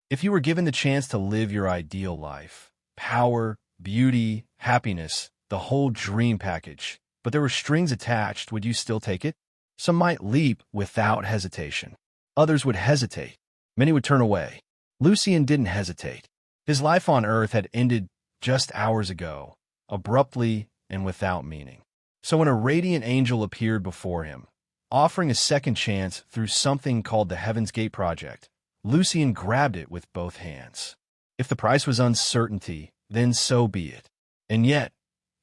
If you were given the chance to live your ideal life, power, beauty, happiness, the whole dream package, but there were strings attached, would you still take it? Some might leap without hesitation. Others would hesitate. Many would turn away. Lucien didn't hesitate. His life on Earth had ended just hours ago, abruptly and without meaning. So when a radiant angel appeared before him, offering a second chance through something called the Heaven's Gate Project, Lucien grabbed it with both hands. If the price was uncertainty, then so be it. And yet,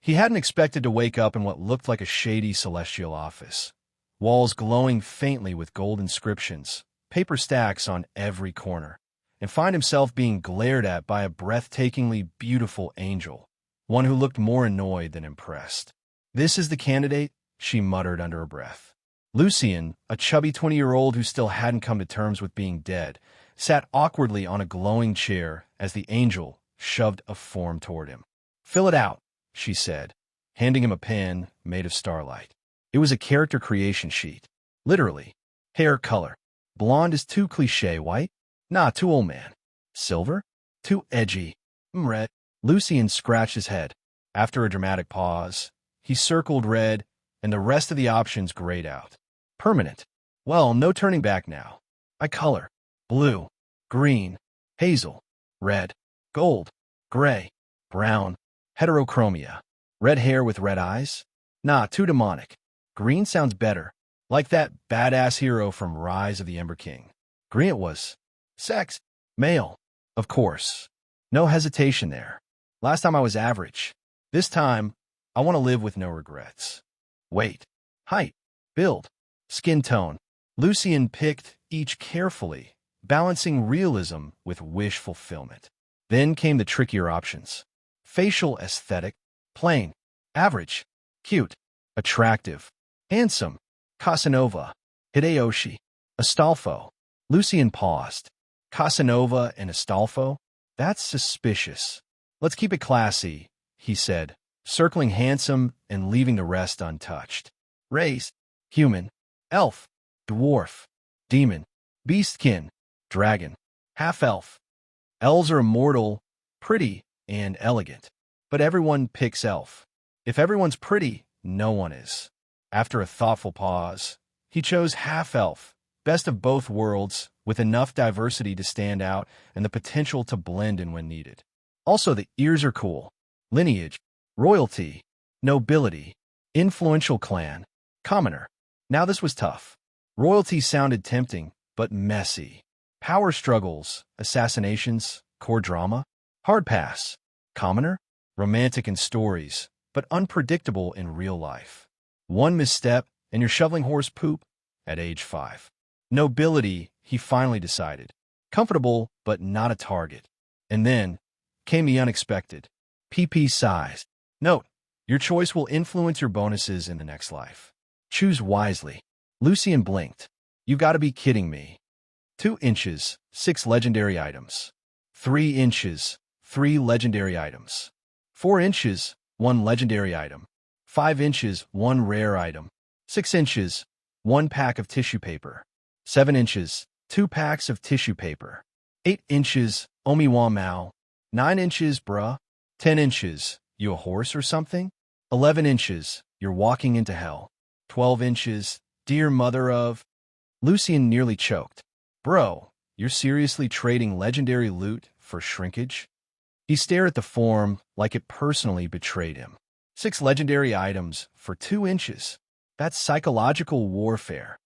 he hadn't expected to wake up in what looked like a shady celestial office. Walls glowing faintly with gold inscriptions, paper stacks on every corner, and find himself being glared at by a breathtakingly beautiful angel, one who looked more annoyed than impressed. "This is the candidate," she muttered under her breath. Lucien, a chubby 20-year-old who still hadn't come to terms with being dead, sat awkwardly on a glowing chair as the angel shoved a form toward him. "Fill it out," she said, handing him a pen made of starlight. It was a character creation sheet. Literally. Hair color. Blonde is too cliché. White? Nah, too old man. Silver? Too edgy. Red. Lucien scratched his head. After a dramatic pause, he circled red, and the rest of the options grayed out. Permanent. Well, no turning back now. I color. Blue. Green. Hazel. Red. Gold. Gray. Brown. Heterochromia. Red hair with red eyes? Nah, too demonic. Green sounds better. Like that badass hero from Rise of the Ember King. Green it was. Sex. Male. Of course. No hesitation there. Last time I was average. This time, I want to live with no regrets. Weight. Height. Build. Skin tone. Lucien picked each carefully, balancing realism with wish fulfillment. Then came the trickier options. Facial aesthetic. Plain. Average. Cute. Attractive. Handsome. Casanova. Hideyoshi. Astolfo. Lucien paused. Casanova and Astolfo? That's suspicious. Let's keep it classy, he said, circling handsome and leaving the rest untouched. Race. Human. Elf. Dwarf. Demon. Beastkin. Dragon. Half-elf. Elves are immortal, pretty, and elegant. But everyone picks elf. If everyone's pretty, no one is. After a thoughtful pause, he chose half-elf, best of both worlds, with enough diversity to stand out and the potential to blend in when needed. Also, the ears are cool. Lineage, royalty, nobility, influential clan, commoner. Now this was tough. Royalty sounded tempting, but messy. Power struggles, assassinations, core drama. Hard pass. Commoner, romantic in stories, but unpredictable in real life. One misstep, and you're shoveling horse poop at age 5. Nobility, he finally decided. Comfortable, but not a target. And then came the unexpected. PP size. Note, your choice will influence your bonuses in the next life. Choose wisely. Lucien blinked. You gotta be kidding me. 2 inches, 6 legendary items. 3 inches, 3 legendary items. 4 inches, 1 legendary item. 5 inches, 1 rare item. 6 inches, 1 pack of tissue paper. 7 inches, 2 packs of tissue paper. 8 inches, Omiwa Mao. 9 inches, bruh. 10 inches, you a horse or something? 11 inches, you're walking into hell. 12 inches, dear mother of... Lucien nearly choked. Bro, you're seriously trading legendary loot for shrinkage? He stared at the form like it personally betrayed him. 6 legendary items for 2 inches. That's psychological warfare.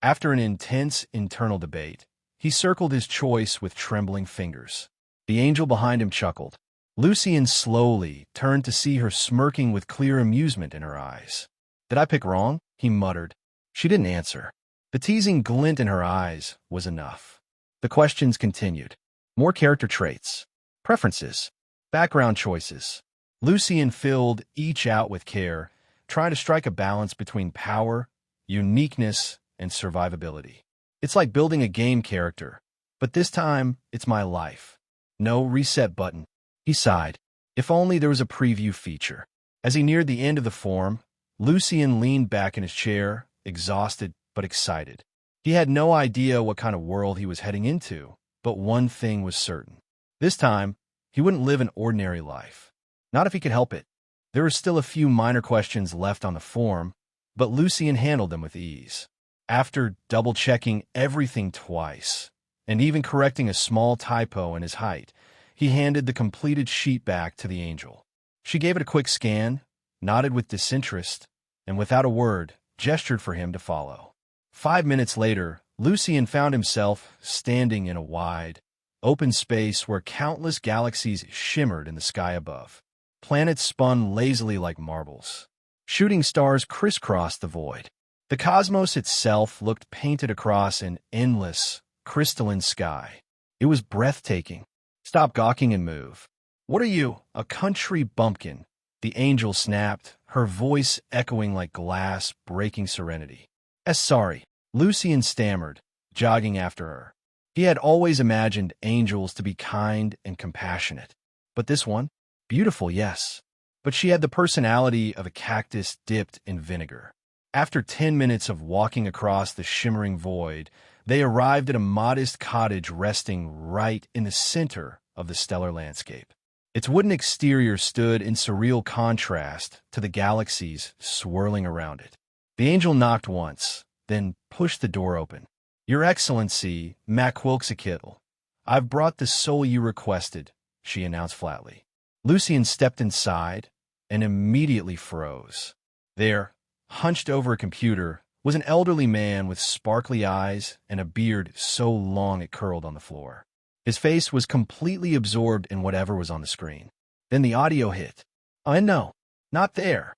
After an intense internal debate, he circled his choice with trembling fingers. The angel behind him chuckled. Lucien slowly turned to see her smirking with clear amusement in her eyes. Did I pick wrong? He muttered. She didn't answer. The teasing glint in her eyes was enough. The questions continued. More character traits. Preferences. Background choices. Lucien filled each out with care, trying to strike a balance between power, uniqueness, and survivability. It's like building a game character, but this time, it's my life. No reset button. He sighed. If only there was a preview feature. As he neared the end of the form, Lucien leaned back in his chair, exhausted but excited. He had no idea what kind of world he was heading into, But one thing was certain. This time, he wouldn't live an ordinary life. Not if he could help it. There were still a few minor questions left on the form, but Lucien handled them with ease. After double-checking everything twice, and even correcting a small typo in his height, he handed the completed sheet back to the angel. She gave it a quick scan, nodded with disinterest, and without a word, gestured for him to follow. 5 minutes later, Lucien found himself standing in a wide, open space where countless galaxies shimmered in the sky above. Planets spun lazily like marbles. Shooting stars crisscrossed the void. The cosmos itself looked painted across an endless, crystalline sky. It was breathtaking. Stop gawking and move. What are you, a country bumpkin? The angel snapped, her voice echoing like glass breaking serenity. Sorry, Lucien stammered, jogging after her. He had always imagined angels to be kind and compassionate. But this one? Beautiful, yes. But she had the personality of a cactus dipped in vinegar. After 10 minutes of walking across the shimmering void, they arrived at a modest cottage resting right in the center of the stellar landscape. Its wooden exterior stood in surreal contrast to the galaxies swirling around it. The angel knocked once, then pushed the door open. Your Excellency, Macquilxakitl, I've brought the soul you requested, she announced flatly. Lucien stepped inside and immediately froze. There, hunched over a computer, was an elderly man with sparkly eyes and a beard so long it curled on the floor. His face was completely absorbed in whatever was on the screen. Then the audio hit. No, not there.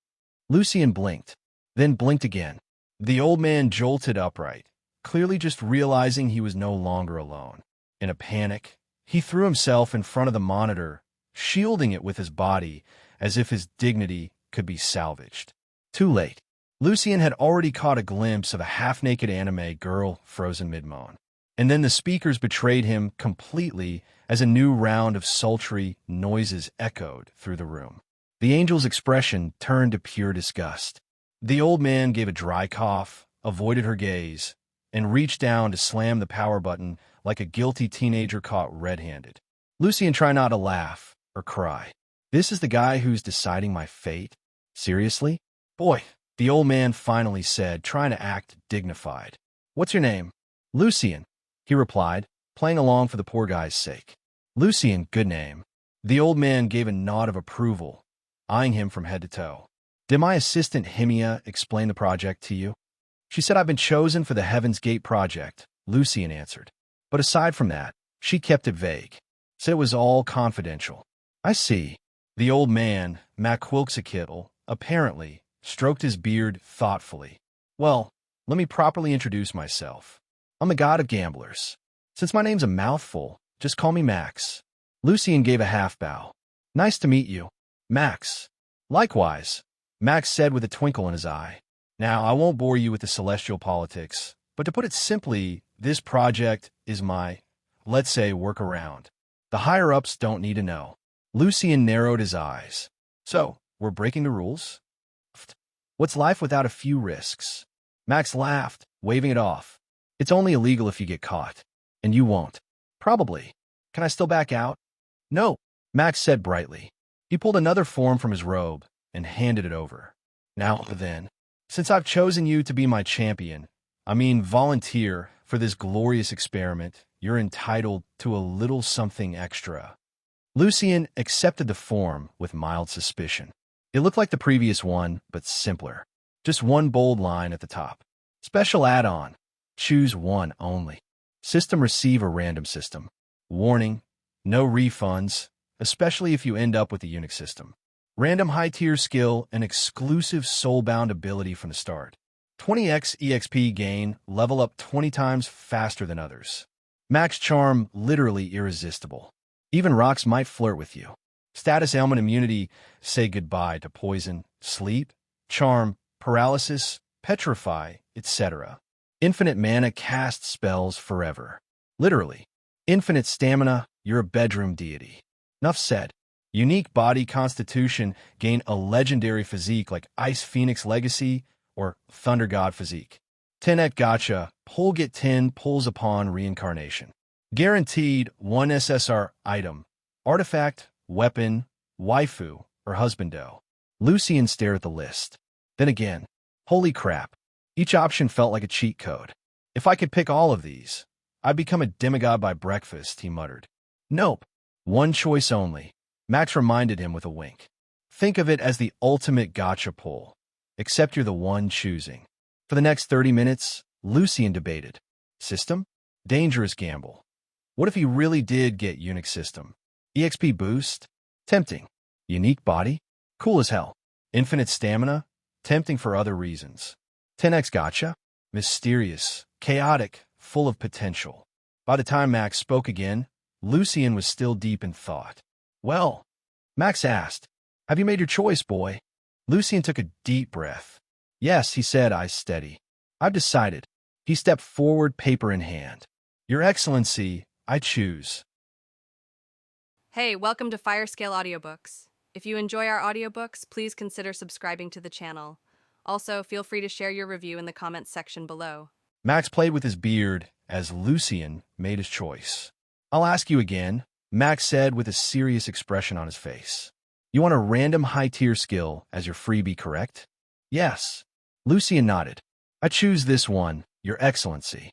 Lucien blinked, then blinked again. The old man jolted upright, clearly just realizing he was no longer alone. In a panic, he threw himself in front of the monitor, shielding it with his body as if his dignity could be salvaged. Too late. Lucien had already caught a glimpse of a half-naked anime girl frozen mid-moan. And then the speakers betrayed him completely as a new round of sultry noises echoed through the room. The angel's expression turned to pure disgust. The old man gave a dry cough, avoided her gaze, and reached down to slam the power button like a guilty teenager caught red-handed. Lucien tried not to laugh or cry. This is the guy who's deciding my fate? Seriously? Boy, the old man finally said, trying to act dignified. What's your name? Lucien, he replied, playing along for the poor guy's sake. Lucien, good name. The old man gave a nod of approval, eyeing him from head to toe. Did my assistant Himia explain the project to you? She said I've been chosen for the Heaven's Gate project, Lucien answered. But aside from that, she kept it vague. Said it was all confidential. I see. The old man, Macquilxakitl, apparently, stroked his beard thoughtfully. Well, let me properly introduce myself. I'm the god of gamblers. Since my name's a mouthful, just call me Max. Lucien gave a half bow. Nice to meet you, Max. Likewise, Max said with a twinkle in his eye. Now, I won't bore you with the celestial politics, but to put it simply, this project is my, let's say, workaround. The higher-ups don't need to know. Lucien narrowed his eyes. So, we're breaking the rules? What's life without a few risks? Max laughed, waving it off. It's only illegal if you get caught. And you won't. Probably. Can I still back out? No, Max said brightly. He pulled another form from his robe and handed it over. Now then, since I've chosen you to be my champion, volunteer for this glorious experiment, you're entitled to a little something extra. Lucien accepted the form with mild suspicion. It looked like the previous one, but simpler. Just one bold line at the top. Special add-on. Choose one only. System receive a random system. Warning, no refunds, especially if you end up with the Unix system. Random high-tier skill and exclusive soul-bound ability from the start. 20x EXP gain, level up 20 times faster than others. Max charm literally irresistible. Even rocks might flirt with you. Status ailment immunity, say goodbye to poison, sleep, charm, paralysis, petrify, etc. Infinite mana cast spells forever. Literally. Infinite stamina, you're a bedroom deity. Enough said. Unique body constitution, gain a legendary physique like Ice Phoenix Legacy or Thunder God physique. 10 at gotcha, pull get 10 pulls upon reincarnation. Guaranteed one SSR item, artifact, weapon, waifu, or husbando. Lucien stared at the list. Then again, holy crap. Each option felt like a cheat code. If I could pick all of these, I'd become a demigod by breakfast, he muttered. Nope. One choice only. Max reminded him with a wink. Think of it as the ultimate gotcha pull. Except you're the one choosing. For the next 30 minutes, Lucien debated. System? Dangerous gamble. What if he really did get Unique System? EXP boost? Tempting. Unique body? Cool as hell. Infinite stamina? Tempting for other reasons. 10x gotcha? Mysterious, chaotic, full of potential. By the time Max spoke again, Lucien was still deep in thought. Well, Max asked, have you made your choice, boy? Lucien took a deep breath. Yes, he said, eyes steady. I've decided. He stepped forward, paper in hand. Your Excellency, I choose. Hey, welcome to Firescale Audiobooks. If you enjoy our audiobooks, please consider subscribing to the channel. Also, feel free to share your review in the comments section below. Max played with his beard as Lucien made his choice. I'll ask you again, Max said with a serious expression on his face. You want a random high-tier skill as your freebie, correct? Yes. Lucien nodded. I choose this one, Your Excellency.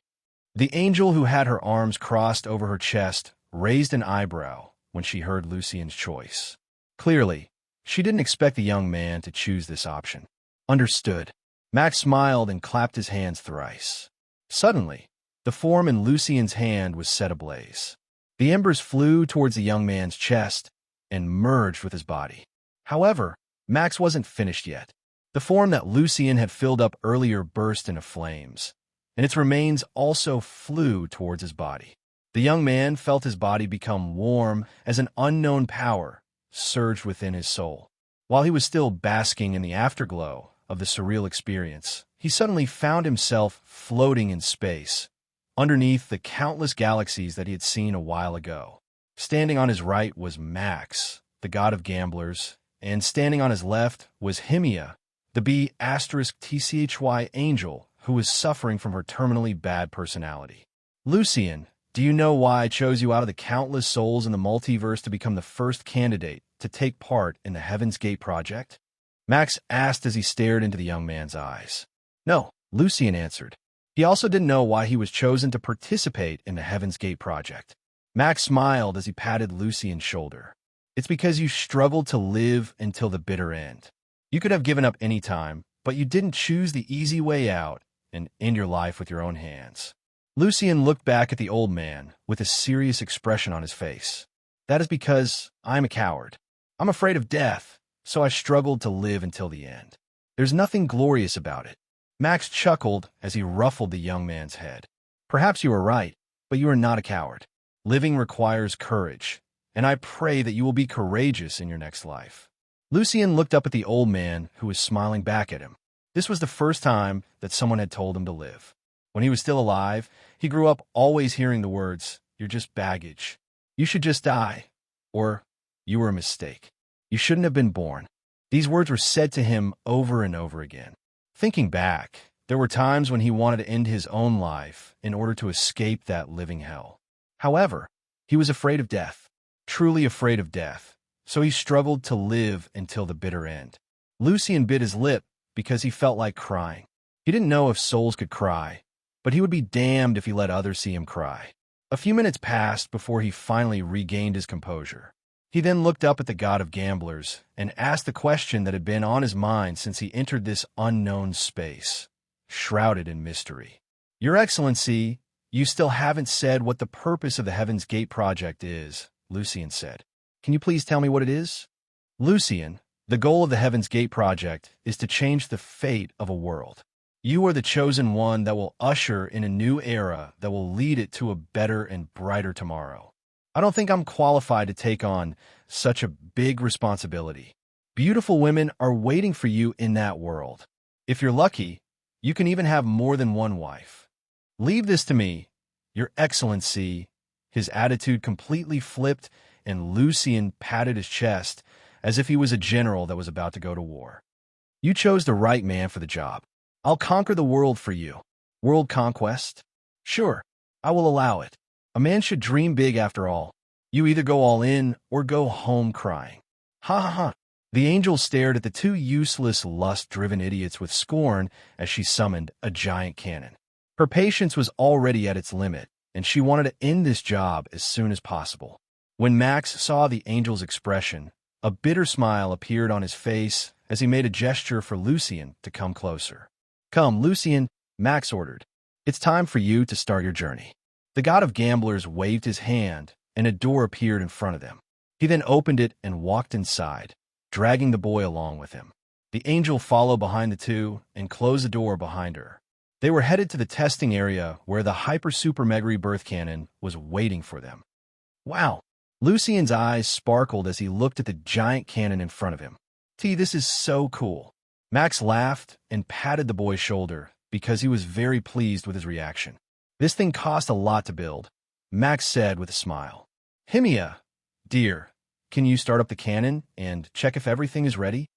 The angel who had her arms crossed over her chest raised an eyebrow when she heard Lucien's choice. Clearly, she didn't expect the young man to choose this option. Understood. Max smiled and clapped his hands thrice. Suddenly, the form in Lucien's hand was set ablaze. The embers flew towards the young man's chest and merged with his body. However, Max wasn't finished yet. The form that Lucien had filled up earlier burst into flames, and its remains also flew towards his body. The young man felt his body become warm as an unknown power surged within his soul. While he was still basking in the afterglow of the surreal experience, he suddenly found himself floating in space, underneath the countless galaxies that he had seen a while ago. Standing on his right was Max, the god of gamblers, and standing on his left was Himia, the B*TCHY angel who was suffering from her terminally bad personality. Lucien, do you know why I chose you out of the countless souls in the multiverse to become the first candidate to take part in the Heaven's Gate project? Max asked as he stared into the young man's eyes. No, Lucien answered. He also didn't know why he was chosen to participate in the Heaven's Gate project. Max smiled as he patted Lucien's shoulder. It's because you struggled to live until the bitter end. You could have given up any time, but you didn't choose the easy way out and end your life with your own hands. Lucien looked back at the old man with a serious expression on his face. That is because I'm a coward. I'm afraid of death, so I struggled to live until the end. There's nothing glorious about it. Max chuckled as he ruffled the young man's head. Perhaps you are right, but you are not a coward. Living requires courage, and I pray that you will be courageous in your next life. Lucien looked up at the old man who was smiling back at him. This was the first time that someone had told him to live. When he was still alive, he grew up always hearing the words, "You're just baggage. You should just die." Or, "You were a mistake. You shouldn't have been born." These words were said to him over and over again. Thinking back, there were times when he wanted to end his own life in order to escape that living hell. However, he was afraid of death, truly afraid of death, so he struggled to live until the bitter end. Lucien bit his lip because he felt like crying. He didn't know if souls could cry, but he would be damned if he let others see him cry. A few minutes passed before he finally regained his composure. He then looked up at the god of gamblers and asked the question that had been on his mind since he entered this unknown space, shrouded in mystery. Your Excellency, you still haven't said what the purpose of the Heaven's Gate project is, Lucien said. Can you please tell me what it is? Lucien, the goal of the Heaven's Gate project is to change the fate of a world. You are the chosen one that will usher in a new era that will lead it to a better and brighter tomorrow. I don't think I'm qualified to take on such a big responsibility. Beautiful women are waiting for you in that world. If you're lucky, you can even have more than one wife. Leave this to me, Your Excellency. His attitude completely flipped, and Lucien patted his chest as if he was a general that was about to go to war. You chose the right man for the job. I'll conquer the world for you. World conquest? Sure, I will allow it. A man should dream big after all. You either go all in or go home crying. Ha ha ha. The angel stared at the two useless, lust-driven idiots with scorn as she summoned a giant cannon. Her patience was already at its limit, and she wanted to end this job as soon as possible. When Max saw the angel's expression, a bitter smile appeared on his face as he made a gesture for Lucien to come closer. "Come, Lucien," Max ordered. "It's time for you to start your journey." The god of gamblers waved his hand, and a door appeared in front of them. He then opened it and walked inside, dragging the boy along with him. The angel followed behind the two and closed the door behind her. They were headed to the testing area where the hyper-super-mega rebirth cannon was waiting for them. Wow! Lucien's eyes sparkled as he looked at the giant cannon in front of him. This is so cool. Max laughed and patted the boy's shoulder because he was very pleased with his reaction. This thing cost a lot to build, Max said with a smile. "Himia, dear, can you start up the cannon and check if everything is ready?"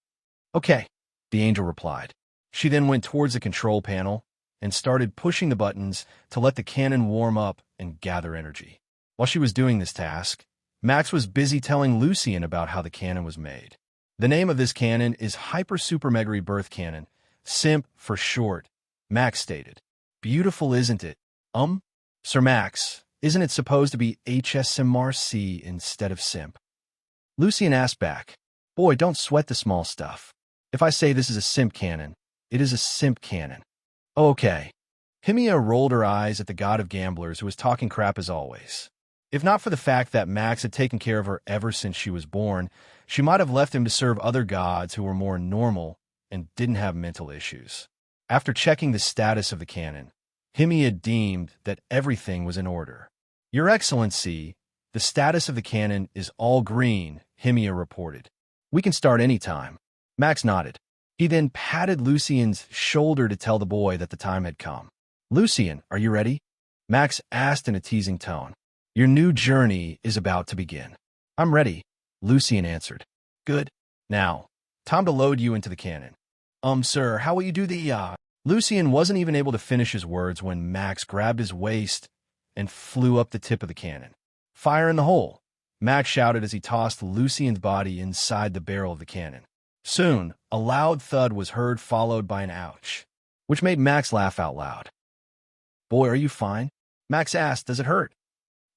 "Okay," the angel replied. She then went towards the control panel and started pushing the buttons to let the cannon warm up and gather energy. While she was doing this task, Max was busy telling Lucien about how the cannon was made. The name of this cannon is Hyper Super Mega Rebirth Cannon, SIMP for short, Max stated. "Beautiful, isn't it? Sir Max, isn't it supposed to be HSMRC instead of SIMP?" Lucien asked back. "Boy, don't sweat the small stuff. If I say this is a SIMP cannon, it is a SIMP cannon." "Okay." Himia rolled her eyes at the god of gamblers who was talking crap as always. If not for the fact that Max had taken care of her ever since she was born, she might have left him to serve other gods who were more normal and didn't have mental issues. After checking the status of the cannon, Himia deemed that everything was in order. "Your Excellency, the status of the cannon is all green," Himia reported. "We can start any time." Max nodded. He then patted Lucien's shoulder to tell the boy that the time had come. "Lucien, are you ready?" Max asked in a teasing tone. "Your new journey is about to begin." "I'm ready," Lucien answered. "Good. Now, time to load you into the cannon." Sir, how will you do the, Lucien wasn't even able to finish his words when Max grabbed his waist and flew up the tip of the cannon. "Fire in the hole," Max shouted as he tossed Lucien's body inside the barrel of the cannon. Soon, a loud thud was heard followed by an ouch, which made Max laugh out loud. "Boy, are you fine?" Max asked. "Does it hurt?"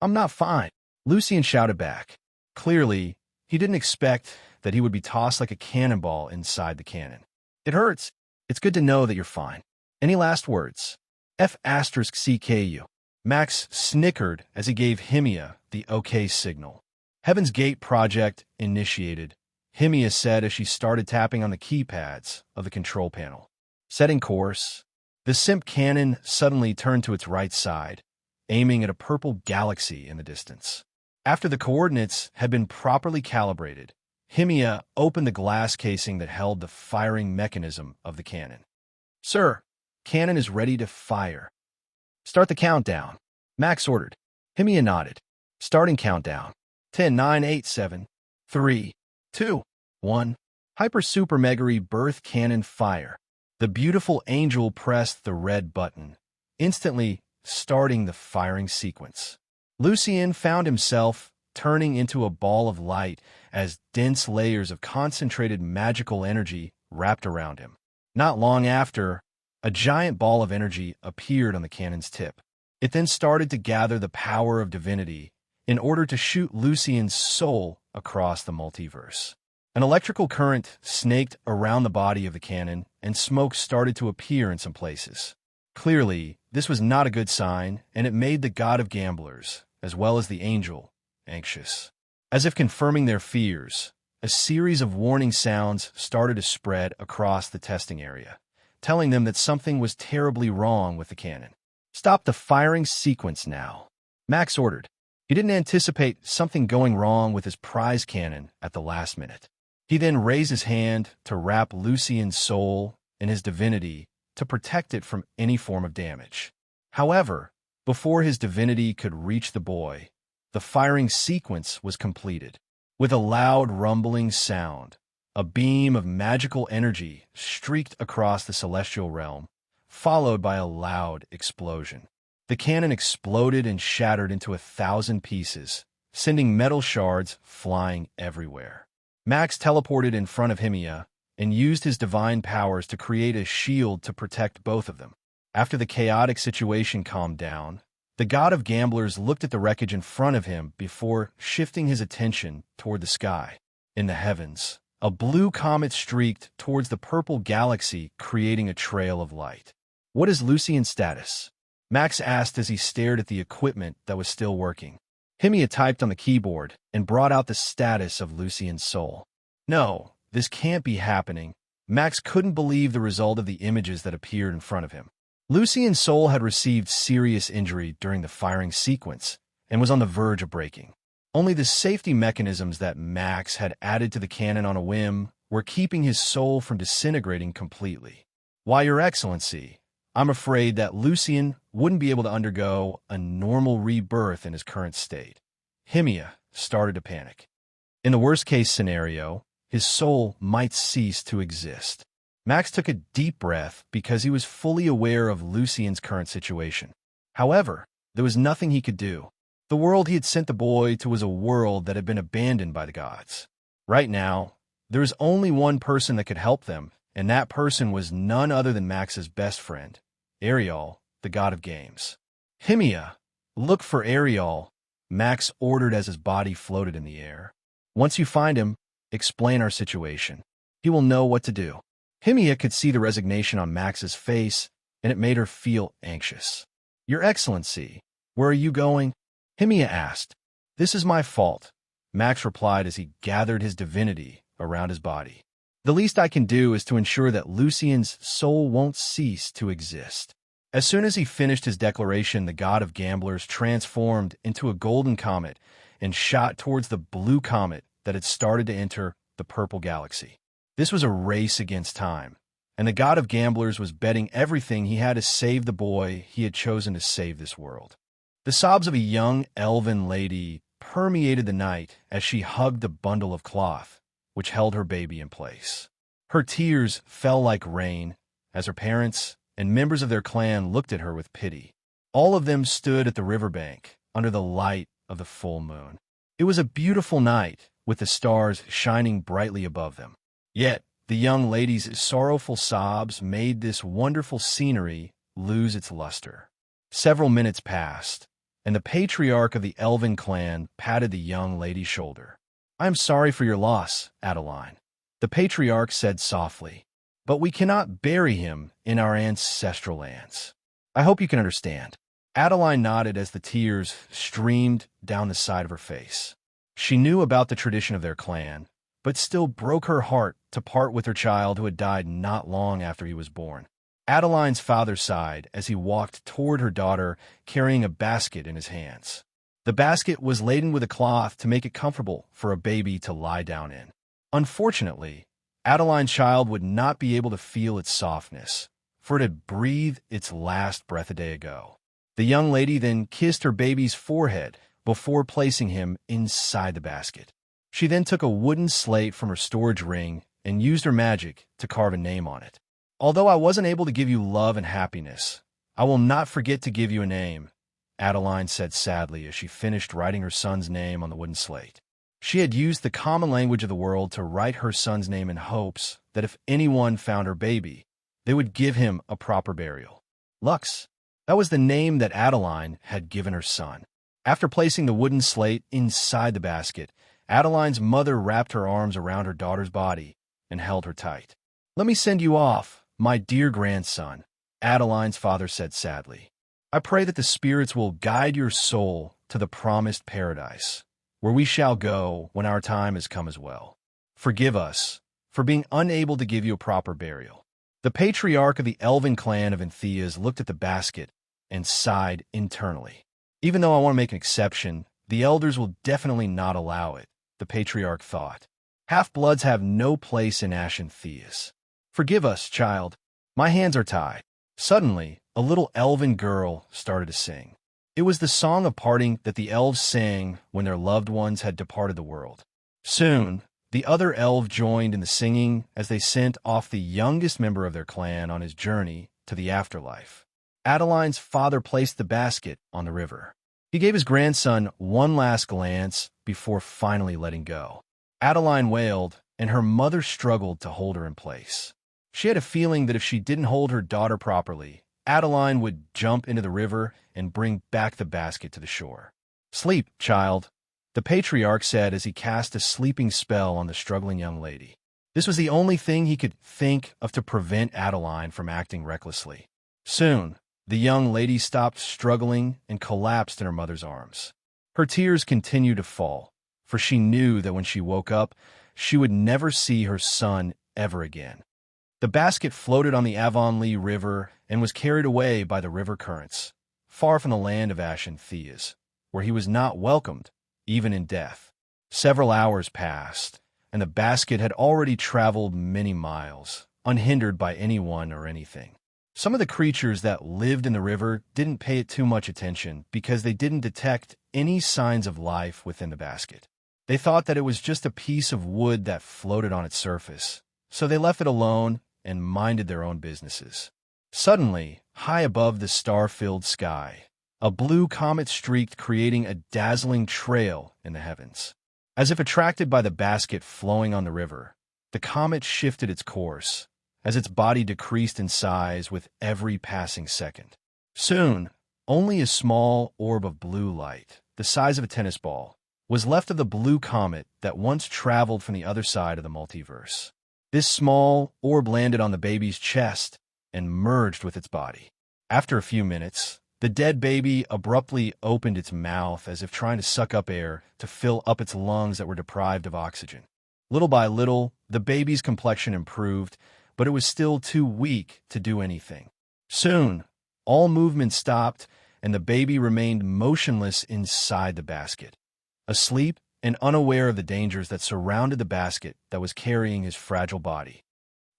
"I'm not fine," Lucien shouted back. Clearly, he didn't expect that he would be tossed like a cannonball inside the cannon. "It hurts. It's good to know that you're fine. Any last words?" F***CKU. Max snickered as he gave Himia the OK signal. "Heaven's Gate project initiated," Himia said as she started tapping on the keypads of the control panel. Setting course, the SIMP cannon suddenly turned to its right side, aiming at a purple galaxy in the distance. After the coordinates had been properly calibrated, Himia opened the glass casing that held the firing mechanism of the cannon. "Sir, cannon is ready to fire." "Start the countdown," Max ordered. Himia nodded. "Starting countdown. 10, 9, 8, 7, 3, 2, 1. Hyper Super Mega Rebirth Cannon fire." The beautiful angel pressed the red button, instantly starting the firing sequence. Lucien found himself turning into a ball of light as dense layers of concentrated magical energy wrapped around him. Not long after, a giant ball of energy appeared on the cannon's tip. It then started to gather the power of divinity in order to shoot Lucien's soul across the multiverse. An electrical current snaked around the body of the cannon, and smoke started to appear in some places. Clearly, this was not a good sign, and it made the god of gamblers, as well as the angel, anxious. As if confirming their fears, a series of warning sounds started to spread across the testing area, telling them that something was terribly wrong with the cannon. "Stop the firing sequence now," Max ordered. He didn't anticipate something going wrong with his prize cannon at the last minute. He then raised his hand to wrap Lucien's soul in his divinity to protect it from any form of damage. However, before his divinity could reach the boy, the firing sequence was completed. With a loud rumbling sound, a beam of magical energy streaked across the celestial realm, followed by a loud explosion. The cannon exploded and shattered into 1,000 pieces, sending metal shards flying everywhere. Max teleported in front of Himia and used his divine powers to create a shield to protect both of them. After the chaotic situation calmed down, the god of gamblers looked at the wreckage in front of him before shifting his attention toward the sky. In the heavens, a blue comet streaked towards the purple galaxy, creating a trail of light. "What is Lucien's status?" Max asked as he stared at the equipment that was still working. Himia typed on the keyboard and brought out the status of Lucien's soul. No, this can't be happening. Max couldn't believe the result of the images that appeared in front of him. Lucien's soul had received serious injury during the firing sequence and was on the verge of breaking. Only the safety mechanisms that Max had added to the cannon on a whim were keeping his soul from disintegrating completely. "Why, Your Excellency, I'm afraid that Lucien wouldn't be able to undergo a normal rebirth in his current state." Himia started to panic. In the worst-case scenario, his soul might cease to exist. Max took a deep breath because he was fully aware of Lucien's current situation. However, there was nothing he could do. The world he had sent the boy to was a world that had been abandoned by the gods. Right now, there was only one person that could help them, and that person was none other than Max's best friend, Ariel, the god of games. "Himia, look for Ariel," Max ordered as his body floated in the air. "Once you find him, explain our situation. He will know what to do." Himia could see the resignation on Max's face, and it made her feel anxious. "Your Excellency, where are you going?" Himia asked. "This is my fault," Max replied as he gathered his divinity around his body. "The least I can do is to ensure that Lucien's soul won't cease to exist." As soon as he finished his declaration, the god of gamblers transformed into a golden comet and shot towards the blue comet that had started to enter the purple galaxy. This was a race against time, and the god of gamblers was betting everything he had to save the boy he had chosen to save this world. The sobs of a young elven lady permeated the night as she hugged the bundle of cloth which held her baby in place. Her tears fell like rain as her parents and members of their clan looked at her with pity. All of them stood at the riverbank under the light of the full moon. It was a beautiful night with the stars shining brightly above them. Yet, the young lady's sorrowful sobs made this wonderful scenery lose its luster. Several minutes passed, and the patriarch of the elven clan patted the young lady's shoulder. "I am sorry for your loss, Adeline," the patriarch said softly, "but we cannot bury him in our ancestral lands. I hope you can understand." Adeline nodded as the tears streamed down the side of her face. She knew about the tradition of their clan, but still broke her heart to part with her child who had died not long after he was born. Adeline's father sighed as he walked toward her daughter, carrying a basket in his hands. The basket was laden with a cloth to make it comfortable for a baby to lie down in. Unfortunately, Adeline's child would not be able to feel its softness, for it had breathed its last breath a day ago. The young lady then kissed her baby's forehead before placing him inside the basket. She then took a wooden slate from her storage ring and used her magic to carve a name on it. "Although I wasn't able to give you love and happiness, I will not forget to give you a name," Adeline said sadly as she finished writing her son's name on the wooden slate. She had used the common language of the world to write her son's name in hopes that if anyone found her baby, they would give him a proper burial. Lux, that was the name that Adeline had given her son. After placing the wooden slate inside the basket, Adeline's mother wrapped her arms around her daughter's body and held her tight. "Let me send you off, my dear grandson," Adeline's father said sadly. "I pray that the spirits will guide your soul to the promised paradise, where we shall go when our time has come as well. Forgive us for being unable to give you a proper burial." The patriarch of the elven clan of Entheas looked at the basket and sighed internally. "Even though I want to make an exception, the elders will definitely not allow it," the patriarch thought. "Half-bloods have no place in Ash Entheas. Forgive us, child. My hands are tied." Suddenly, a little elven girl started to sing. It was the song of parting that the elves sang when their loved ones had departed the world. Soon, the other elves joined in the singing as they sent off the youngest member of their clan on his journey to the afterlife. Adeline's father placed the basket on the river. He gave his grandson one last glance before finally letting go. Adeline wailed, and her mother struggled to hold her in place. She had a feeling that if she didn't hold her daughter properly, Adeline would jump into the river and bring back the basket to the shore. "Sleep, child," the patriarch said as he cast a sleeping spell on the struggling young lady. This was the only thing he could think of to prevent Adeline from acting recklessly. Soon, the young lady stopped struggling and collapsed in her mother's arms. Her tears continued to fall, for she knew that when she woke up, she would never see her son ever again. The basket floated on the Avonlea River and was carried away by the river currents, far from the land of Ashen Theas, where he was not welcomed, even in death. Several hours passed, and the basket had already traveled many miles, unhindered by anyone or anything. Some of the creatures that lived in the river didn't pay it too much attention because they didn't detect any signs of life within the basket. They thought that it was just a piece of wood that floated on its surface, so they left it alone and minded their own businesses. Suddenly, high above the star-filled sky, a blue comet streaked, creating a dazzling trail in the heavens. As if attracted by the basket flowing on the river, the comet shifted its course, as its body decreased in size with every passing second. Soon, only a small orb of blue light, the size of a tennis ball, was left of the blue comet that once traveled from the other side of the multiverse. This small orb landed on the baby's chest and merged with its body. After a few minutes, the dead baby abruptly opened its mouth as if trying to suck up air to fill up its lungs that were deprived of oxygen. Little by little, the baby's complexion improved, but it was still too weak to do anything. Soon, all movement stopped, and the baby remained motionless inside the basket, asleep and unaware of the dangers that surrounded the basket that was carrying his fragile body.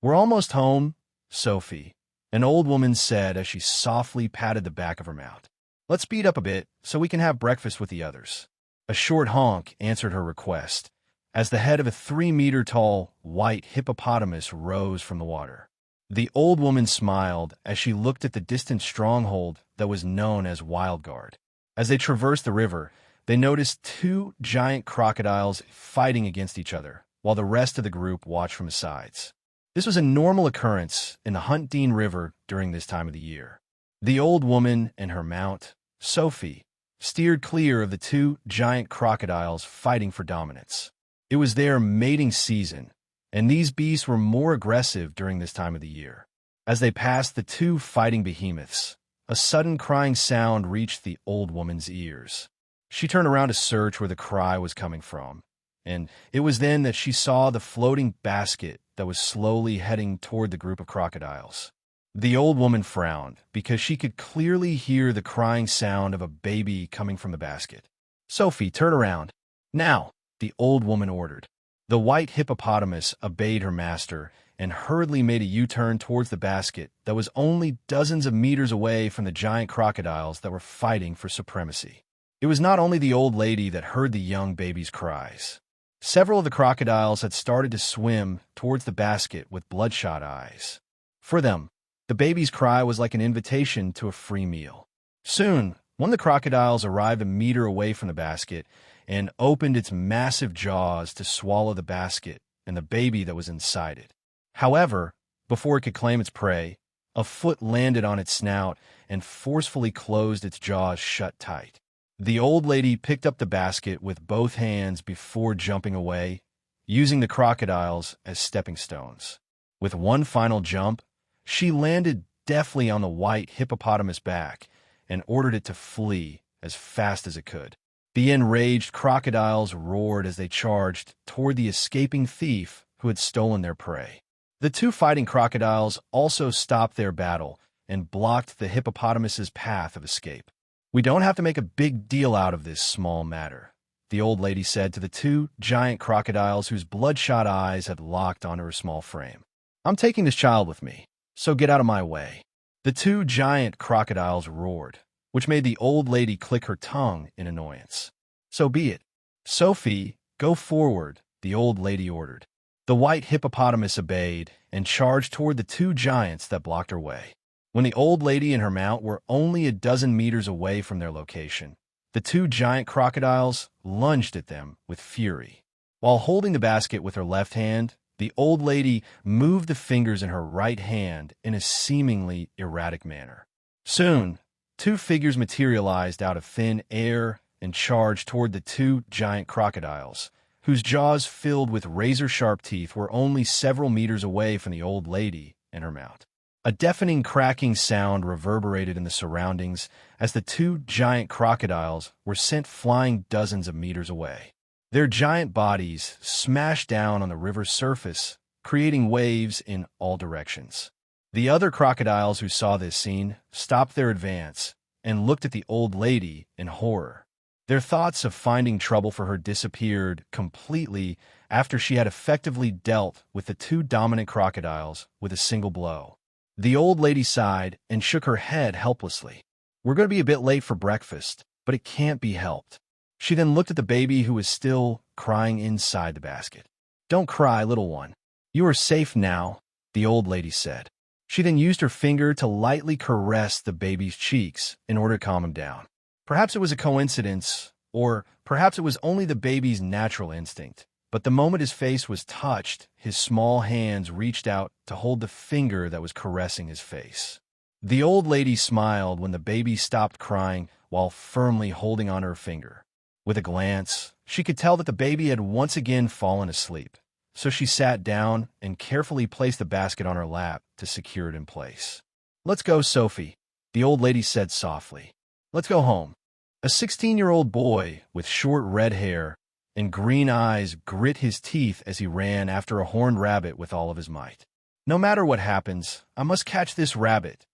"We're almost home, Sophie," an old woman said as she softly patted the back of her mouth. "Let's speed up a bit so we can have breakfast with the others." A short honk answered her request, as the head of a 3-meter-tall white hippopotamus rose from the water. The old woman smiled as she looked at the distant stronghold that was known as Wildguard. As they traversed the river, they noticed 2 giant crocodiles fighting against each other, while the rest of the group watched from the sides. This was a normal occurrence in the Huntdean River during this time of the year. The old woman and her mount, Sophie, steered clear of the 2 giant crocodiles fighting for dominance. It was their mating season, and these beasts were more aggressive during this time of the year. As they passed the 2 fighting behemoths, a sudden crying sound reached the old woman's ears. She turned around to search where the cry was coming from, and it was then that she saw the floating basket that was slowly heading toward the group of crocodiles. The old woman frowned because she could clearly hear the crying sound of a baby coming from the basket. "Sophie, turn around. Now," the old woman ordered. The white hippopotamus obeyed her master and hurriedly made a U-turn towards the basket that was only dozens of meters away from the giant crocodiles that were fighting for supremacy. It was not only the old lady that heard the young baby's cries. Several of the crocodiles had started to swim towards the basket with bloodshot eyes. For them, the baby's cry was like an invitation to a free meal. Soon, one of the crocodiles arrived a meter away from the basket and opened its massive jaws to swallow the basket and the baby that was inside it. However, before it could claim its prey, a foot landed on its snout and forcefully closed its jaws shut tight. The old lady picked up the basket with both hands before jumping away, using the crocodiles as stepping stones. With one final jump, she landed deftly on the white hippopotamus back and ordered it to flee as fast as it could. The enraged crocodiles roared as they charged toward the escaping thief who had stolen their prey. The 2 fighting crocodiles also stopped their battle and blocked the hippopotamus's path of escape. "We don't have to make a big deal out of this small matter," the old lady said to the 2 giant crocodiles whose bloodshot eyes had locked onto her small frame. "I'm taking this child with me, so get out of my way." The 2 giant crocodiles roared, which made the old lady click her tongue in annoyance. "So be it. Sophie, go forward," the old lady ordered. The white hippopotamus obeyed and charged toward the 2 giants that blocked her way. When the old lady and her mount were only a dozen meters away from their location, the two giant crocodiles lunged at them with fury. While holding the basket with her left hand, the old lady moved the fingers in her right hand in a seemingly erratic manner. Soon, two figures materialized out of thin air and charged toward the two giant crocodiles, whose jaws filled with razor-sharp teeth were only several meters away from the old lady and her mount. A deafening cracking sound reverberated in the surroundings as the two giant crocodiles were sent flying dozens of meters away. Their giant bodies smashed down on the river's surface, creating waves in all directions. The other crocodiles who saw this scene stopped their advance and looked at the old lady in horror. Their thoughts of finding trouble for her disappeared completely after she had effectively dealt with the two dominant crocodiles with a single blow. The old lady sighed and shook her head helplessly. "We're going to be a bit late for breakfast, but it can't be helped." She then looked at the baby who was still crying inside the basket. "Don't cry, little one. You are safe now," the old lady said. She then used her finger to lightly caress the baby's cheeks in order to calm him down. Perhaps it was a coincidence, or perhaps it was only the baby's natural instinct. But the moment his face was touched, his small hands reached out to hold the finger that was caressing his face. The old lady smiled when the baby stopped crying while firmly holding on her finger. With a glance, she could tell that the baby had once again fallen asleep, so she sat down and carefully placed the basket on her lap to secure it in place. "Let's go, Sophie," the old lady said softly. "Let's go home." A 16-year-old boy with short red hair and green eyes grit his teeth as he ran after a horned rabbit with all of his might. "No matter what happens, I must catch this rabbit,"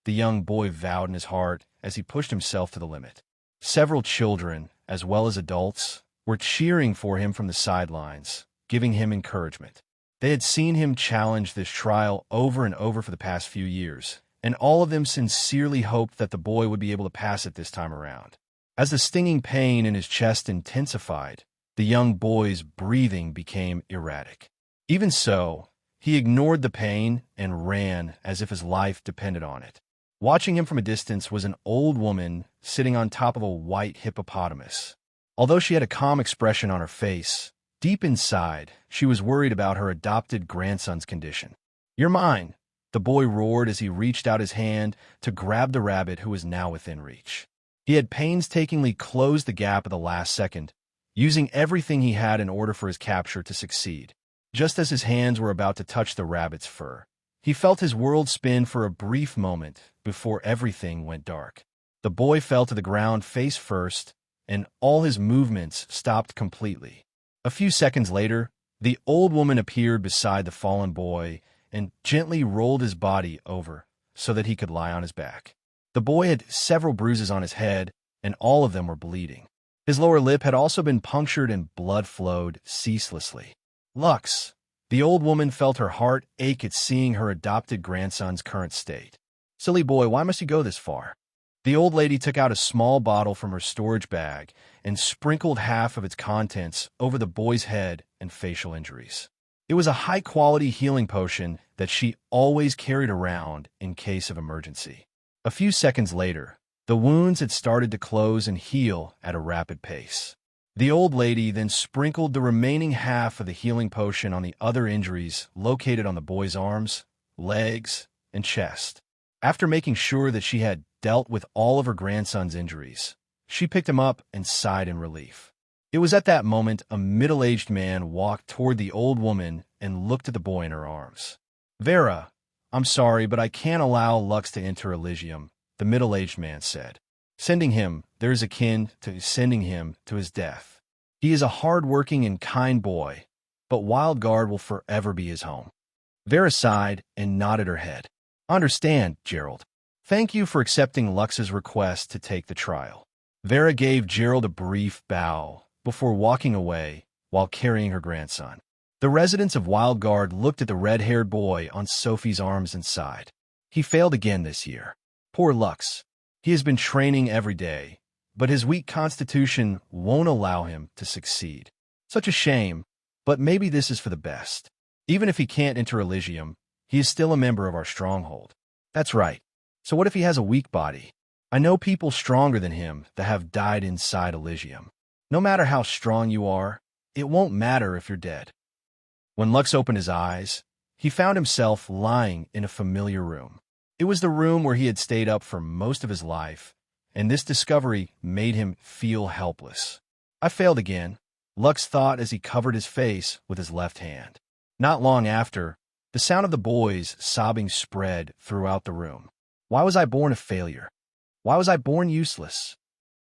the young boy vowed in his heart as he pushed himself to the limit. Several children, as well as adults, were cheering for him from the sidelines, giving him encouragement. They had seen him challenge this trial over and over for the past few years, and all of them sincerely hoped that the boy would be able to pass it this time around. As the stinging pain in his chest intensified, the young boy's breathing became erratic. Even so, he ignored the pain and ran as if his life depended on it. Watching him from a distance was an old woman sitting on top of a white hippopotamus. Although she had a calm expression on her face, deep inside, she was worried about her adopted grandson's condition. "You're mine," the boy roared as he reached out his hand to grab the rabbit who was now within reach. He had painstakingly closed the gap at the last second, using everything he had in order for his capture to succeed. Just as his hands were about to touch the rabbit's fur, he felt his world spin for a brief moment before everything went dark. The boy fell to the ground face first, and all his movements stopped completely. A few seconds later, the old woman appeared beside the fallen boy and gently rolled his body over so that he could lie on his back. The boy had several bruises on his head, and all of them were bleeding. His lower lip had also been punctured and blood flowed ceaselessly. "Lux," the old woman felt her heart ache at seeing her adopted grandson's current state. "Silly boy, why must you go this far?" The old lady took out a small bottle from her storage bag and sprinkled half of its contents over the boy's head and facial injuries. It was a high-quality healing potion that she always carried around in case of emergency. A few seconds later, the wounds had started to close and heal at a rapid pace. The old lady then sprinkled the remaining half of the healing potion on the other injuries located on the boy's arms, legs, and chest. After making sure that she had dealt with all of her grandson's injuries, she picked him up and sighed in relief. It was at that moment a middle-aged man walked toward the old woman and looked at the boy in her arms. "Vera, I'm sorry, but I can't allow Lux to enter Elysium," the middle-aged man said. "Sending him, there is akin to sending him to his death. He is a hard-working and kind boy, but Wildguard will forever be his home." Vera sighed and nodded her head. "Understand, Gerald. Thank you for accepting Lux's request to take the trial." Vera gave Gerald a brief bow before walking away while carrying her grandson. The residents of Wildguard looked at the red-haired boy on Sophie's arms and sighed. He failed again this year. Poor Lux. He has been training every day, but his weak constitution won't allow him to succeed. Such a shame, but maybe this is for the best. Even if he can't enter Elysium, he is still a member of our stronghold. That's right. So what if he has a weak body? I know people stronger than him that have died inside Elysium. No matter how strong you are, it won't matter if you're dead. When Lux opened his eyes, he found himself lying in a familiar room. It was the room where he had stayed up for most of his life, and this discovery made him feel helpless. I failed again, Lux thought as he covered his face with his left hand. Not long after, the sound of the boys sobbing spread throughout the room. Why was I born a failure? Why was I born useless?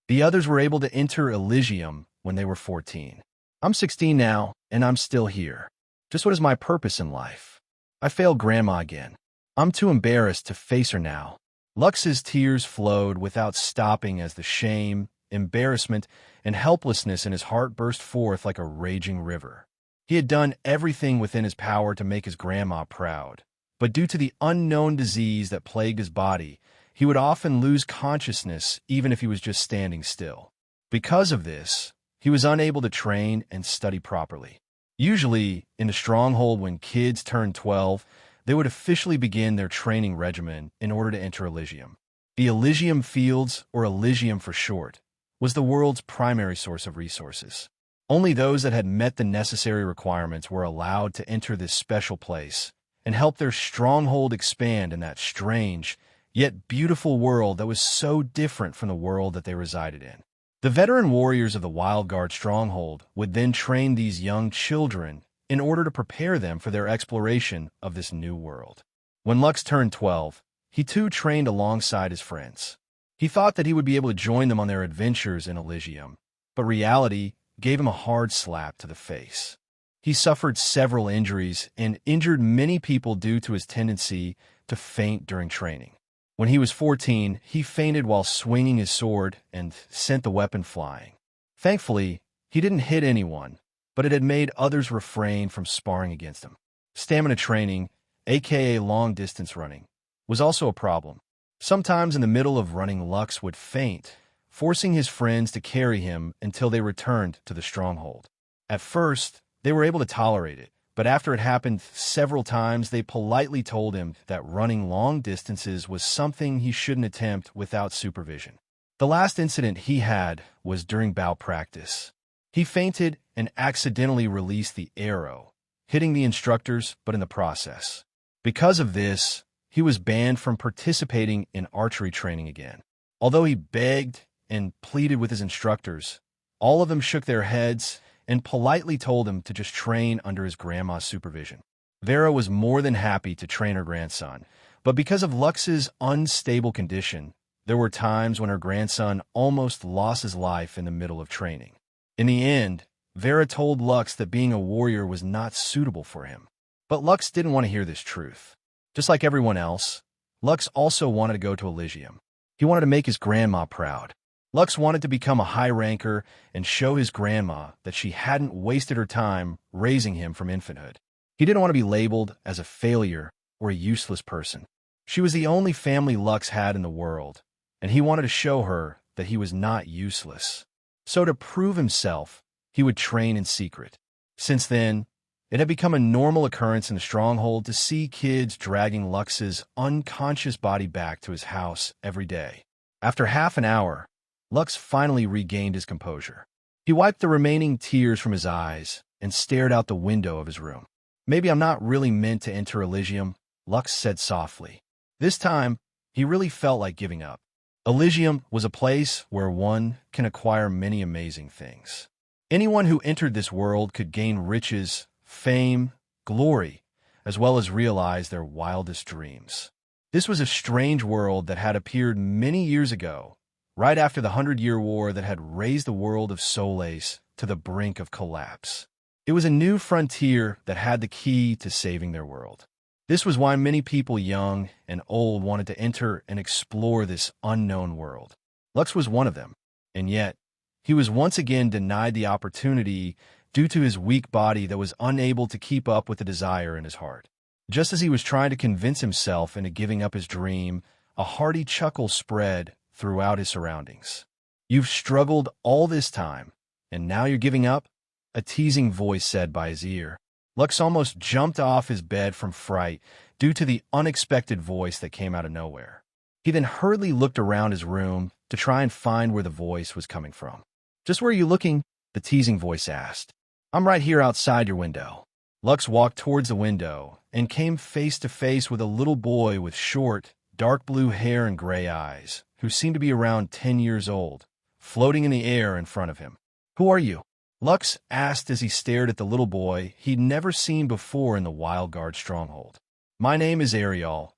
The others were able to enter Elysium when they were 14. I'm 16 now, and I'm still here. Just what is my purpose in life? I failed Grandma again. I'm too embarrassed to face her now. Lux's tears flowed without stopping as the shame, embarrassment, and helplessness in his heart burst forth like a raging river. He had done everything within his power to make his grandma proud, but due to the unknown disease that plagued his body, he would often lose consciousness even if he was just standing still. Because of this, he was unable to train and study properly. Usually, in the stronghold when kids turned 12, they would officially begin their training regimen in order to enter Elysium. The Elysium Fields, or Elysium for short, was the world's primary source of resources. Only those that had met the necessary requirements were allowed to enter this special place and help their stronghold expand in that strange, yet beautiful world that was so different from the world that they resided in. The veteran warriors of the Wild Guard stronghold would then train these young children in order to prepare them for their exploration of this new world. When Lux turned 12, he too trained alongside his friends. He thought that he would be able to join them on their adventures in Elysium, but reality gave him a hard slap to the face. He suffered several injuries and injured many people due to his tendency to faint during training. When he was 14, he fainted while swinging his sword and sent the weapon flying. Thankfully, he didn't hit anyone, but it had made others refrain from sparring against him. Stamina training, aka long-distance running, was also a problem. Sometimes in the middle of running, Lux would faint, forcing his friends to carry him until they returned to the stronghold. At first, they were able to tolerate it, but after it happened several times, they politely told him that running long distances was something he shouldn't attempt without supervision. The last incident he had was during bow practice. He fainted and accidentally released the arrow, hitting the instructors, but in the process. Because of this, he was banned from participating in archery training again. Although he begged and pleaded with his instructors, all of them shook their heads and politely told him to just train under his grandma's supervision. Vera was more than happy to train her grandson, but because of Lux's unstable condition, there were times when her grandson almost lost his life in the middle of training. In the end, Vera told Lux that being a warrior was not suitable for him. But Lux didn't want to hear this truth. Just like everyone else, Lux also wanted to go to Elysium. He wanted to make his grandma proud. Lux wanted to become a high ranker and show his grandma that she hadn't wasted her time raising him from infanthood. He didn't want to be labeled as a failure or a useless person. She was the only family Lux had in the world, and he wanted to show her that he was not useless. So to prove himself, he would train in secret. Since then, it had become a normal occurrence in the stronghold to see kids dragging Lux's unconscious body back to his house every day. After half an hour, Lux finally regained his composure. He wiped the remaining tears from his eyes and stared out the window of his room. "Maybe I'm not really meant to enter Elysium," Lux said softly. This time, he really felt like giving up. Elysium was a place where one can acquire many amazing things. Anyone who entered this world could gain riches, fame, glory, as well as realize their wildest dreams. This was a strange world that had appeared many years ago, right after the 100-Year War that had raised the world of Solais to the brink of collapse. It was a new frontier that had the key to saving their world. This was why many people, young and old, wanted to enter and explore this unknown world. Lux was one of them, and yet he was once again denied the opportunity due to his weak body that was unable to keep up with the desire in his heart. Just as he was trying to convince himself into giving up his dream, a hearty chuckle spread throughout his surroundings. "You've struggled all this time, and now you're giving up?" a teasing voice said by his ear. Lux almost jumped off his bed from fright due to the unexpected voice that came out of nowhere. He then hurriedly looked around his room to try and find where the voice was coming from. "Just where are you looking?" the teasing voice asked. "I'm right here outside your window." Lux walked towards the window and came face to face with a little boy with short, dark blue hair and gray eyes, who seemed to be around 10 years old, floating in the air in front of him. "Who are you?" Lux asked as he stared at the little boy he'd never seen before in the Wild Guard stronghold. "My name is Ariel,"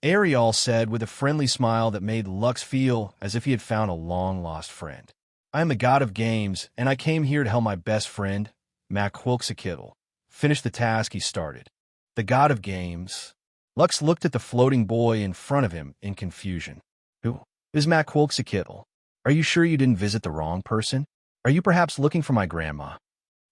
Ariel said with a friendly smile that made Lux feel as if he had found a long-lost friend. "I am the god of games, and I came here to help my best friend, Maquilxakitl, finish the task he started." The god of games. Lux looked at the floating boy in front of him in confusion. "Who is Maquilxakitl? Are you sure you didn't visit the wrong person? Are you perhaps looking for my grandma?"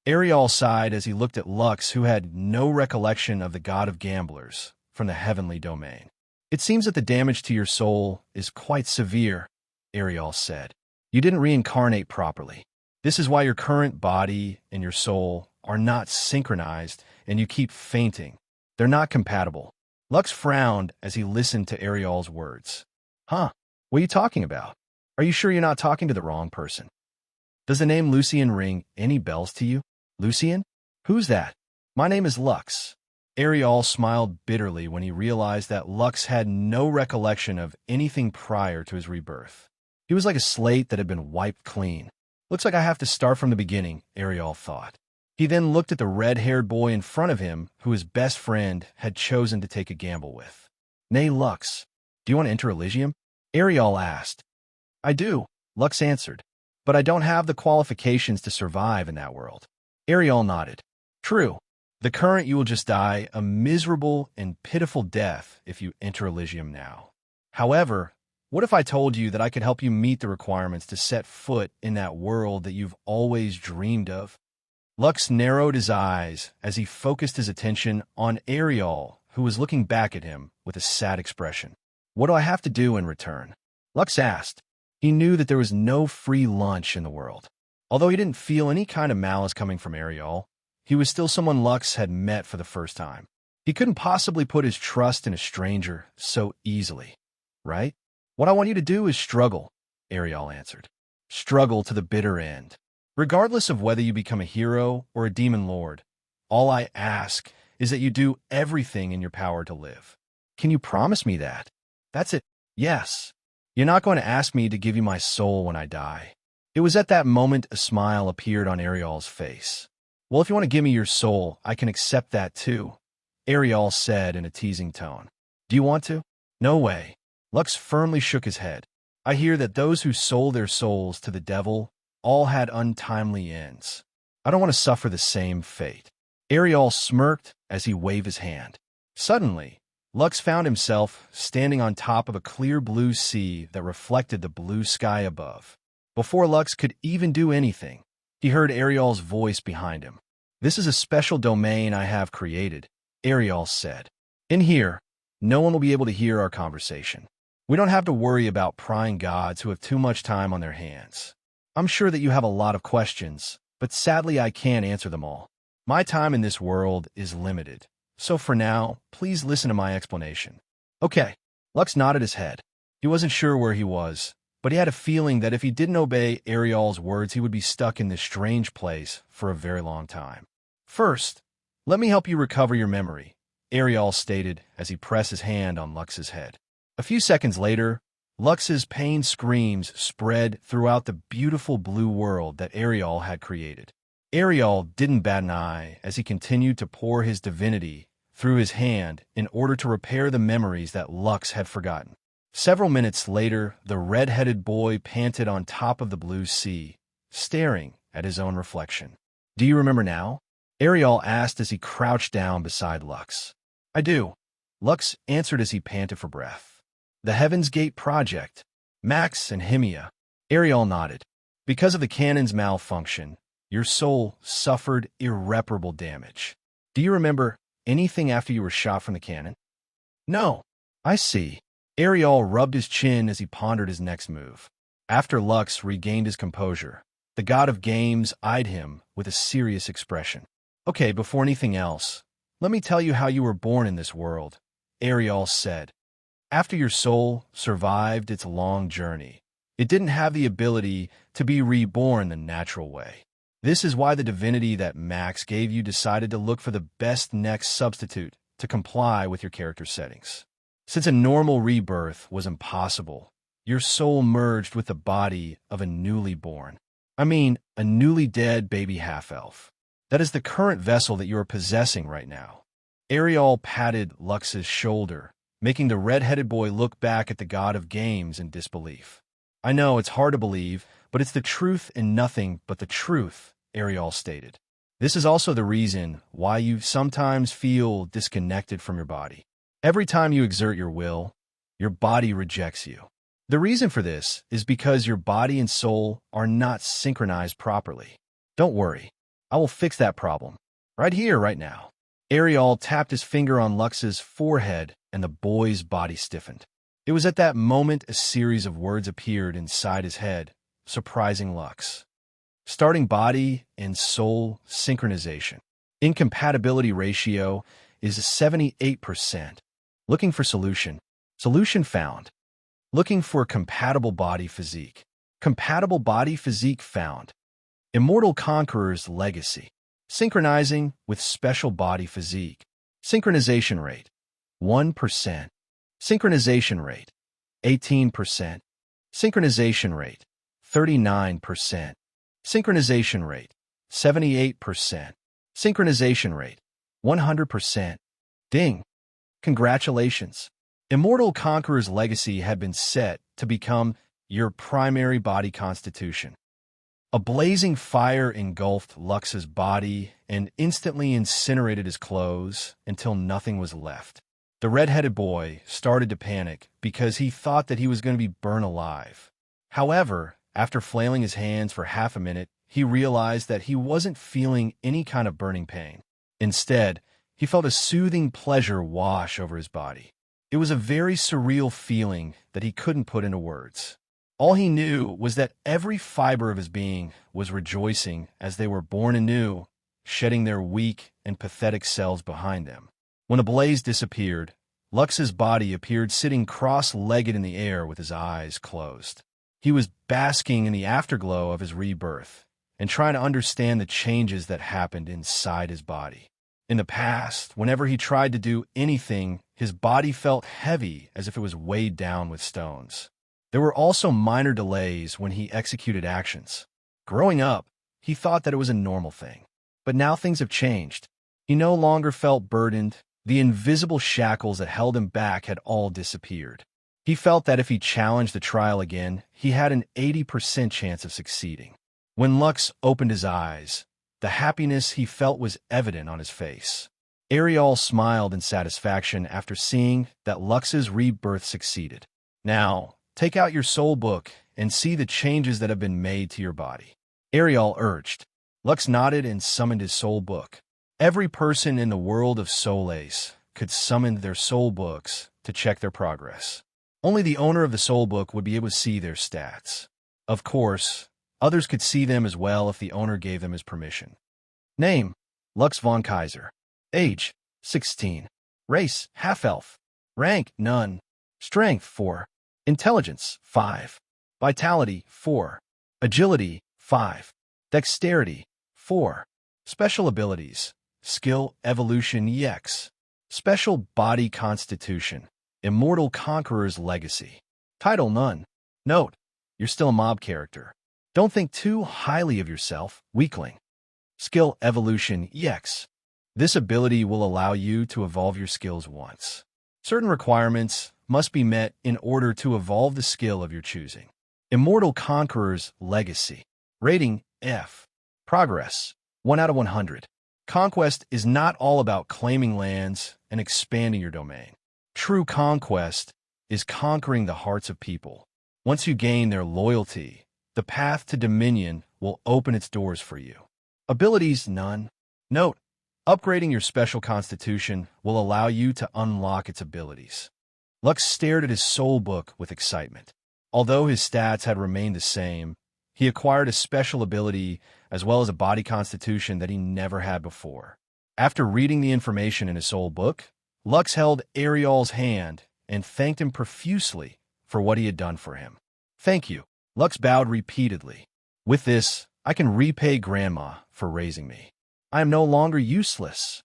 Ariel sighed as he looked at Lux, who had no recollection of the god of gamblers from the heavenly domain. "It seems that the damage to your soul is quite severe," Ariel said. "You didn't reincarnate properly. This is why your current body and your soul are not synchronized and you keep fainting. They're not compatible." Lux frowned as he listened to Ariel's words. "Huh? What are you talking about? Are you sure you're not talking to the wrong person? Does the name Lucien ring any bells to you?" "Lucien? Who's that?" "My name is Lux." Ariel smiled bitterly when he realized that Lux had no recollection of anything prior to his rebirth. He was like a slate that had been wiped clean. "Looks like I have to start from the beginning," Ariel thought. He then looked at the red-haired boy in front of him who his best friend had chosen to take a gamble with. "Nay, Lux, do you want to enter Elysium?" Ariel asked. "I do," Lux answered, "but I don't have the qualifications to survive in that world." Ariel nodded. "True. The current you will just die a miserable and pitiful death if you enter Elysium now. However, what if I told you that I could help you meet the requirements to set foot in that world that you've always dreamed of?" Lux narrowed his eyes as he focused his attention on Ariel, who was looking back at him with a sad expression. "What do I have to do in return?" Lux asked. He knew that there was no free lunch in the world. Although he didn't feel any kind of malice coming from Ariel, he was still someone Lux had met for the first time. He couldn't possibly put his trust in a stranger so easily, right? "What I want you to do is struggle," Ariel answered. "Struggle to the bitter end. Regardless of whether you become a hero or a demon lord, all I ask is that you do everything in your power to live. Can you promise me that?" "That's it. Yes. You're not going to ask me to give you my soul when I die." It was at that moment a smile appeared on Ariel's face. "Well, if you want to give me your soul, I can accept that too," Ariel said in a teasing tone. "Do you want to?" "No way." Lux firmly shook his head. "I hear that those who sold their souls to the devil all had untimely ends. I don't want to suffer the same fate." Ariel smirked as he waved his hand. Suddenly, Lux found himself standing on top of a clear blue sea that reflected the blue sky above. Before Lux could even do anything, he heard Ariel's voice behind him. "This is a special domain I have created," Ariel said. "In here, no one will be able to hear our conversation. We don't have to worry about prying gods who have too much time on their hands. I'm sure that you have a lot of questions, but sadly I can't answer them all. My time in this world is limited, so for now, please listen to my explanation." "Okay." Lux nodded his head. He wasn't sure where he was, but he had a feeling that if he didn't obey Ariel's words, he would be stuck in this strange place for a very long time. "First, let me help you recover your memory," Ariel stated as he pressed his hand on Lux's head. A few seconds later, Lux's pained screams spread throughout the beautiful blue world that Ariel had created. Ariel didn't bat an eye as he continued to pour his divinity through his hand in order to repair the memories that Lux had forgotten. Several minutes later, the red-headed boy panted on top of the blue sea, staring at his own reflection. "Do you remember now?" Ariel asked as he crouched down beside Lux. "I do," Lux answered as he panted for breath. "The Heaven's Gate Project, Max and Himia." Ariel nodded. "Because of the cannon's malfunction, your soul suffered irreparable damage. Do you remember anything after you were shot from the cannon?" "No." "I see." Ariel rubbed his chin as he pondered his next move. After Lux regained his composure, the god of games eyed him with a serious expression. "Okay, before anything else, let me tell you how you were born in this world," Ariel said. After your soul survived its long journey, it didn't have the ability to be reborn the natural way. This is why the divinity that Max gave you decided to look for the best next substitute to comply with your character settings. Since a normal rebirth was impossible, your soul merged with the body of a newly born, a newly dead baby half-elf. That is the current vessel that you are possessing right now. Ariel patted Lux's shoulder, making the red-headed boy look back at the god of games in disbelief. I know it's hard to believe, but it's the truth and nothing but the truth, Ariel stated. This is also the reason why you sometimes feel disconnected from your body. Every time you exert your will, your body rejects you. The reason for this is because your body and soul are not synchronized properly. Don't worry, I will fix that problem. Right here, right now. Ariel tapped his finger on Lux's forehead and the boy's body stiffened. It was at that moment a series of words appeared inside his head, surprising Lux. Starting body and soul synchronization. Incompatibility ratio is 78%. Looking for solution. Solution found. Looking for compatible body physique. Compatible body physique found. Immortal Conqueror's legacy. Synchronizing with special body physique. Synchronization rate. 1%. Synchronization rate. 18%. Synchronization rate. 39%. Synchronization rate. 78%. Synchronization rate. 100%. Ding. Congratulations. Immortal Conqueror's legacy had been set to become your primary body constitution. A blazing fire engulfed Lux's body and instantly incinerated his clothes until nothing was left. The red-headed boy started to panic because he thought that he was going to be burned alive. However, after flailing his hands for half a minute, he realized that he wasn't feeling any kind of burning pain. Instead, he felt a soothing pleasure wash over his body. It was a very surreal feeling that he couldn't put into words. All he knew was that every fiber of his being was rejoicing as they were born anew, shedding their weak and pathetic selves behind them. When the blaze disappeared, Lux's body appeared sitting cross-legged in the air with his eyes closed. He was basking in the afterglow of his rebirth and trying to understand the changes that happened inside his body. In the past, whenever he tried to do anything, his body felt heavy as if it was weighed down with stones. There were also minor delays when he executed actions. Growing up, he thought that it was a normal thing. But now things have changed. He no longer felt burdened. The invisible shackles that held him back had all disappeared. He felt that if he challenged the trial again, he had an 80% chance of succeeding. When Lux opened his eyes, the happiness he felt was evident on his face. Ariel smiled in satisfaction after seeing that Lux's rebirth succeeded. Now, take out your soul book and see the changes that have been made to your body. Ariel urged. Lux nodded and summoned his soul book. Every person in the world of Solais could summon their soul books to check their progress. Only the owner of the soul book would be able to see their stats. Of course, others could see them as well if the owner gave them his permission. Name: Lux von Kaiser. Age: 16. Race: half-elf. Rank: none. Strength: 4. Intelligence: 5. Vitality: 4. Agility: 5. Dexterity: 4. Special abilities: Skill Evolution EX. Special Body Constitution. Immortal Conqueror's Legacy. Title: none. Note: you're still a mob character. Don't think too highly of yourself, weakling. Skill Evolution EX. This ability will allow you to evolve your skills once. Certain requirements must be met in order to evolve the skill of your choosing. Immortal Conqueror's Legacy. Rating: F. Progress: 1 out of 100. Conquest is not all about claiming lands and expanding your domain. True conquest is conquering the hearts of people. Once you gain their loyalty, the path to dominion will open its doors for you. Abilities: none. Note: upgrading your special constitution will allow you to unlock its abilities. Lux stared at his soul book with excitement. Although his stats had remained the same, he acquired a special ability as well as a body constitution that he never had before. After reading the information in his soul book, Lux held Ariel's hand and thanked him profusely for what he had done for him. "Thank you." Lux bowed repeatedly. "With this, I can repay Grandma for raising me. I am no longer useless."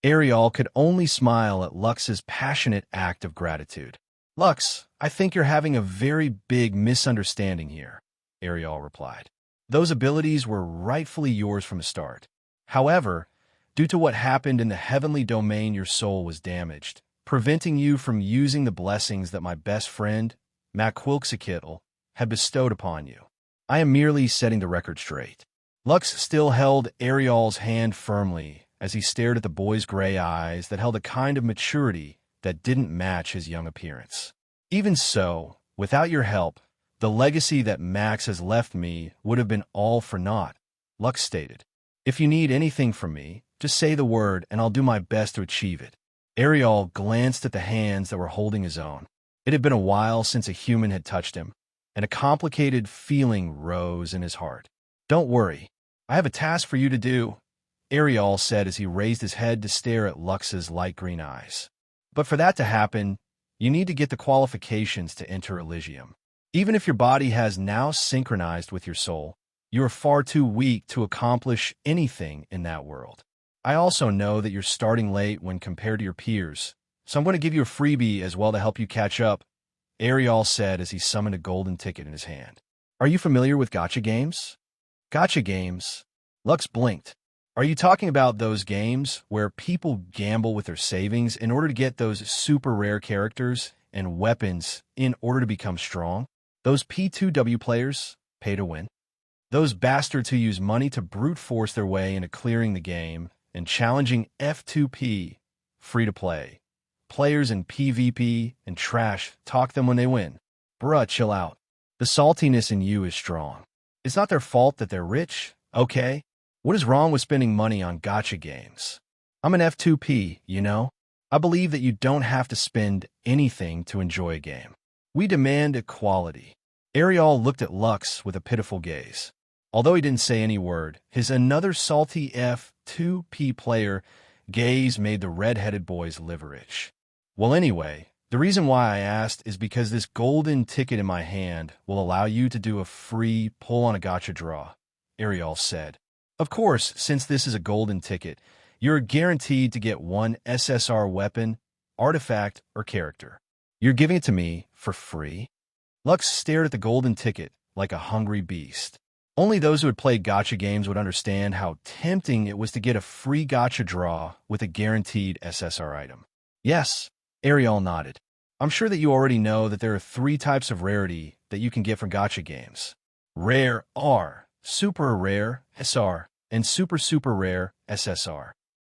Ariel could only smile at Lux's passionate act of gratitude. "Lux, I think you're having a very big misunderstanding here," Ariel replied. "Those abilities were rightfully yours from the start. However, due to what happened in the heavenly domain, your soul was damaged, preventing you from using the blessings that my best friend, Maquilxakitl, had bestowed upon you. I am merely setting the record straight." Lux still held Ariel's hand firmly as he stared at the boy's gray eyes that held a kind of maturity that didn't match his young appearance. "Even so, without your help, the legacy that Max has left me would have been all for naught," Lux stated. "If you need anything from me, just say the word and I'll do my best to achieve it." Ariel glanced at the hands that were holding his own. It had been a while since a human had touched him, and a complicated feeling rose in his heart. "Don't worry, I have a task for you to do," Ariel said as he raised his head to stare at Lux's light green eyes. "But for that to happen, you need to get the qualifications to enter Elysium. Even if your body has now synchronized with your soul, you are far too weak to accomplish anything in that world. I also know that you're starting late when compared to your peers, so I'm going to give you a freebie as well to help you catch up," Ariel said as he summoned a golden ticket in his hand. "Are you familiar with gacha games?" "Gacha games?" Lux blinked. "Are you talking about those games where people gamble with their savings in order to get those super rare characters and weapons in order to become strong? Those P2W players pay to win? Those bastards who use money to brute force their way into clearing the game and challenging F2P, free-to-play, players in PvP and trash talk them when they win? Bruh, chill out. The saltiness in you is strong. It's not their fault that they're rich, okay? What is wrong with spending money on gacha games? I'm an F2P, you know? I believe that you don't have to spend anything to enjoy a game. We demand equality." Ariel looked at Lux with a pitiful gaze. Although he didn't say any word, his another salty F2P player gaze made the red-headed boy's liver itch. "Well, anyway, the reason why I asked is because this golden ticket in my hand will allow you to do a free pull on a gacha draw," Ariel said. "Of course, since this is a golden ticket, you're guaranteed to get one SSR weapon, artifact, or character. You're giving it to me for free?" Lux stared at the golden ticket like a hungry beast. Only those who had played gacha games would understand how tempting it was to get a free gacha draw with a guaranteed SSR item. "Yes," Ariel nodded. "I'm sure that you already know that there are 3 types of rarity that you can get from gacha games. Rare R, super rare SR, and super super rare SSR.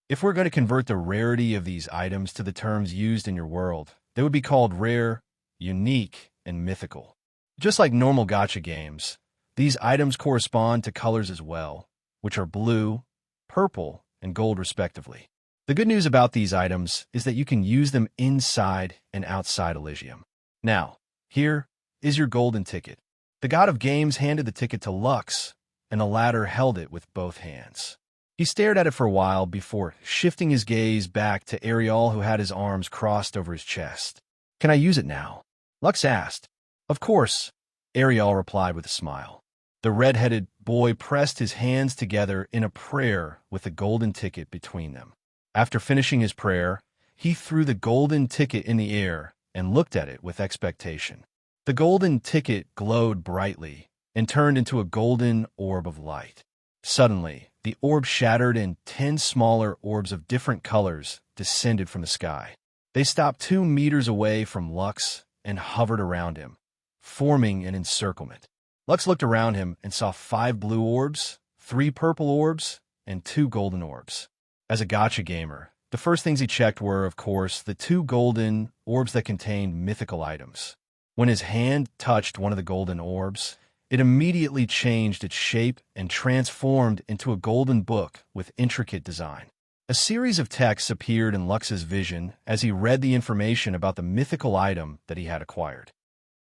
If we're going to convert the rarity of these items to the terms used in your world, they would be called rare, unique, and mythical. Just like normal gacha games, these items correspond to colors as well, which are blue, purple, and gold respectively. The good news about these items is that you can use them inside and outside Elysium. Now, here is your golden ticket." The god of games handed the ticket to Lux, and the latter held it with both hands. He stared at it for a while before shifting his gaze back to Ariel, who had his arms crossed over his chest. "Can I use it now?" Lux asked. "Of course," Ariel replied with a smile. The red-headed boy pressed his hands together in a prayer with the golden ticket between them. After finishing his prayer, he threw the golden ticket in the air and looked at it with expectation. The golden ticket glowed brightly and turned into a golden orb of light. Suddenly, the orb shattered and 10 smaller orbs of different colors descended from the sky. They stopped 2 meters away from Lux and hovered around him, forming an encirclement. Lux looked around him and saw 5 blue orbs, 3 purple orbs, and 2 golden orbs. As a gacha gamer, the first things he checked were, of course, the 2 golden orbs that contained mythical items. When his hand touched one of the golden orbs, it immediately changed its shape and transformed into a golden book with intricate design. A series of texts appeared in Lux's vision as he read the information about the mythical item that he had acquired.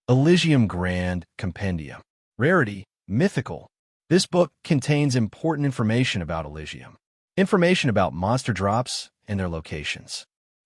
Elysium Grand Compendium. Rarity, mythical. This book contains important information about Elysium. Information about monster drops and their locations.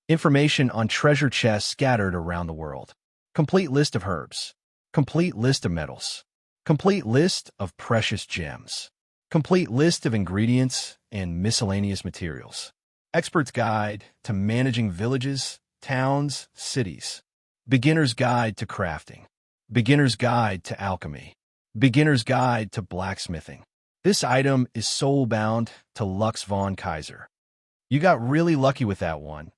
Information on treasure chests scattered around the world. Complete list of herbs. Complete list of metals. Complete list of precious gems. Complete list of ingredients and miscellaneous materials. Expert's Guide to Managing Villages, Towns, Cities. Beginner's Guide to Crafting. Beginner's Guide to Alchemy. Beginner's Guide to Blacksmithing. This item is soul-bound to Lux von Kaiser. You got really lucky with that one,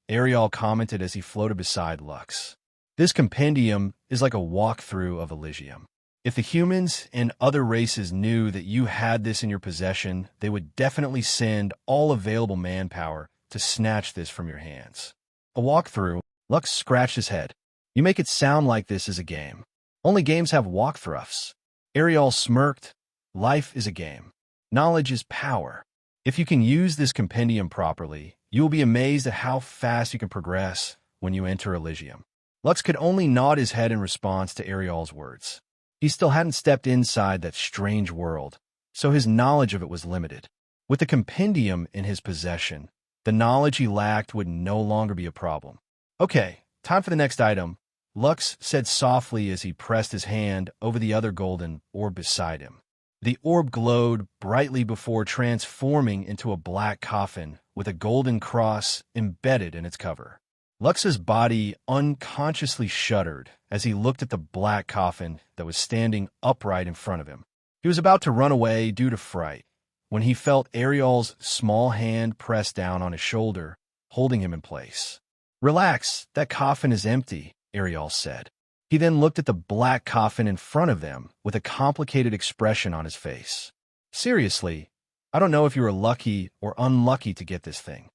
Ariel commented as he floated beside Lux. This compendium is like a walkthrough of Elysium. If the humans and other races knew that you had this in your possession, they would definitely send all available manpower to snatch this from your hands. A walkthrough? Lux scratched his head. You make it sound like this is a game. Only games have walkthroughs. Ariel smirked. Life is a game. Knowledge is power. If you can use this compendium properly, you will be amazed at how fast you can progress when you enter Elysium. Lux could only nod his head in response to Ariel's words. He still hadn't stepped inside that strange world, so his knowledge of it was limited. With the compendium in his possession, the knowledge he lacked would no longer be a problem. Okay, time for the next item, Lux said softly as he pressed his hand over the other golden orb beside him. The orb glowed brightly before transforming into a black coffin with a golden cross embedded in its cover. Lux's body unconsciously shuddered as he looked at the black coffin that was standing upright in front of him. He was about to run away due to fright when he felt Ariel's small hand press down on his shoulder, holding him in place. "Relax, that coffin is empty," Ariel said. He then looked at the black coffin in front of them with a complicated expression on his face. "Seriously, I don't know if you were lucky or unlucky to get this thing.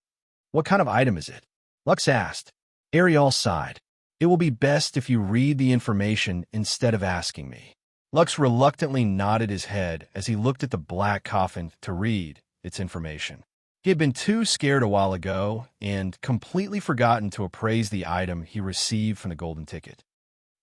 What kind of item is it?" Lux asked. Ariel sighed. "It will be best if you read the information instead of asking me." Lux reluctantly nodded his head as he looked at the black coffin to read its information. He had been too scared a while ago and completely forgotten to appraise the item he received from the golden ticket.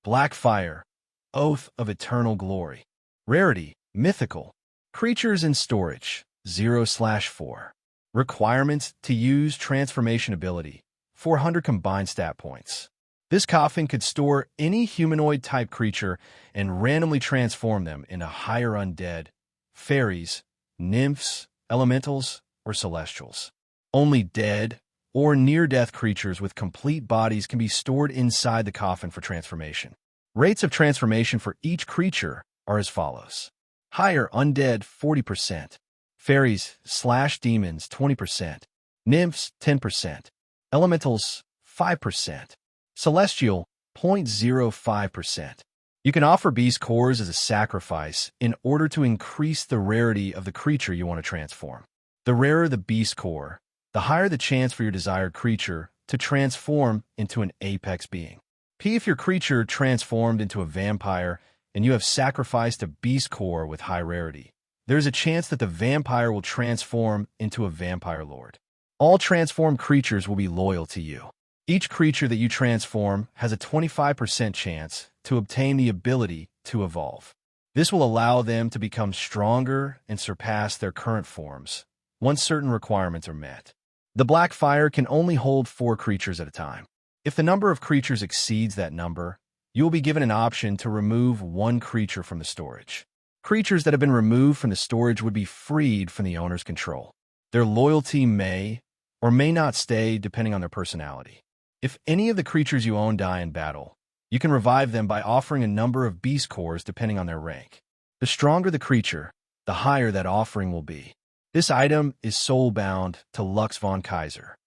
Black Fire, Oath of Eternal Glory. Rarity, Mythical. Creatures in storage, 0/4. Requirements to use transformation ability, 400 combined stat points. This coffin could store any humanoid-type creature and randomly transform them into higher undead, fairies, nymphs, elementals, or celestials. Only dead or near-death creatures with complete bodies can be stored inside the coffin for transformation. Rates of transformation for each creature are as follows. Higher undead, 40%. Fairies/demons, 20%. Nymphs, 10%. Elementals, 5%. Celestial, 0.05%. You can offer beast cores as a sacrifice in order to increase the rarity of the creature you want to transform. The rarer the beast core, the higher the chance for your desired creature to transform into an apex being. If your creature transformed into a vampire and you have sacrificed a beast core with high rarity, there is a chance that the vampire will transform into a vampire lord. All transformed creatures will be loyal to you. Each creature that you transform has a 25% chance to obtain the ability to evolve. This will allow them to become stronger and surpass their current forms once certain requirements are met. The Black Fire can only hold 4 creatures at a time. If the number of creatures exceeds that number, you will be given an option to remove 1 creature from the storage. Creatures that have been removed from the storage would be freed from the owner's control. Their loyalty may or may not stay depending on their personality. If any of the creatures you own die in battle, you can revive them by offering a number of beast cores depending on their rank. The stronger the creature, the higher that offering will be. This item is soul-bound to Lux von Kaiser.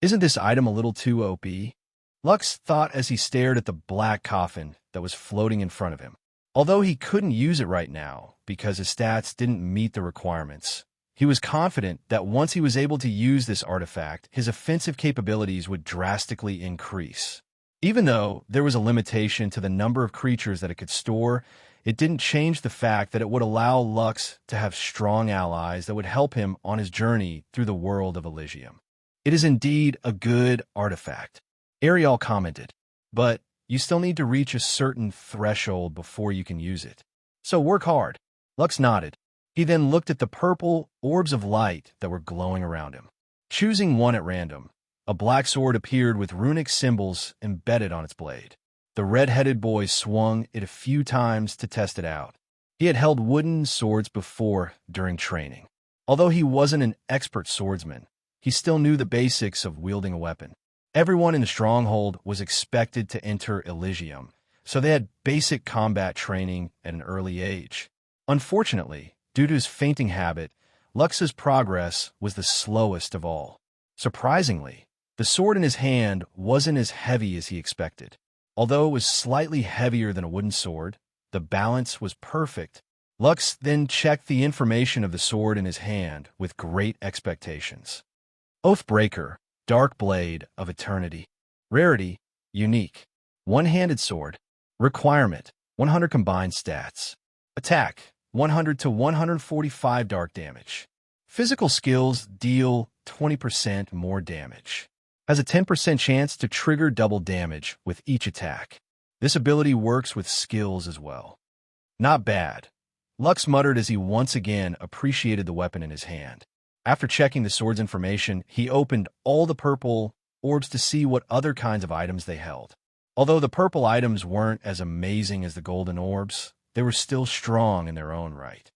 Isn't this item a little too OP? Lux thought as he stared at the black coffin that was floating in front of him. Although he couldn't use it right now because his stats didn't meet the requirements, he was confident that once he was able to use this artifact, his offensive capabilities would drastically increase. Even though there was a limitation to the number of creatures that it could store, it didn't change the fact that it would allow Lux to have strong allies that would help him on his journey through the world of Elysium. It is indeed a good artifact, Ariel commented, but you still need to reach a certain threshold before you can use it. So work hard. Lux nodded. He then looked at the purple orbs of light that were glowing around him. Choosing one at random, A black sword appeared with runic symbols embedded on its blade. The red-headed boy swung it a few times to test it out. He had held wooden swords before during training. Although he wasn't an expert swordsman, he still knew the basics of wielding a weapon. Everyone in the stronghold was expected to enter Elysium, so they had basic combat training at an early age. Unfortunately, due to his fainting habit, Lux's progress was the slowest of all. Surprisingly, the sword in his hand wasn't as heavy as he expected. Although it was slightly heavier than a wooden sword, the balance was perfect. Lux then checked the information of the sword in his hand with great expectations. Oathbreaker, Dark Blade of Eternity. Rarity, Unique. One-handed sword. Requirement, 100 combined stats. Attack, 100 to 145 dark damage. Physical skills deal 20% more damage. Has a 10% chance to trigger double damage with each attack. This ability works with skills as well. Not bad. Lux muttered as he once again appreciated the weapon in his hand. After checking the sword's information, he opened all the purple orbs to see what other kinds of items they held. Although the purple items weren't as amazing as the golden orbs, they were still strong in their own right.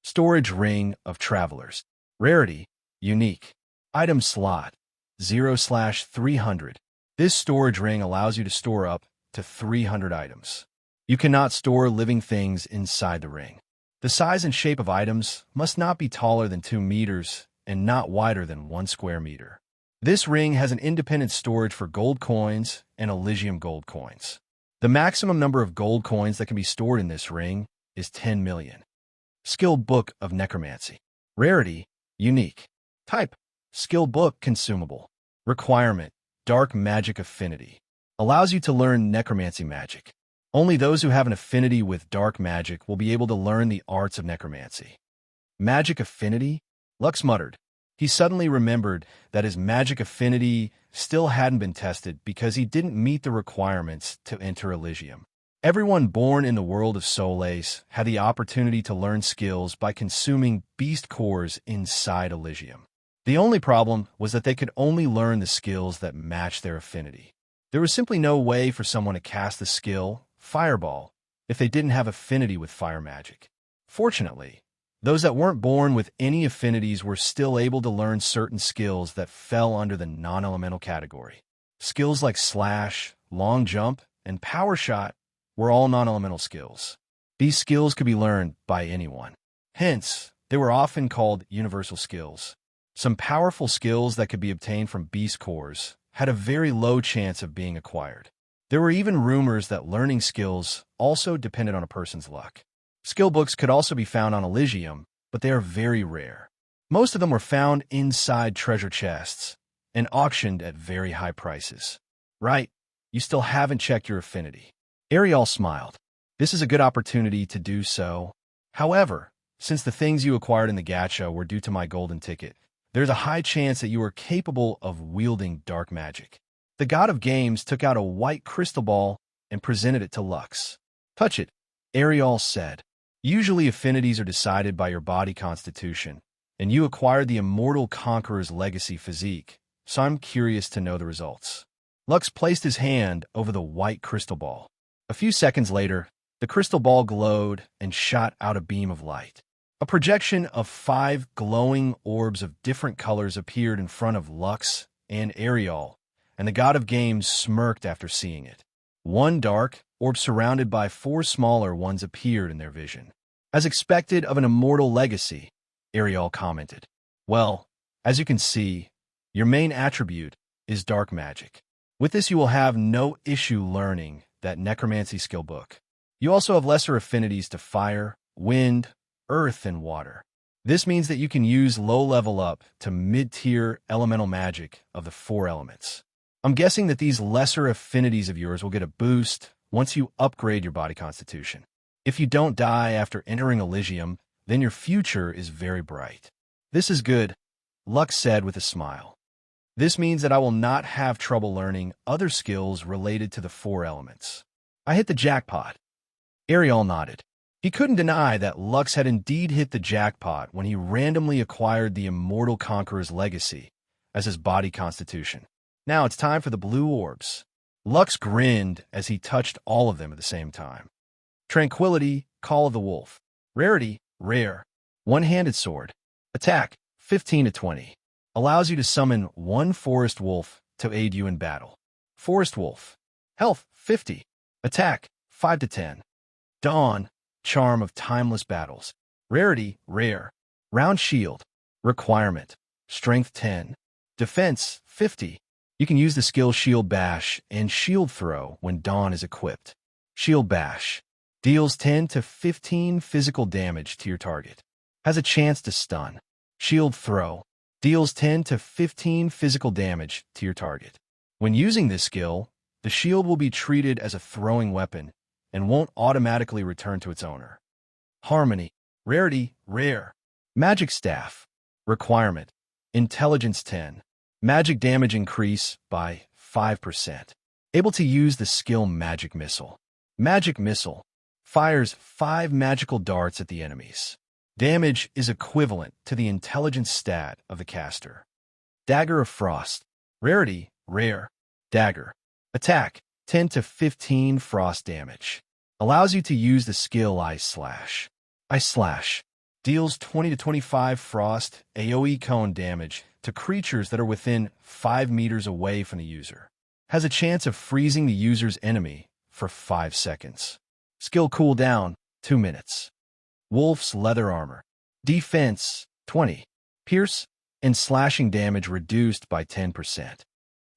Storage Ring of Travelers. Rarity, Unique. Item slot, 0/300. This storage ring allows you to store up to 300 items. You cannot store living things inside the ring. The size and shape of items must not be taller than 2 meters and not wider than 1 square meter. This ring has an independent storage for gold coins and Elysium gold coins. The maximum number of gold coins that can be stored in this ring is 10 million. Skill Book of Necromancy. Rarity, Unique. Type, Skill Book consumable. Requirement, Dark Magic Affinity. Allows you to learn necromancy magic. Only those who have an affinity with dark magic will be able to learn the arts of necromancy. Magic affinity? Lux muttered. He suddenly remembered that his magic affinity still hadn't been tested because he didn't meet the requirements to enter Elysium. Everyone born in the world of Solais had the opportunity to learn skills by consuming beast cores inside Elysium. The only problem was that they could only learn the skills that matched their affinity. There was simply no way for someone to cast the skill Fireball if they didn't have affinity with fire magic. Fortunately, those that weren't born with any affinities were still able to learn certain skills that fell under the non-elemental category. Skills like Slash, Long Jump, and Power Shot were all non-elemental skills. These skills could be learned by anyone. Hence, they were often called universal skills. Some powerful skills that could be obtained from beast cores had a very low chance of being acquired. There were even rumors that learning skills also depended on a person's luck. Skill books could also be found on Elysium, but they are very rare. Most of them were found inside treasure chests and auctioned at very high prices. Right, you still haven't checked your affinity. Ariel smiled. This is a good opportunity to do so. However, since the things you acquired in the gacha were due to my golden ticket, there's a high chance that you are capable of wielding dark magic. The god of games took out a white crystal ball and presented it to Lux. Touch it, Ariel said. Usually affinities are decided by your body constitution, and you acquired the immortal conqueror's legacy physique, so I'm curious to know the results. Lux placed his hand over the white crystal ball. A few seconds later, the crystal ball glowed and shot out a beam of light. A projection of 5 glowing orbs of different colors appeared in front of Lux and Ariel, and the god of games smirked after seeing it. 1 dark orb surrounded by 4 smaller ones appeared in their vision. As expected of an immortal legacy, Ariel commented. Well, as you can see, your main attribute is dark magic. With this, you will have no issue learning that necromancy skill book. You also have lesser affinities to fire, wind, earth, and water. This means that you can use low level up to mid-tier elemental magic of the 4 elements. I'm guessing that these lesser affinities of yours will get a boost once you upgrade your body constitution. If you don't die after entering Elysium, then your future is very bright. This is good, Lux said with a smile. This means that I will not have trouble learning other skills related to the 4 elements. I hit the jackpot. Ariel nodded. He couldn't deny that Lux had indeed hit the jackpot when he randomly acquired the immortal conqueror's legacy as his body constitution. Now it's time for the blue orbs. Lux grinned as he touched all of them at the same time. Tranquility, Call of the Wolf. Rarity, rare. One-handed sword. Attack, 15 to 20. Allows you to summon one forest wolf to aid you in battle. Forest wolf. Health, 50. Attack, 5 to 10. Dawn, Charm of Timeless Battles. Rarity, rare. Round shield. Requirement. Strength 10. Defense, 50. You can use the skill Shield Bash and Shield Throw when Dawn is equipped. Shield Bash. Deals 10 to 15 physical damage to your target. Has a chance to stun. Shield Throw. Deals 10 to 15 physical damage to your target. When using this skill, the shield will be treated as a throwing weapon and won't automatically return to its owner. Harmony. Rarity, rare. Magic Staff. Requirement. Intelligence 10. Magic damage increase by 5%. Able to use the skill Magic Missile. Magic Missile. Fires 5 magical darts at the enemies. Damage is equivalent to the intelligence stat of the caster. Dagger of Frost. Rarity, rare. Dagger. Attack, 10 to 15 frost damage. Allows you to use the skill Ice Slash. Ice Slash. Deals 20 to 25 frost AoE cone damage to creatures that are within 5 meters away from the user. Has a chance of freezing the user's enemy for 5 seconds. Skill cooldown, 2 minutes. Wolf's Leather Armor. Defense, 20. Pierce and slashing damage reduced by 10%.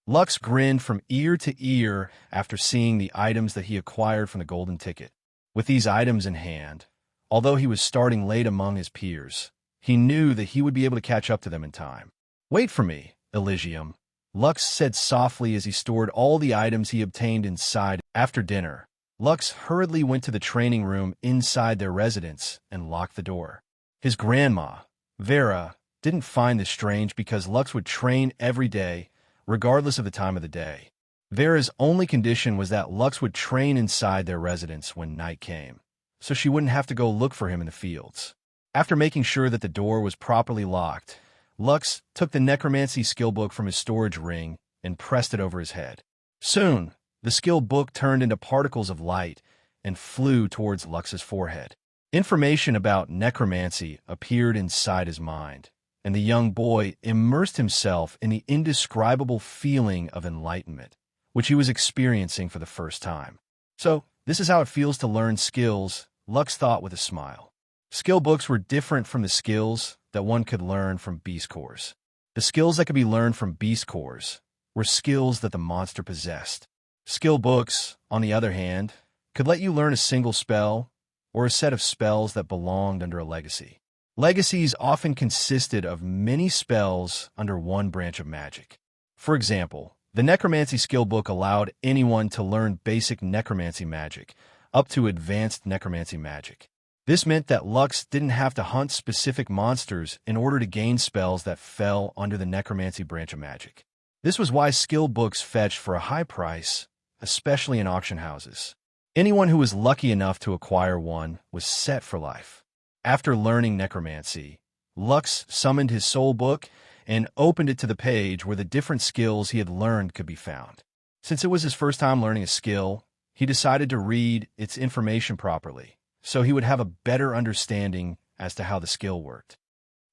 Lux grinned from ear to ear after seeing the items that he acquired from the golden ticket. With these items in hand, although he was starting late among his peers, he knew that he would be able to catch up to them in time. Wait for me, Elysium, Lux said softly as he stored all the items he obtained inside. After dinner, Lux hurriedly went to the training room inside their residence and locked the door. His grandma, Vera, didn't find this strange because Lux would train every day, regardless of the time of the day. Vera's only condition was that Lux would train inside their residence when night came, so she wouldn't have to go look for him in the fields. After making sure that the door was properly locked, Lux took the necromancy skill book from his storage ring and pressed it over his head. Soon, the skill book turned into particles of light and flew towards Lux's forehead. Information about necromancy appeared inside his mind, and the young boy immersed himself in the indescribable feeling of enlightenment, which he was experiencing for the first time. So, this is how it feels to learn skills, Lux thought with a smile. Skill books were different from the skills that one could learn from beast cores. The skills that could be learned from beast cores were skills that the monster possessed. Skill books, on the other hand, could let you learn a single spell or a set of spells that belonged under a legacy. Legacies often consisted of many spells under one branch of magic. For example, the Necromancy skill book allowed anyone to learn basic necromancy magic, up to advanced necromancy magic. This meant that Lux didn't have to hunt specific monsters in order to gain spells that fell under the necromancy branch of magic. This was why skill books fetched for a high price, especially in auction houses. Anyone who was lucky enough to acquire one was set for life. After learning necromancy, Lux summoned his soul book and opened it to the page where the different skills he had learned could be found. Since it was his first time learning a skill, he decided to read its information properly, so he would have a better understanding as to how the skill worked.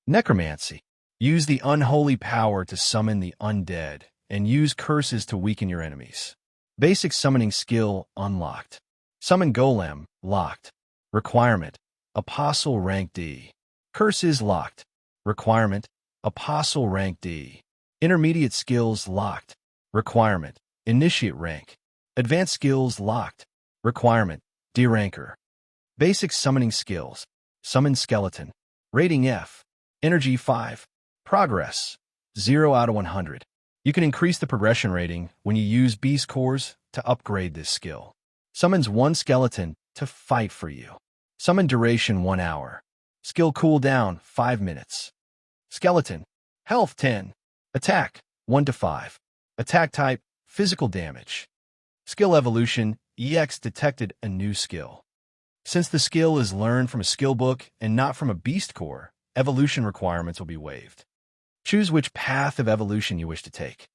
Necromancy. Use the unholy power to summon the undead and use curses to weaken your enemies. Basic summoning skill unlocked. Summon Golem locked. Requirement: Apostle rank D. Curses locked. Requirement: Apostle rank D. Intermediate skills locked. Requirement: Initiate rank. Advanced skills locked. Requirement: D ranker. Basic summoning skills. Summon Skeleton. Rating F. Energy 5. Progress 0 out of 100. You can increase the progression rating when you use Beast Cores to upgrade this skill. Summons one skeleton to fight for you. Summon duration 1 hour. Skill cooldown 5 minutes. Skeleton. Health 10. Attack 1 to 5. Attack type physical damage. Skill evolution EX detected a new skill. Since the skill is learned from a skill book and not from a beast core, evolution requirements will be waived. Choose which path of evolution you wish to take.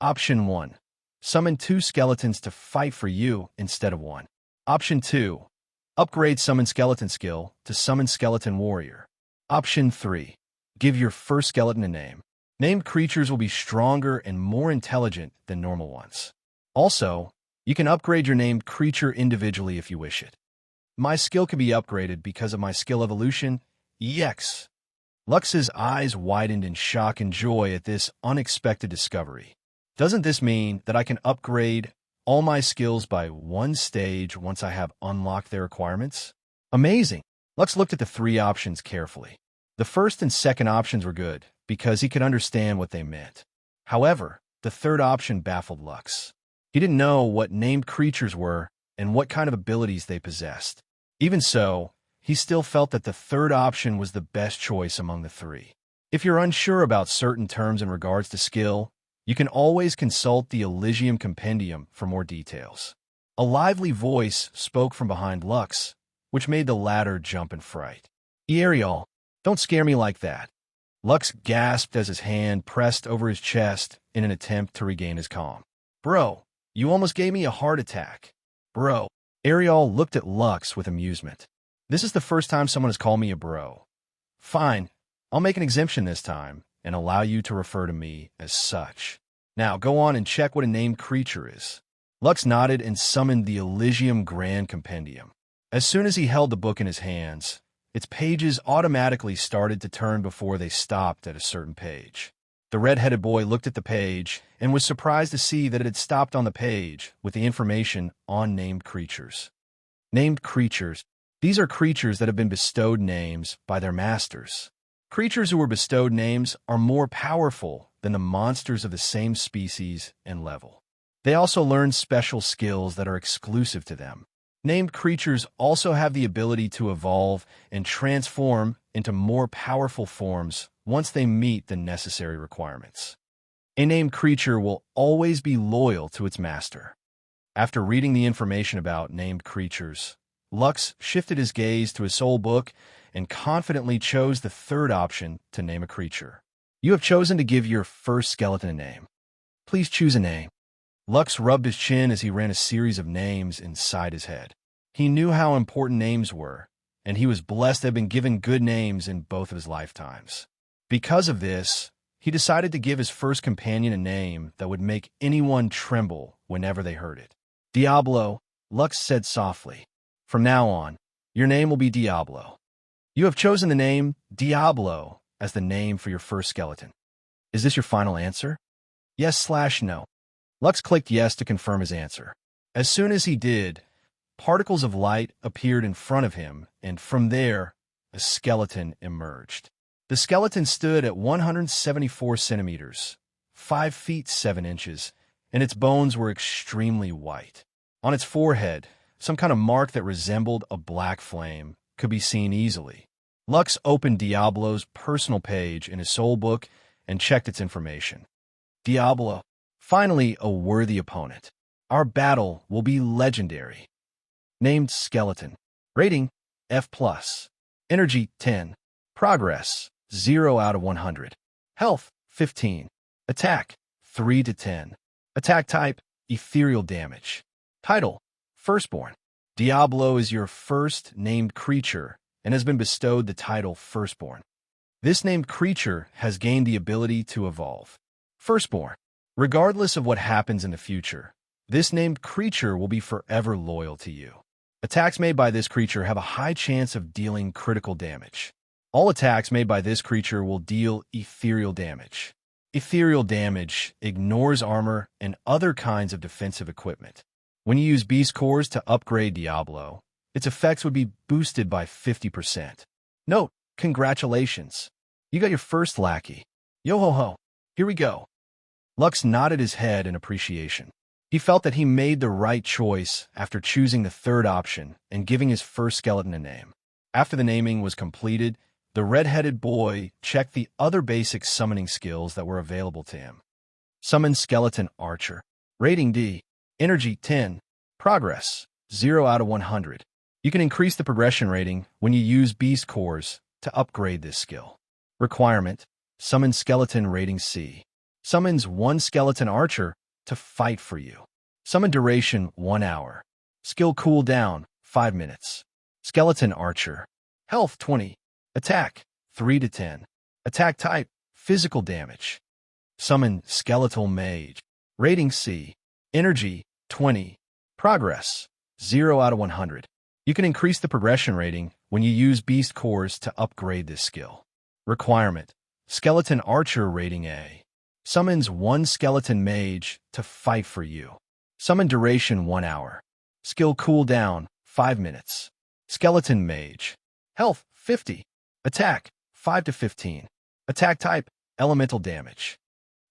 Option 1. Summon 2 skeletons to fight for you instead of 1. Option 2. Upgrade Summon Skeleton skill to Summon Skeleton Warrior. Option 3. Give your first skeleton a name. Named creatures will be stronger and more intelligent than normal ones. Also, you can upgrade your named creature individually if you wish it. My skill can be upgraded because of my skill evolution, EX. Lux's eyes widened in shock and joy at this unexpected discovery. Doesn't this mean that I can upgrade all my skills by 1 stage once I have unlocked their requirements? Amazing! Lux looked at the 3 options carefully. The first and second options were good, because he could understand what they meant. However, the third option baffled Lux. He didn't know what named creatures were and what kind of abilities they possessed. Even so, he still felt that the third option was the best choice among the 3. If you're unsure about certain terms in regards to skill, you can always consult the Elysium Compendium for more details. A lively voice spoke from behind Lux, which made the latter jump in fright. Ariel, don't scare me like that. Lux gasped as his hand pressed over his chest in an attempt to regain his calm. Bro, you almost gave me a heart attack. Bro. Ariel looked at Lux with amusement. This is the first time someone has called me a bro. Fine, I'll make an exemption this time and allow you to refer to me as such. Now go on and check what a named creature is. Lux nodded and summoned the Elysium Grand Compendium. As soon as he held the book in his hands, its pages automatically started to turn before they stopped at a certain page. The red-headed boy looked at the page and was surprised to see that it had stopped on the page with the information on named creatures. Named creatures. These are creatures that have been bestowed names by their masters. Creatures who were bestowed names are more powerful than the monsters of the same species and level. They also learn special skills that are exclusive to them. Named creatures also have the ability to evolve and transform into more powerful forms once they meet the necessary requirements. A named creature will always be loyal to its master. After reading the information about named creatures, Lux shifted his gaze to his soul book and confidently chose the third option to name a creature. You have chosen to give your first skeleton a name. Please choose a name. Lux rubbed his chin as he ran a series of names inside his head. He knew how important names were, and he was blessed to have been given good names in both of his lifetimes. Because of this, he decided to give his first companion a name that would make anyone tremble whenever they heard it. Diablo, Lux said softly. From now on, your name will be Diablo. You have chosen the name Diablo as the name for your first skeleton. Is this your final answer? Yes/no. Lux clicked yes to confirm his answer. As soon as he did, particles of light appeared in front of him, and from there, a skeleton emerged. The skeleton stood at 174 centimeters, 5 feet 7 inches, and its bones were extremely white. On its forehead, some kind of mark that resembled a black flame could be seen easily. Lux opened Diablo's personal page in his soul book and checked its information. Diablo, finally a worthy opponent. Our battle will be legendary. Named Skeleton. Rating, F+. Energy, 10. Progress, 0 out of 100. Health, 15. Attack, 3 to 10. Attack type, ethereal damage. Title, Firstborn. Diablo is your first named creature and has been bestowed the title Firstborn. This named creature has gained the ability to evolve. Firstborn. Regardless of what happens in the future, this named creature will be forever loyal to you. Attacks made by this creature have a high chance of dealing critical damage. All attacks made by this creature will deal ethereal damage. Ethereal damage ignores armor and other kinds of defensive equipment. When you use beast cores to upgrade Diablo, its effects would be boosted by 50%. Note, congratulations. You got your first lackey. Yo-ho-ho, here we go. Lux nodded his head in appreciation. He felt that he made the right choice after choosing the third option and giving his first skeleton a name. After the naming was completed, the red-headed boy checked the other basic summoning skills that were available to him. Summon Skeleton Archer. Rating D. Energy 10. Progress 0 out of 100. You can increase the progression rating when you use beast cores to upgrade this skill. Requirement: Summon Skeleton Rating C. Summons one skeleton archer to fight for you. Summon duration 1 hour. Skill cooldown 5 minutes. Skeleton archer. Health 20. Attack 3 to 10. Attack type physical damage. Summon skeletal mage. Rating C. Energy 20. Progress 0 out of 100. You can increase the progression rating when you use beast cores to upgrade this skill. Requirement: skeleton archer rating A. Summons one skeleton mage to fight for you. Summon duration 1 hour. Skill cooldown 5 minutes. Skeleton mage. Health 50. Attack 5 to 15. Attack type elemental damage.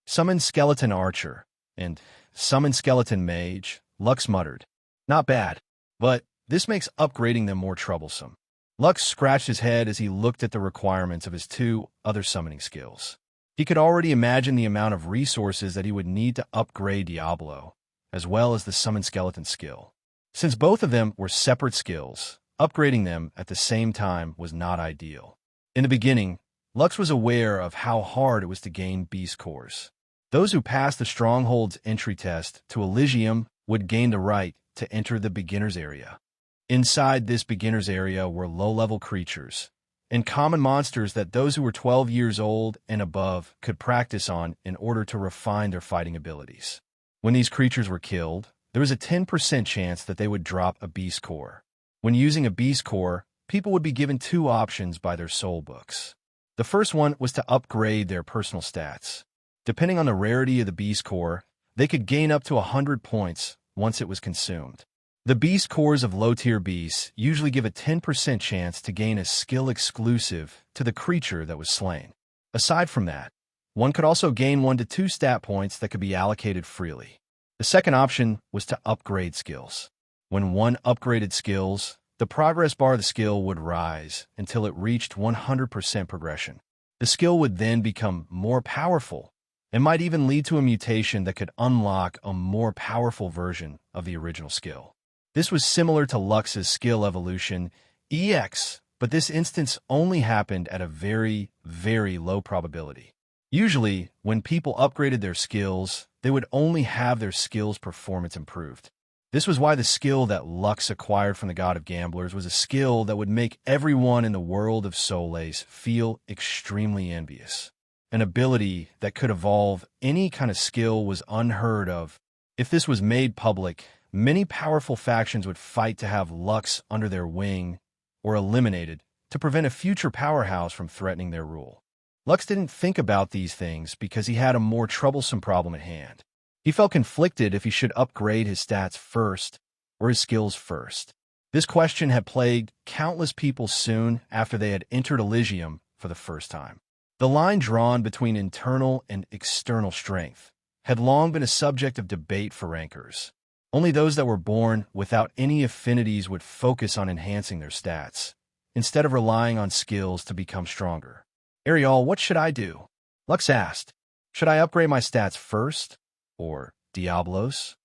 Summon skeleton archer and summon skeleton mage. Lux muttered. Not bad, but this makes upgrading them more troublesome. Lux scratched his head as he looked at the requirements of his 2 other summoning skills. He could already imagine the amount of resources that he would need to upgrade Diablo, as well as the summon skeleton skill. Since both of them were separate skills, upgrading them at the same time was not ideal. In the beginning, Lux was aware of how hard it was to gain beast cores. Those who passed the Stronghold's entry test to Elysium would gain the right to enter the beginner's area. Inside this beginner's area were low-level creatures and common monsters that those who were 12 years old and above could practice on in order to refine their fighting abilities. When these creatures were killed, there was a 10% chance that they would drop a beast core. When using a beast core, people would be given 2 options by their soul books. The first one was to upgrade their personal stats. Depending on the rarity of the beast core, they could gain up to 100 points once it was consumed. The beast cores of low-tier beasts usually give a 10% chance to gain a skill exclusive to the creature that was slain. Aside from that, one could also gain 1 to 2 stat points that could be allocated freely. The second option was to upgrade skills. When one upgraded skills, the progress bar of the skill would rise until it reached 100% progression. The skill would then become more powerful and might even lead to a mutation that could unlock a more powerful version of the original skill. This was similar to Lux's skill evolution, EX, but this instance only happened at a very, very low probability. Usually, when people upgraded their skills, they would only have their skills' performance improved. This was why the skill that Lux acquired from the God of Gamblers was a skill that would make everyone in the world of Solais feel extremely envious. An ability that could evolve any kind of skill was unheard of. If this was made public, many powerful factions would fight to have Lux under their wing or eliminated to prevent a future powerhouse from threatening their rule. Lux didn't think about these things because he had a more troublesome problem at hand. He felt conflicted if he should upgrade his stats first or his skills first. This question had plagued countless people soon after they had entered Elysium for the first time. The line drawn between internal and external strength had long been a subject of debate for rankers. Only those that were born without any affinities would focus on enhancing their stats, instead of relying on skills to become stronger. Ariel, what should I do? Lux asked. Should I upgrade my stats first? Or Diablos?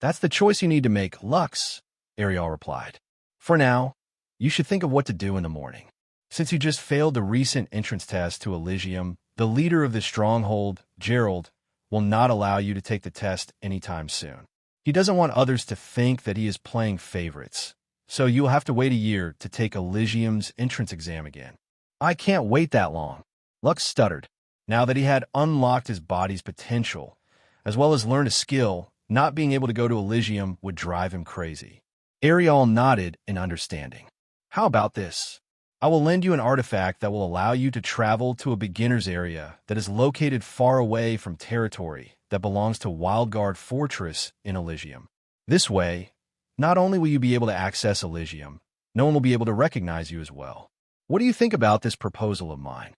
That's the choice you need to make, Lux, Ariel replied. For now, you should think of what to do in the morning. Since you just failed the recent entrance test to Elysium, the leader of the stronghold, Gerald, will not allow you to take the test anytime soon. He doesn't want others to think that he is playing favorites, so you'll have to wait a year to take Elysium's entrance exam again. I can't wait that long, Lux stuttered. Now that he had unlocked his body's potential, as well as learned a skill, not being able to go to Elysium would drive him crazy. Ariel nodded in understanding. How about this? I will lend you an artifact that will allow you to travel to a beginner's area that is located far away from territory that belongs to Wildguard Fortress in Elysium. This way, not only will you be able to access Elysium, no one will be able to recognize you as well. What do you think about this proposal of mine?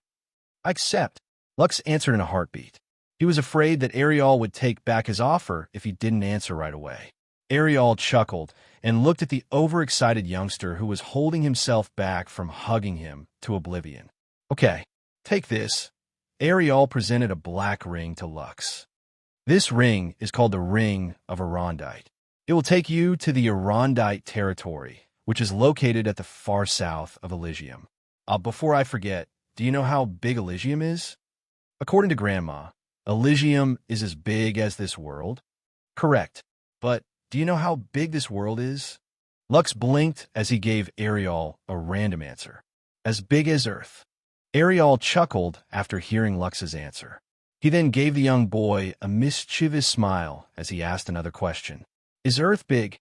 I accept, Lux answered in a heartbeat. He was afraid that Ariel would take back his offer if he didn't answer right away. Ariel chuckled and looked at the overexcited youngster who was holding himself back from hugging him to oblivion. Okay, take this. Ariel presented a black ring to Lux. This ring is called the Ring of Arondite. It will take you to the Arondite territory, which is located at the far south of Elysium. Before I forget, do you know how big Elysium is? According to Grandma, Elysium is as big as this world? Correct. But do you know how big this world is? Lux blinked as he gave Ariel a random answer. As big as Earth. Ariel chuckled after hearing Lux's answer. He then gave the young boy a mischievous smile as he asked another question. Is Earth big?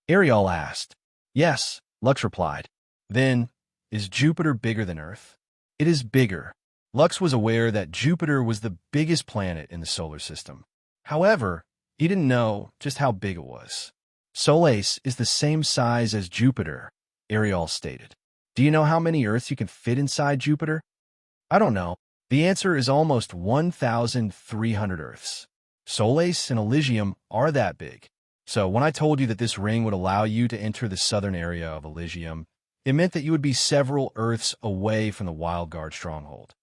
Ariel asked. Yes, Lux replied. Then, is Jupiter bigger than Earth? It is bigger. Lux was aware that Jupiter was the biggest planet in the solar system. However, he didn't know just how big it was. Solais is the same size as Jupiter, Ariel stated. Do you know how many Earths you can fit inside Jupiter? I don't know. The answer is almost 1,300 Earths. Solais and Elysium are that big. So when I told you that this ring would allow you to enter the southern area of Elysium, it meant that you would be several Earths away from the Wildguard stronghold.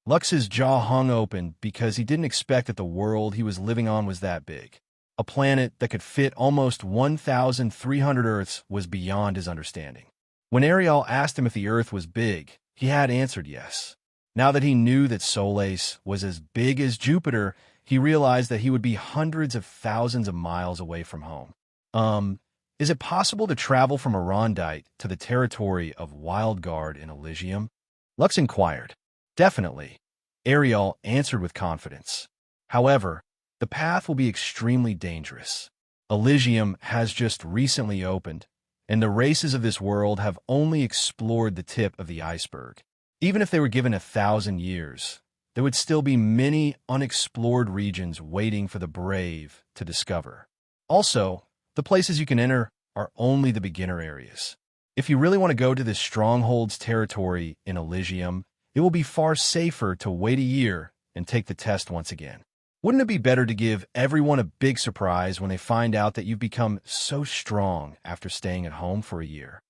Lux's jaw hung open because he didn't expect that the world he was living on was that big. A planet that could fit almost 1,300 Earths was beyond his understanding. When Ariel asked him if the Earth was big, he had answered yes. Now that he knew that Solais was as big as Jupiter, he realized that he would be hundreds of thousands of miles away from home. Is it possible to travel from Arondite to the territory of Wildguard in Elysium? Lux inquired. Definitely. Ariel answered with confidence. However, the path will be extremely dangerous. Elysium has just recently opened, and the races of this world have only explored the tip of the iceberg. Even if they were given 1,000 years, there would still be many unexplored regions waiting for the brave to discover. Also, the places you can enter are only the beginner areas. If you really want to go to this stronghold's territory in Elysium, it will be far safer to wait a year and take the test once again. Wouldn't it be better to give everyone a big surprise when they find out that you've become so strong after staying at home for a year?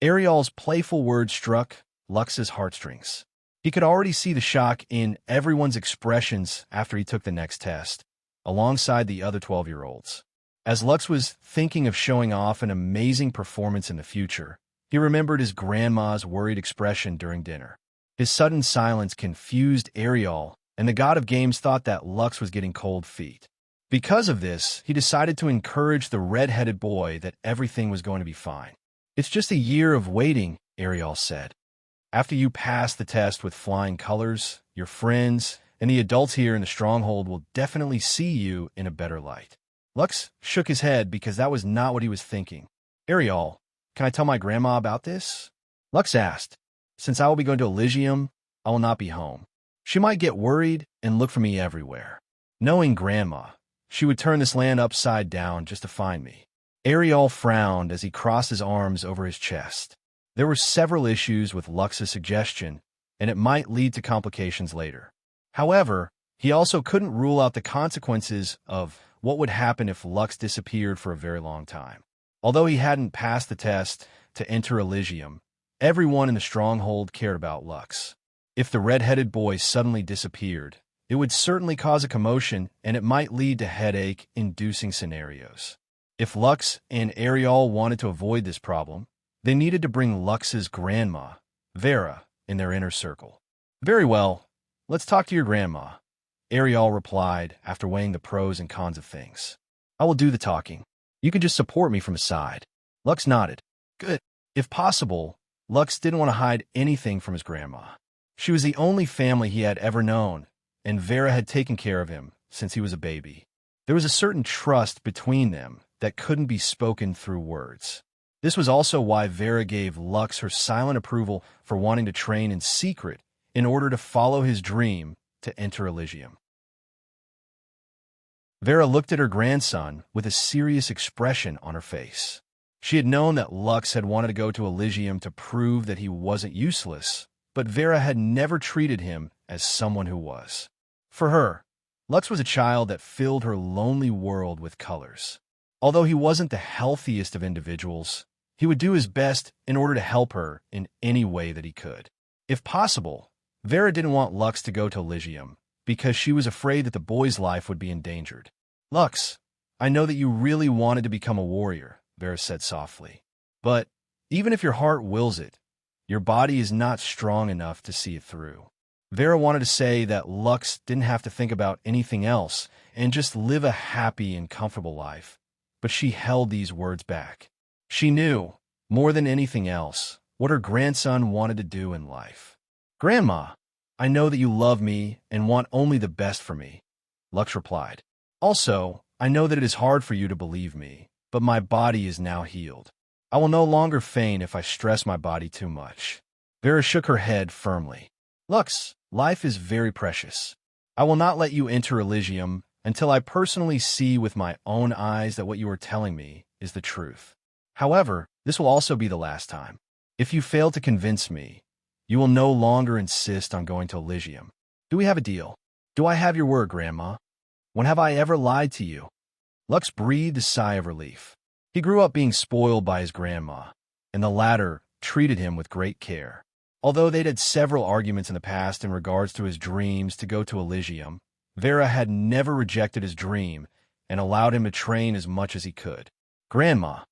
Ariel's playful words struck Lux's heartstrings. He could already see the shock in everyone's expressions after he took the next test, alongside the other 12-year-olds. As Lux was thinking of showing off an amazing performance in the future, he remembered his grandma's worried expression during dinner. His sudden silence confused Ariel, and the god of games thought that Lux was getting cold feet. Because of this, he decided to encourage the red-headed boy that everything was going to be fine. It's just a year of waiting, Ariel said. After you pass the test with flying colors, your friends and the adults here in the stronghold will definitely see you in a better light. Lux shook his head because that was not what he was thinking. Ariel, can I tell my grandma about this? Lux asked. Since I will be going to Elysium, I will not be home. She might get worried and look for me everywhere. Knowing Grandma, she would turn this land upside down just to find me. Ariel frowned as he crossed his arms over his chest. There were several issues with Lux's suggestion, and it might lead to complications later. However, he also couldn't rule out the consequences of what would happen if Lux disappeared for a very long time. Although he hadn't passed the test to enter Elysium, everyone in the stronghold cared about Lux. If the red-headed boy suddenly disappeared, it would certainly cause a commotion, and it might lead to headache-inducing scenarios. If Lux and Ariel wanted to avoid this problem, they needed to bring Lux's grandma, Vera, in their inner circle. Very well, let's talk to your grandma, Ariel replied after weighing the pros and cons of things. I will do the talking. You can just support me from the side. Lux nodded. Good. If possible, Lux didn't want to hide anything from his grandma. She was the only family he had ever known, and Vera had taken care of him since he was a baby. There was a certain trust between them that couldn't be spoken through words. This was also why Vera gave Lux her silent approval for wanting to train in secret in order to follow his dream to enter Elysium. Vera looked at her grandson with a serious expression on her face. She had known that Lux had wanted to go to Elysium to prove that he wasn't useless, but Vera had never treated him as someone who was. For her, Lux was a child that filled her lonely world with colors. Although he wasn't the healthiest of individuals, he would do his best in order to help her in any way that he could. If possible, Vera didn't want Lux to go to Elysium because she was afraid that the boy's life would be endangered. Lux, I know that you really wanted to become a warrior, Vera said softly. But even if your heart wills it, your body is not strong enough to see it through. Vera wanted to say that Lux didn't have to think about anything else and just live a happy and comfortable life, but she held these words back. She knew, more than anything else, what her grandson wanted to do in life. "Grandma, I know that you love me and want only the best for me," Lux replied. "Also, I know that it is hard for you to believe me, but my body is now healed. I will no longer faint if I stress my body too much." Vera shook her head firmly. "Lux, life is very precious. I will not let you enter Elysium until I personally see with my own eyes that what you are telling me is the truth. However, this will also be the last time. If you fail to convince me, you will no longer insist on going to Elysium. Do we have a deal? Do I have your word, Grandma? When have I ever lied to you?" Lux breathed a sigh of relief. He grew up being spoiled by his grandma, and the latter treated him with great care. Although they'd had several arguments in the past in regards to his dreams to go to Elysium, Vera had never rejected his dream and allowed him to train as much as he could. "Grandma,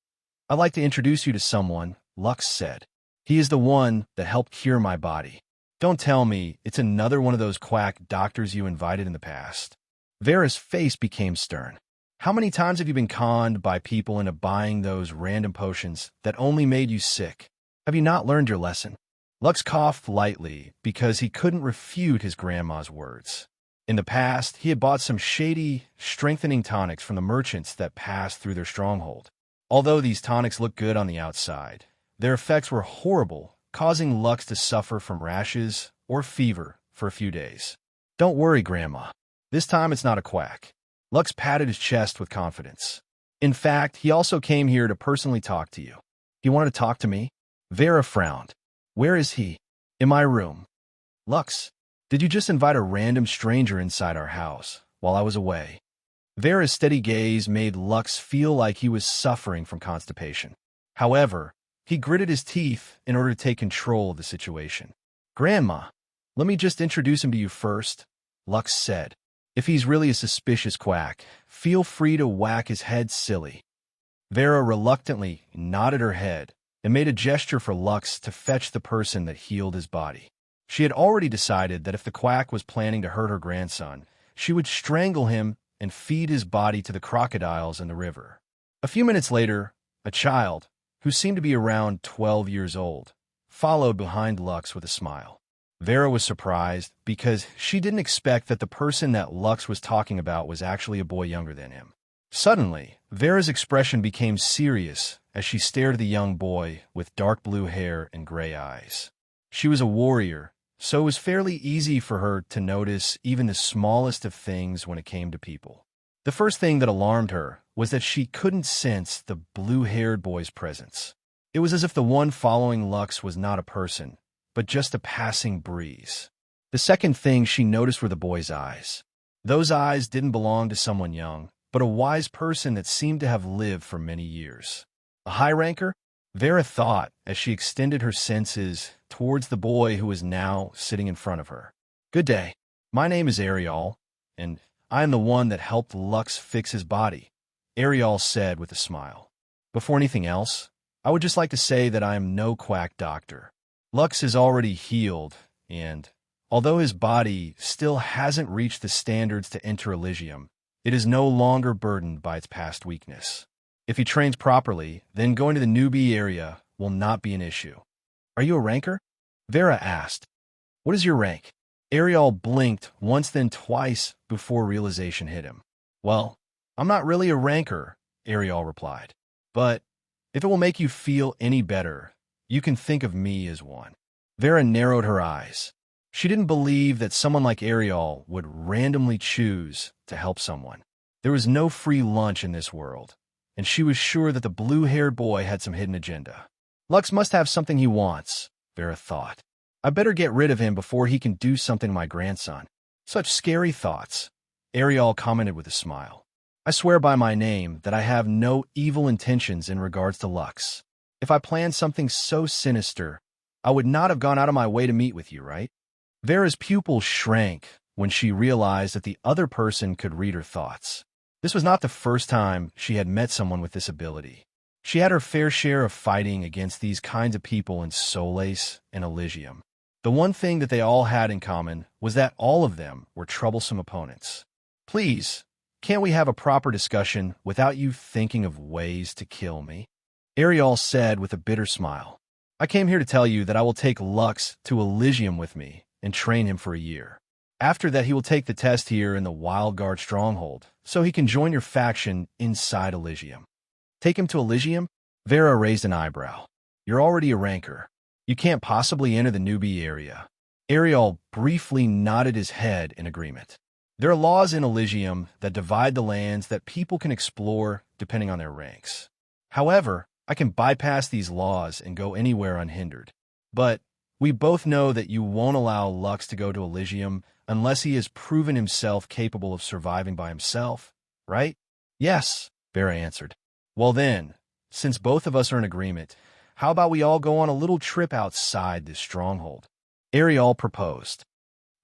I'd like to introduce you to someone," Lux said. "He is the one that helped cure my body. Don't tell me it's another one of those quack doctors you invited in the past." Vera's face became stern. "How many times have you been conned by people into buying those random potions that only made you sick? Have you not learned your lesson?" Lux coughed lightly because he couldn't refute his grandma's words. In the past, he had bought some shady, strengthening tonics from the merchants that passed through their stronghold. Although these tonics looked good on the outside, their effects were horrible, causing Lux to suffer from rashes or fever for a few days. "Don't worry, Grandma. This time it's not a quack." Lux patted his chest with confidence. "In fact, he also came here to personally talk to you." "He wanted to talk to me?" Vera frowned. "Where is he?" "In my room." "Lux, did you just invite a random stranger inside our house while I was away?" Vera's steady gaze made Lux feel like he was suffering from constipation. However, he gritted his teeth in order to take control of the situation. "Grandma, let me just introduce him to you first," Lux said. "If he's really a suspicious quack, feel free to whack his head silly." Vera reluctantly nodded her head and made a gesture for Lux to fetch the person that healed his body. She had already decided that if the quack was planning to hurt her grandson, she would strangle him and feed his body to the crocodiles in the river. A few minutes later, a child, who seemed to be around 12 years old, followed behind Lux with a smile. Vera was surprised because she didn't expect that the person that Lux was talking about was actually a boy younger than him. Suddenly, Vera's expression became serious as she stared at the young boy with dark blue hair and gray eyes. She was a warrior, so it was fairly easy for her to notice even the smallest of things when it came to people. The first thing that alarmed her was that she couldn't sense the blue-haired boy's presence. It was as if the one following Lux was not a person, but just a passing breeze. The second thing she noticed were the boy's eyes. Those eyes didn't belong to someone young, but a wise person that seemed to have lived for many years. A high ranker? Vera thought as she extended her senses towards the boy who was now sitting in front of her. "Good day. My name is Ariel, and I am the one that helped Lux fix his body," Ariel said with a smile. "Before anything else, I would just like to say that I am no quack doctor. Lux is already healed, and although his body still hasn't reached the standards to enter Elysium, it is no longer burdened by its past weakness. If he trains properly, then going to the newbie area will not be an issue." "Are you a ranker?" Vera asked. "What is your rank?" Ariel blinked once then twice before realization hit him. "Well, I'm not really a ranker," Ariel replied. "But if it will make you feel any better, you can think of me as one." Vera narrowed her eyes. She didn't believe that someone like Ariel would randomly choose to help someone. There was no free lunch in this world, and she was sure that the blue-haired boy had some hidden agenda. "Lux must have something he wants," Vera thought. "I better get rid of him before he can do something to my grandson." "Such scary thoughts," Ariel commented with a smile. "I swear by my name that I have no evil intentions in regards to Lux. If I planned something so sinister, I would not have gone out of my way to meet with you, right?" Vera's pupils shrank when she realized that the other person could read her thoughts. This was not the first time she had met someone with this ability. She had her fair share of fighting against these kinds of people in Solais and Elysium. The one thing that they all had in common was that all of them were troublesome opponents. Please, can't we have a proper discussion without you thinking of ways to kill me? Ariel said with a bitter smile. I came here to tell you that I will take Lux to Elysium with me and train him for a year. After that, he will take the test here in the Wildguard stronghold, so he can join your faction inside Elysium. Take him to Elysium? Vera raised an eyebrow. You're already a ranker. You can't possibly enter the newbie area. Ariel briefly nodded his head in agreement. There are laws in Elysium that divide the lands that people can explore depending on their ranks. However, I can bypass these laws and go anywhere unhindered. But we both know that you won't allow Lux to go to Elysium unless he has proven himself capable of surviving by himself, right? Yes, Vera answered. Well then, since both of us are in agreement, how about we all go on a little trip outside this stronghold? Ariel proposed.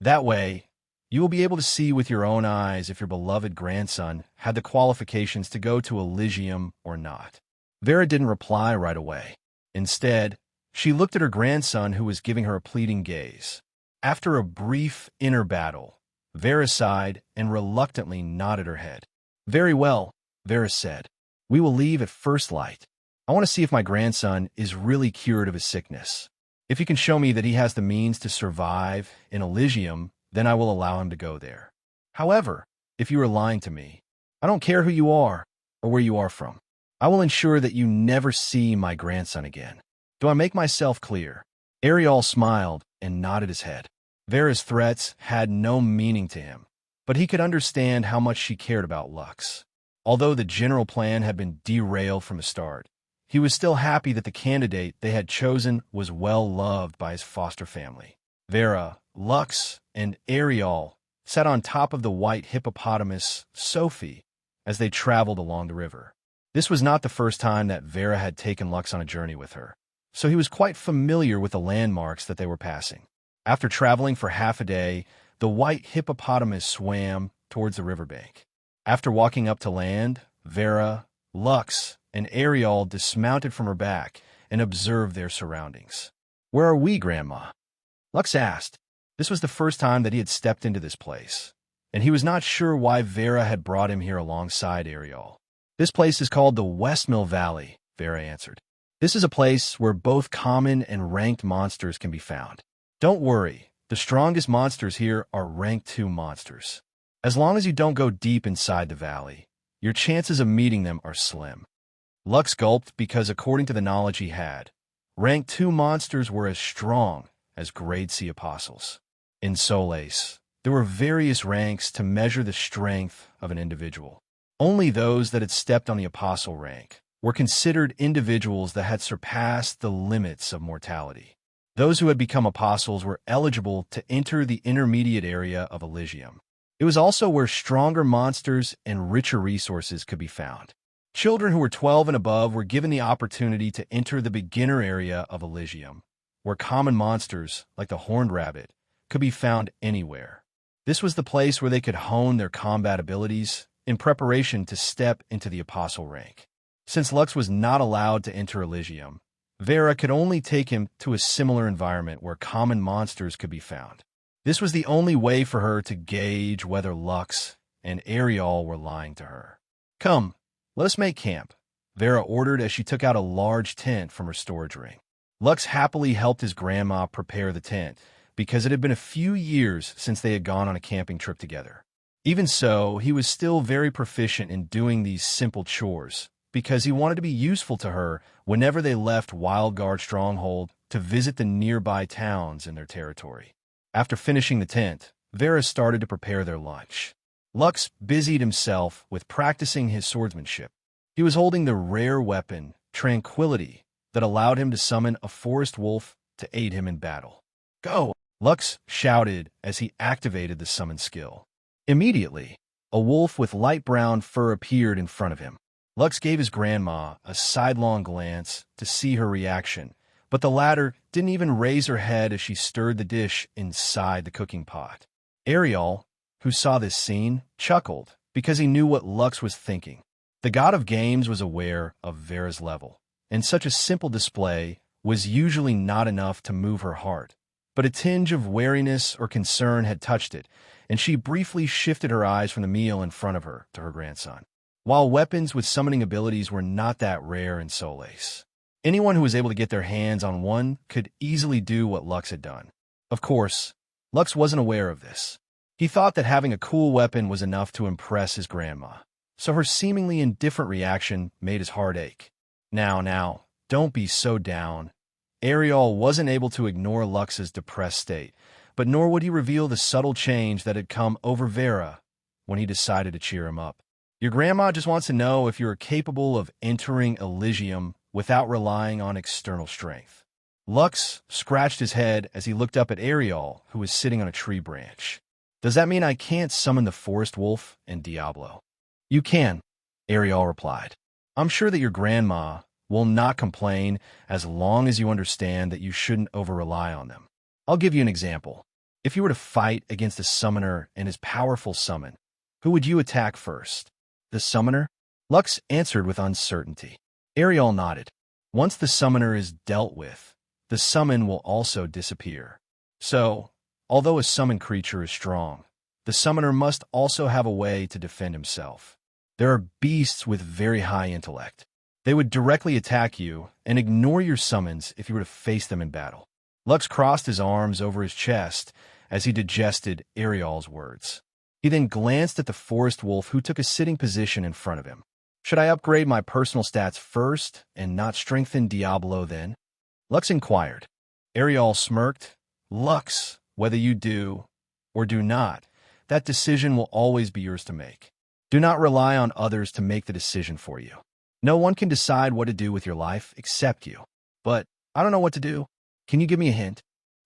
That way, you will be able to see with your own eyes if your beloved grandson had the qualifications to go to Elysium or not. Vera didn't reply right away. Instead, she looked at her grandson who was giving her a pleading gaze. After a brief inner battle, Vera sighed and reluctantly nodded her head. Very well, Vera said. We will leave at first light. I want to see if my grandson is really cured of his sickness. If he can show me that he has the means to survive in Elysium, then I will allow him to go there. However, if you are lying to me, I don't care who you are or where you are from. I will ensure that you never see my grandson again. Do I make myself clear? Ariel smiled and nodded his head. Vera's threats had no meaning to him, but he could understand how much she cared about Lux. Although the general plan had been derailed from the start, he was still happy that the candidate they had chosen was well loved by his foster family. Vera, Lux, and Ariel sat on top of the white hippopotamus, Sophie, as they traveled along the river. This was not the first time that Vera had taken Lux on a journey with her, so he was quite familiar with the landmarks that they were passing. After traveling for half a day, the white hippopotamus swam towards the riverbank. After walking up to land, Vera, Lux, and Ariel dismounted from her back and observed their surroundings. Where are we, Grandma? Lux asked. This was the first time that he had stepped into this place, and he was not sure why Vera had brought him here alongside Ariel. This place is called the Westmill Valley, Vera answered. This is a place where both common and ranked monsters can be found. Don't worry, the strongest monsters here are rank 2 monsters. As long as you don't go deep inside the valley, your chances of meeting them are slim. Lux gulped because according to the knowledge he had, rank 2 monsters were as strong as grade C apostles. In Solais, there were various ranks to measure the strength of an individual. Only those that had stepped on the apostle rank were considered individuals that had surpassed the limits of mortality. Those who had become apostles were eligible to enter the intermediate area of Elysium. It was also where stronger monsters and richer resources could be found. Children who were 12 and above were given the opportunity to enter the beginner area of Elysium, where common monsters, like the horned rabbit, could be found anywhere. This was the place where they could hone their combat abilities in preparation to step into the apostle rank. Since Lux was not allowed to enter Elysium, Vera could only take him to a similar environment where common monsters could be found. This was the only way for her to gauge whether Lux and Ariel were lying to her. Come, let us make camp, Vera ordered as she took out a large tent from her storage ring. Lux happily helped his grandma prepare the tent because it had been a few years since they had gone on a camping trip together. Even so, he was still very proficient in doing these simple chores because he wanted to be useful to her whenever they left Wildguard Stronghold to visit the nearby towns in their territory. After finishing the tent, Vera started to prepare their lunch. Lux busied himself with practicing his swordsmanship. He was holding the rare weapon, Tranquility, that allowed him to summon a forest wolf to aid him in battle. Go! Lux shouted as he activated the summon skill. Immediately, a wolf with light brown fur appeared in front of him. Lux gave his grandma a sidelong glance to see her reaction, but the latter didn't even raise her head as she stirred the dish inside the cooking pot. Ariel, who saw this scene, chuckled because he knew what Lux was thinking. The god of games was aware of Vera's level, and such a simple display was usually not enough to move her heart, but a tinge of wariness or concern had touched it, and she briefly shifted her eyes from the meal in front of her to her grandson. While weapons with summoning abilities were not that rare in Solais, anyone who was able to get their hands on one could easily do what Lux had done. Of course, Lux wasn't aware of this. He thought that having a cool weapon was enough to impress his grandma, so her seemingly indifferent reaction made his heart ache. Now, don't be so down. Ariel wasn't able to ignore Lux's depressed state, but nor would he reveal the subtle change that had come over Vera when he decided to cheer him up. Your grandma just wants to know if you are capable of entering Elysium without relying on external strength. Lux scratched his head as he looked up at Ariel, who was sitting on a tree branch. Does that mean I can't summon the forest wolf and Diablo? You can, Ariel replied. I'm sure that your grandma will not complain as long as you understand that you shouldn't over-rely on them. I'll give you an example. If you were to fight against a summoner and his powerful summon, who would you attack first? The summoner? Lux answered with uncertainty. Ariel nodded. Once the summoner is dealt with, the summon will also disappear. So, although a summoned creature is strong, the summoner must also have a way to defend himself. There are beasts with very high intellect. They would directly attack you and ignore your summons if you were to face them in battle. Lux crossed his arms over his chest as he digested Ariel's words. He then glanced at the forest wolf who took a sitting position in front of him. Should I upgrade my personal stats first and not strengthen Diablo then? Lux inquired. Ariel smirked. Lux, whether you do or do not, that decision will always be yours to make. Do not rely on others to make the decision for you. No one can decide what to do with your life except you. But I don't know what to do. Can you give me a hint?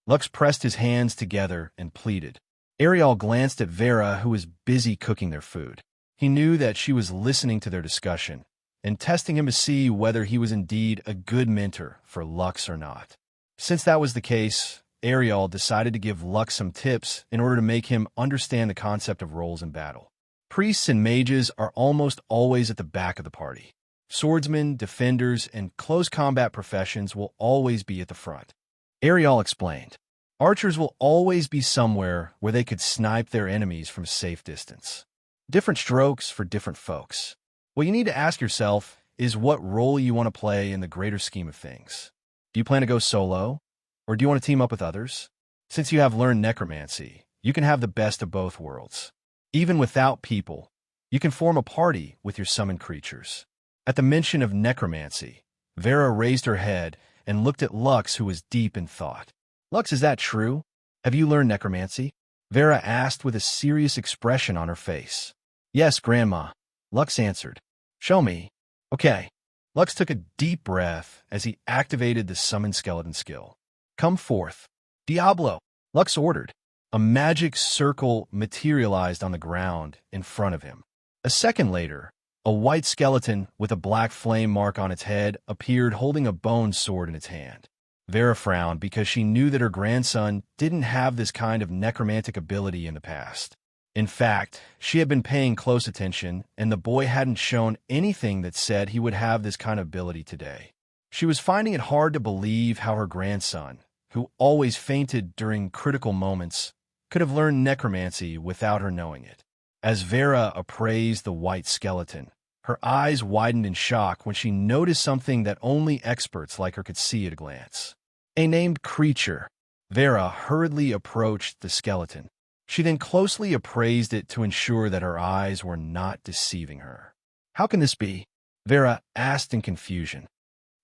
Lux pressed his hands together and pleaded. Ariel glanced at Vera, who was busy cooking their food. He knew that she was listening to their discussion and testing him to see whether he was indeed a good mentor for Lux or not. Since that was the case, Ariel decided to give Lux some tips in order to make him understand the concept of roles in battle. Priests and mages are almost always at the back of the party. Swordsmen, defenders, and close combat professions will always be at the front. Ariel explained. Archers will always be somewhere where they could snipe their enemies from a safe distance. Different strokes for different folks. What you need to ask yourself is what role you want to play in the greater scheme of things. Do you plan to go solo, or do you want to team up with others? Since you have learned necromancy, you can have the best of both worlds. Even without people, you can form a party with your summoned creatures. At the mention of necromancy, Vera raised her head and looked at Lux, who was deep in thought. Lux, is that true? Have you learned necromancy? Vera asked with a serious expression on her face. Yes, Grandma, Lux answered. Show me. Okay. Lux took a deep breath as he activated the summon skeleton skill. Come forth. Diablo, Lux ordered. A magic circle materialized on the ground in front of him. A second later, a white skeleton with a black flame mark on its head appeared holding a bone sword in its hand. Vera frowned because she knew that her grandson didn't have this kind of necromantic ability in the past. In fact, she had been paying close attention, and the boy hadn't shown anything that said he would have this kind of ability today. She was finding it hard to believe how her grandson, who always fainted during critical moments, could have learned necromancy without her knowing it. As Vera appraised the white skeleton, her eyes widened in shock when she noticed something that only experts like her could see at a glance. A named creature. Vera hurriedly approached the skeleton. She then closely appraised it to ensure that her eyes were not deceiving her. How can this be? Vera asked in confusion.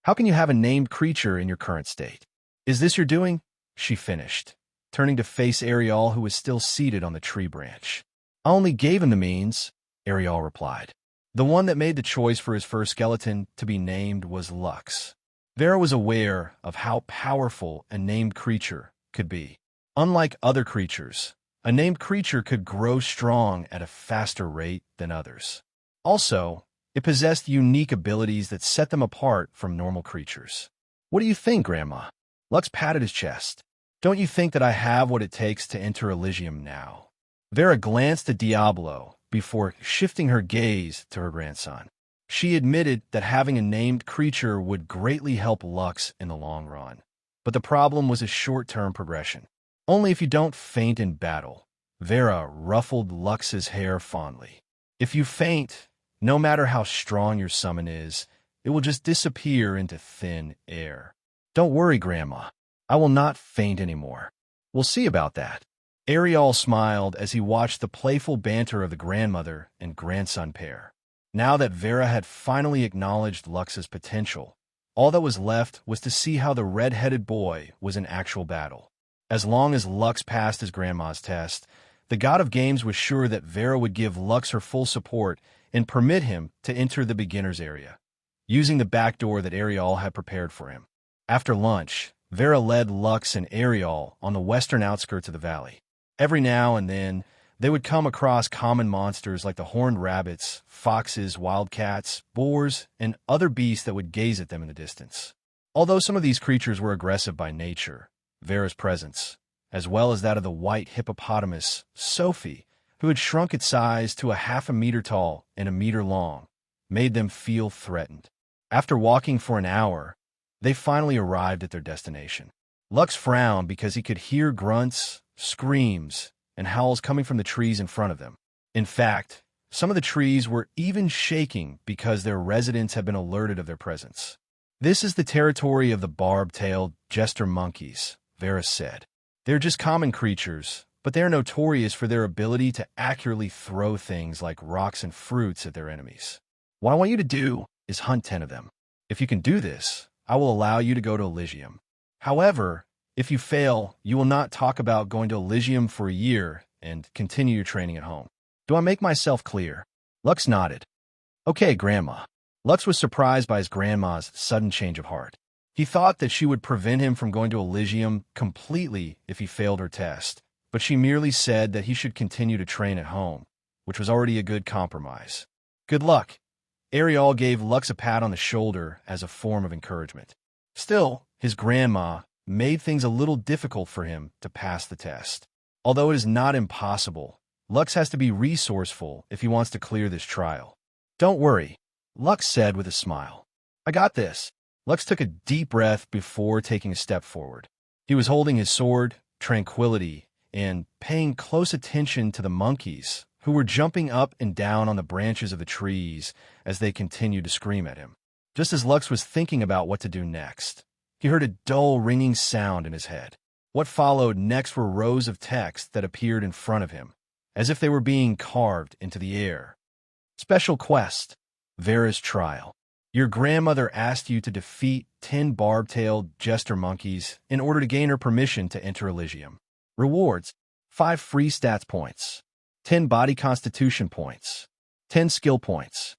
How can you have a named creature in your current state? Is this your doing? She finished, turning to face Ariel, who was still seated on the tree branch. I only gave him the means, Ariel replied. The one that made the choice for his first skeleton to be named was Lux. Vera was aware of how powerful a named creature could be. Unlike other creatures, a named creature could grow strong at a faster rate than others. Also, it possessed unique abilities that set them apart from normal creatures. What do you think, Grandma? Lux patted his chest. Don't you think that I have what it takes to enter Elysium now? Vera glanced at Diablo before shifting her gaze to her grandson. She admitted that having a named creature would greatly help Lux in the long run. But the problem was a short-term progression. Only if you don't faint in battle. Vera ruffled Lux's hair fondly. If you faint, no matter how strong your summon is, it will just disappear into thin air. Don't worry, Grandma. I will not faint anymore. We'll see about that. Ariel smiled as he watched the playful banter of the grandmother and grandson pair. Now that Vera had finally acknowledged Lux's potential, all that was left was to see how the red-headed boy was in actual battle. As long as Lux passed his grandma's test, the god of games was sure that Vera would give Lux her full support and permit him to enter the beginner's area, using the back door that Ariel had prepared for him. After lunch, Vera led Lux and Ariel on the western outskirts of the valley. Every now and then, they would come across common monsters like the horned rabbits, foxes, wildcats, boars, and other beasts that would gaze at them in the distance. Although some of these creatures were aggressive by nature, Vera's presence, as well as that of the white hippopotamus, Sophie, who had shrunk its size to 1/2 meter tall and 1 meter long, made them feel threatened. After walking for an hour, they finally arrived at their destination. Lux frowned because he could hear grunts, screams, and howls coming from the trees in front of them. In fact, some of the trees were even shaking because their residents had been alerted of their presence. "This is the territory of the barb-tailed jester monkeys," Vera said. "They're just common creatures, but they are notorious for their ability to accurately throw things like rocks and fruits at their enemies. What I want you to do is hunt 10 of them. If you can do this, I will allow you to go to Elysium. However, if you fail, you will not talk about going to Elysium for a year and continue your training at home. Do I make myself clear?" Lux nodded. "Okay, Grandma." Lux was surprised by his grandma's sudden change of heart. He thought that she would prevent him from going to Elysium completely if he failed her test, but she merely said that he should continue to train at home, which was already a good compromise. "Good luck." Ariel gave Lux a pat on the shoulder as a form of encouragement. Still, his grandma made things a little difficult for him to pass the test. Although it is not impossible, Lux has to be resourceful if he wants to clear this trial. "Don't worry," Lux said with a smile. "I got this." Lux took a deep breath before taking a step forward. He was holding his sword, tranquility, and paying close attention to the monkeys, who were jumping up and down on the branches of the trees as they continued to scream at him. Just as Lux was thinking about what to do next, he heard a dull ringing sound in his head. What followed next were rows of text that appeared in front of him, as if they were being carved into the air. Special quest. Vera's trial. Your grandmother asked you to defeat 10 barb-tailed jester monkeys in order to gain her permission to enter Elysium. Rewards: 5 free stats points, 10 body constitution points, 10 skill points.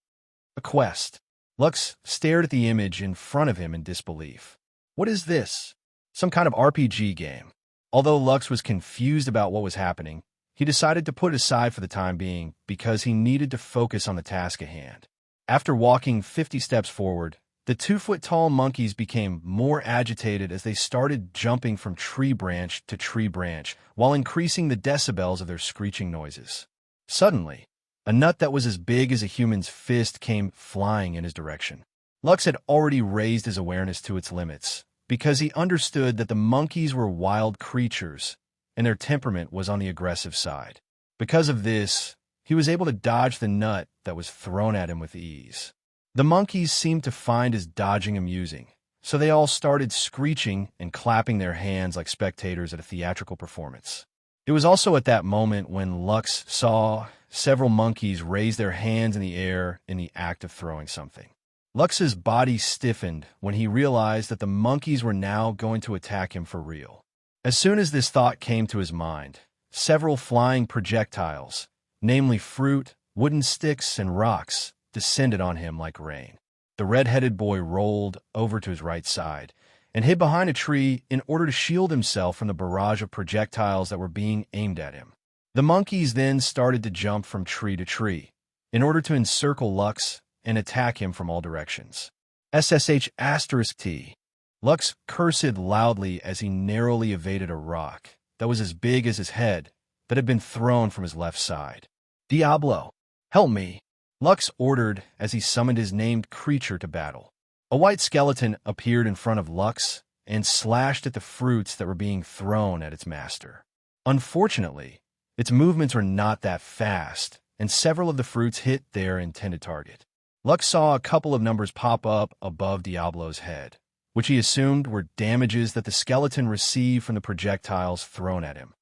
A quest. Lux stared at the image in front of him in disbelief. What is this? Some kind of RPG game. Although Lux was confused about what was happening, he decided to put it aside for the time being because he needed to focus on the task at hand. After walking 50 steps forward, the 2-foot-tall monkeys became more agitated as they started jumping from tree branch to tree branch while increasing the decibels of their screeching noises. Suddenly, a nut that was as big as a human's fist came flying in his direction. Lux had already raised his awareness to its limits because he understood that the monkeys were wild creatures and their temperament was on the aggressive side. Because of this, he was able to dodge the nut that was thrown at him with ease. The monkeys seemed to find his dodging amusing, so they all started screeching and clapping their hands like spectators at a theatrical performance. It was also at that moment when Lux saw several monkeys raise their hands in the air in the act of throwing something. Lux's body stiffened when he realized that the monkeys were now going to attack him for real. As soon as this thought came to his mind, several flying projectiles, namely fruit, wooden sticks, and rocks, descended on him like rain. The red-headed boy rolled over to his right side and hid behind a tree in order to shield himself from the barrage of projectiles that were being aimed at him. The monkeys then started to jump from tree to tree in order to encircle Lux and attack him from all directions. SSH*T. Lux cursed loudly as he narrowly evaded a rock that was as big as his head that had been thrown from his left side. "Diablo, help me," Lux ordered as he summoned his named creature to battle. A white skeleton appeared in front of Lux and slashed at the fruits that were being thrown at its master. Unfortunately, its movements were not that fast, and several of the fruits hit their intended target. Lux saw a couple of numbers pop up above Diablo's head, which he assumed were damages that the skeleton received from the projectiles thrown at him.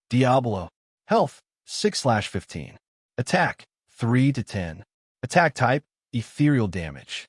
Diablo. Health, 6/15. Attack, 3 to 10. Attack type, ethereal damage.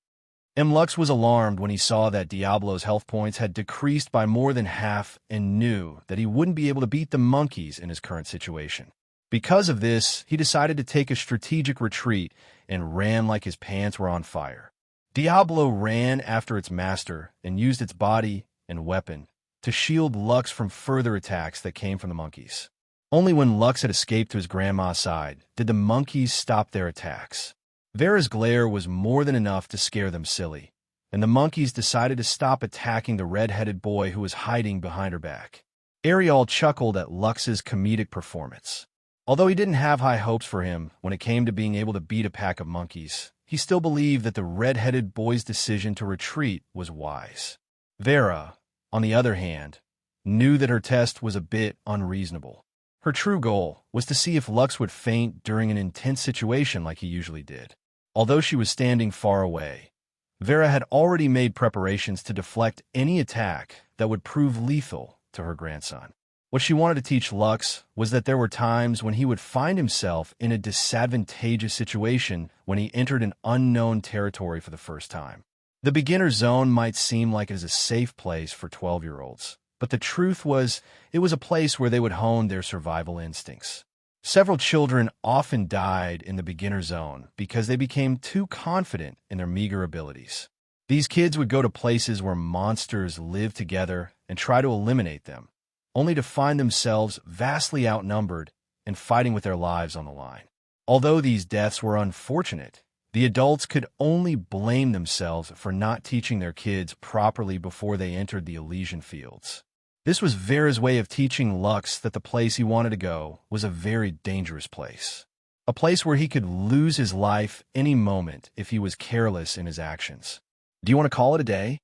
Lux was alarmed when he saw that Diablo's health points had decreased by more than half and knew that he wouldn't be able to beat the monkeys in his current situation. Because of this, he decided to take a strategic retreat and ran like his pants were on fire. Diablo ran after its master and used its body and weapon to shield Lux from further attacks that came from the monkeys. Only when Lux had escaped to his grandma's side did the monkeys stop their attacks. Vera's glare was more than enough to scare them silly, and the monkeys decided to stop attacking the red-headed boy who was hiding behind her back. Ariel chuckled at Lux's comedic performance. Although he didn't have high hopes for him when it came to being able to beat a pack of monkeys, he still believed that the red-headed boy's decision to retreat was wise. Vera, on the other hand, knew that her test was a bit unreasonable. Her true goal was to see if Lux would faint during an intense situation like he usually did. Although she was standing far away, Vera had already made preparations to deflect any attack that would prove lethal to her grandson. What she wanted to teach Lux was that there were times when he would find himself in a disadvantageous situation when he entered an unknown territory for the first time. The beginner zone might seem like it is a safe place for 12-year-olds, but the truth was it was a place where they would hone their survival instincts. Several children often died in the beginner zone because they became too confident in their meager abilities. These kids would go to places where monsters lived together and try to eliminate them, only to find themselves vastly outnumbered and fighting with their lives on the line. Although these deaths were unfortunate, the adults could only blame themselves for not teaching their kids properly before they entered the Elysian fields. This was Vera's way of teaching Lux that the place he wanted to go was a very dangerous place. A place where he could lose his life any moment if he was careless in his actions. Do you want to call it a day?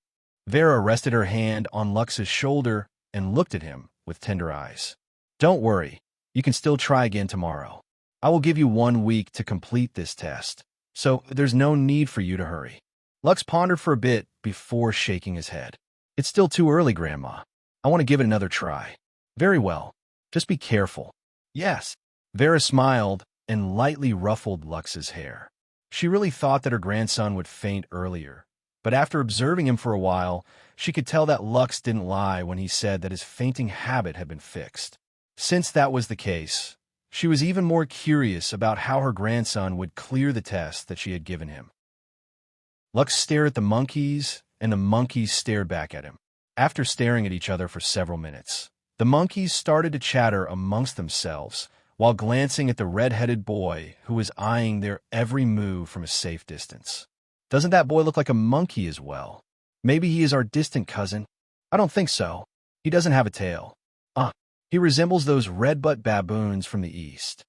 Vera rested her hand on Lux's shoulder and looked at him with tender eyes. Don't worry, you can still try again tomorrow. I will give you 1 week to complete this test, so there's no need for you to hurry. Lux pondered for a bit before shaking his head. It's still too early, Grandma. I want to give it another try. Very well. Just be careful. Yes. Vera smiled and lightly ruffled Lux's hair. She really thought that her grandson would faint earlier, but after observing him for a while, she could tell that Lux didn't lie when he said that his fainting habit had been fixed. Since that was the case, she was even more curious about how her grandson would clear the test that she had given him. Lux stared at the monkeys, and the monkeys stared back at him. After staring at each other for several minutes, the monkeys started to chatter amongst themselves while glancing at the red-headed boy who was eyeing their every move from a safe distance. Doesn't that boy look like a monkey as well? Maybe he is our distant cousin. I don't think so. He doesn't have a tail. He resembles those red-butt baboons from the east.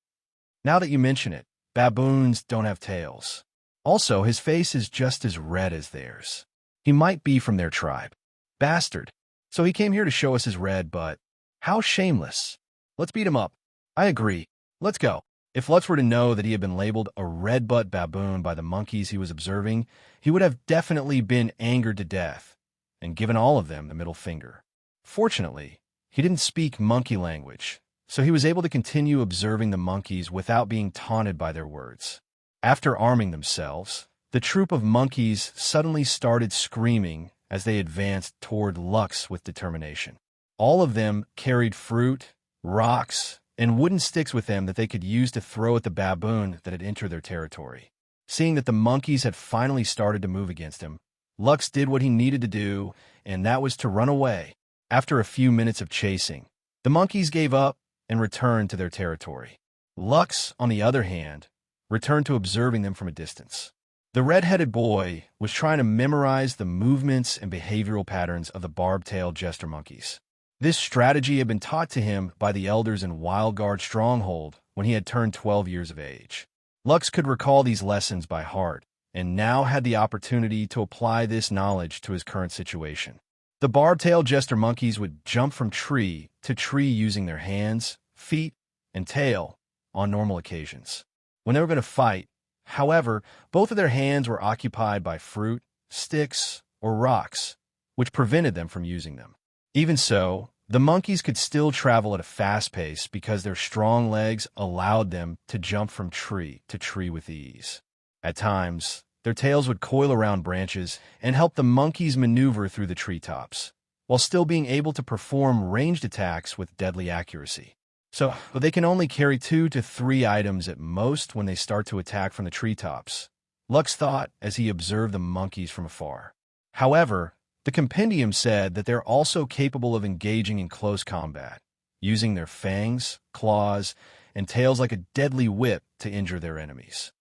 Now that you mention it, baboons don't have tails. Also, his face is just as red as theirs. He might be from their tribe. Bastard. So he came here to show us his red butt. How shameless. Let's beat him up. I agree. Let's go. If Lux were to know that he had been labeled a red-butt baboon by the monkeys he was observing, he would have definitely been angered to death and given all of them the middle finger. Fortunately, he didn't speak monkey language, so he was able to continue observing the monkeys without being taunted by their words. After arming themselves, the troop of monkeys suddenly started screaming as they advanced toward Lux with determination. All of them carried fruit, rocks, and wooden sticks with them that they could use to throw at the baboon that had entered their territory. Seeing that the monkeys had finally started to move against him, Lux did what he needed to do, and that was to run away. After a few minutes of chasing, the monkeys gave up and returned to their territory. Lux, on the other hand, returned to observing them from a distance. The red-headed boy was trying to memorize the movements and behavioral patterns of the barb-tailed jester monkeys. This strategy had been taught to him by the elders in Wildguard Stronghold when he had turned 12 years of age. Lux could recall these lessons by heart, and now had the opportunity to apply this knowledge to his current situation. The barbtail jester monkeys would jump from tree to tree using their hands, feet, and tail on normal occasions. When they were going to fight, however, both of their hands were occupied by fruit, sticks, or rocks, which prevented them from using them. Even so, the monkeys could still travel at a fast pace because their strong legs allowed them to jump from tree to tree with ease. At times, their tails would coil around branches and help the monkeys maneuver through the treetops, while still being able to perform ranged attacks with deadly accuracy. So, they can only carry 2 to 3 items at most when they start to attack from the treetops, Lux thought as he observed the monkeys from afar. However, the compendium said that they're also capable of engaging in close combat, using their fangs, claws, and tails like a deadly whip to injure their enemies.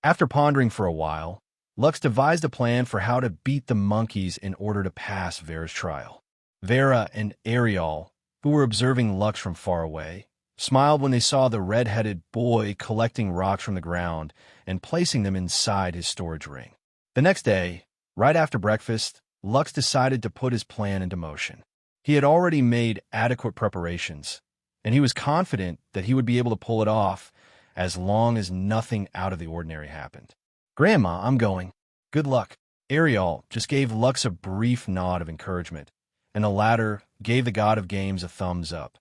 After pondering for a while, Lux devised a plan for how to beat the monkeys in order to pass Vera's trial. Vera and Ariel, who were observing Lux from far away, smiled when they saw the red-headed boy collecting rocks from the ground and placing them inside his storage ring. The next day, right after breakfast, Lux decided to put his plan into motion. He had already made adequate preparations, and he was confident that he would be able to pull it off as long as nothing out of the ordinary happened. "Grandma, I'm going. Good luck." Ariel just gave Lux a brief nod of encouragement, and the latter gave the god of games a thumbs up.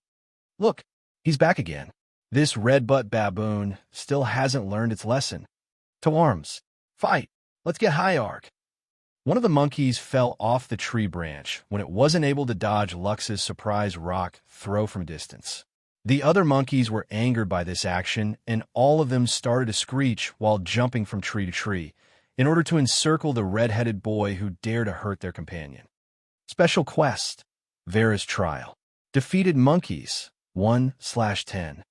"Look, he's back again. This red-butt baboon still hasn't learned its lesson. To arms. Fight. Let's get high, Ark." One of the monkeys fell off the tree branch when it wasn't able to dodge Lux's surprise rock throw from distance. The other monkeys were angered by this action, and all of them started to screech while jumping from tree to tree in order to encircle the red-headed boy who dared to hurt their companion. Special Quest: Vera's Trial. Defeated monkeys 1/10.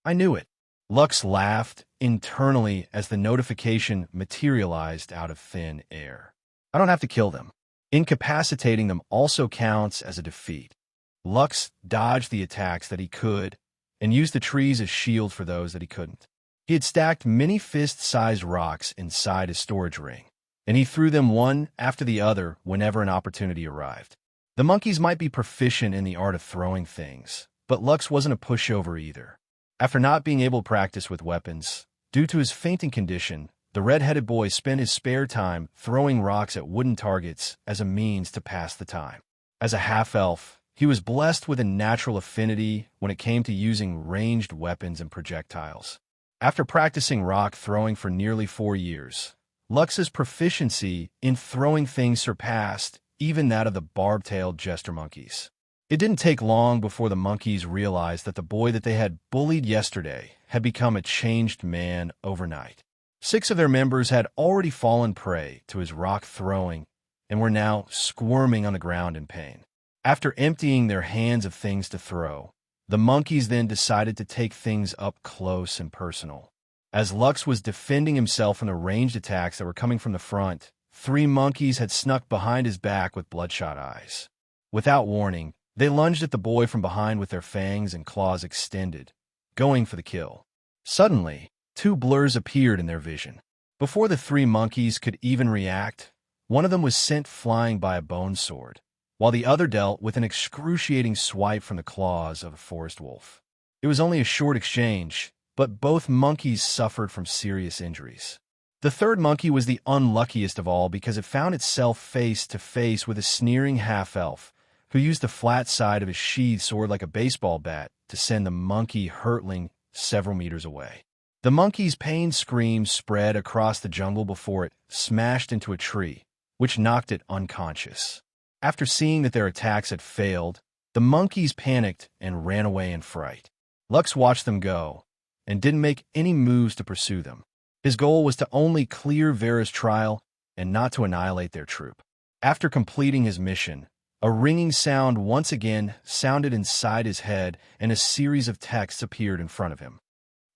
I knew it. Lux laughed internally as the notification materialized out of thin air. I don't have to kill them. Incapacitating them also counts as a defeat. Lux dodged the attacks that he could and used the trees as shield for those that he couldn't. He had stacked many fist-sized rocks inside his storage ring, and he threw them one after the other whenever an opportunity arrived. The monkeys might be proficient in the art of throwing things, but Lux wasn't a pushover either. After not being able to practice with weapons, due to his fainting condition, the red-headed boy spent his spare time throwing rocks at wooden targets as a means to pass the time. As a half-elf, he was blessed with a natural affinity when it came to using ranged weapons and projectiles. After practicing rock throwing for nearly 4 years, Lux's proficiency in throwing things surpassed even that of the barb-tailed jester monkeys. It didn't take long before the monkeys realized that the boy that they had bullied yesterday had become a changed man overnight. 6 of their members had already fallen prey to his rock throwing and were now squirming on the ground in pain. After emptying their hands of things to throw, the monkeys then decided to take things up close and personal. As Lux was defending himself from the ranged attacks that were coming from the front, 3 monkeys had snuck behind his back with bloodshot eyes. Without warning, they lunged at the boy from behind with their fangs and claws extended, going for the kill. Suddenly, 2 blurs appeared in their vision. Before the 3 monkeys could even react, one of them was sent flying by a bone sword, while the other dealt with an excruciating swipe from the claws of a forest wolf. It was only a short exchange, but both monkeys suffered from serious injuries. The 3rd monkey was the unluckiest of all because it found itself face to face with a sneering half-elf who used the flat side of his sheathed sword like a baseball bat to send the monkey hurtling several meters away. The monkey's pain screams spread across the jungle before it smashed into a tree, which knocked it unconscious. After seeing that their attacks had failed, the monkeys panicked and ran away in fright. Lux watched them go and didn't make any moves to pursue them. His goal was to only clear Vera's trial and not to annihilate their troop. After completing his mission, a ringing sound once again sounded inside his head and a series of texts appeared in front of him.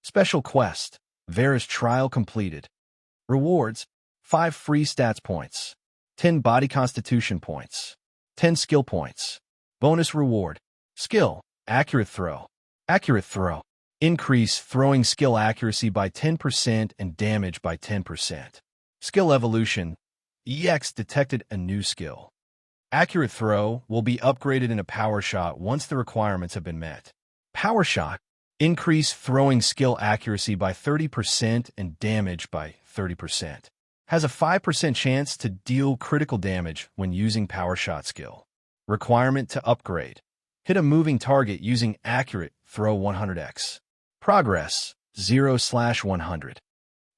Special Quest: Vera's Trial completed. Rewards: 5 free stats points, 10 body constitution points, 10 skill points. Bonus reward: Skill: Accurate Throw. Accurate Throw. Increase throwing skill accuracy by 10% and damage by 10%. Skill Evolution: EX detected a new skill. Accurate throw will be upgraded in a power shot once the requirements have been met. Power shot. Increase throwing skill accuracy by 30% and damage by 30%. Has a 5% chance to deal critical damage when using power shot skill. Requirement to upgrade. Hit a moving target using accurate throw 100x. Progress 0/100.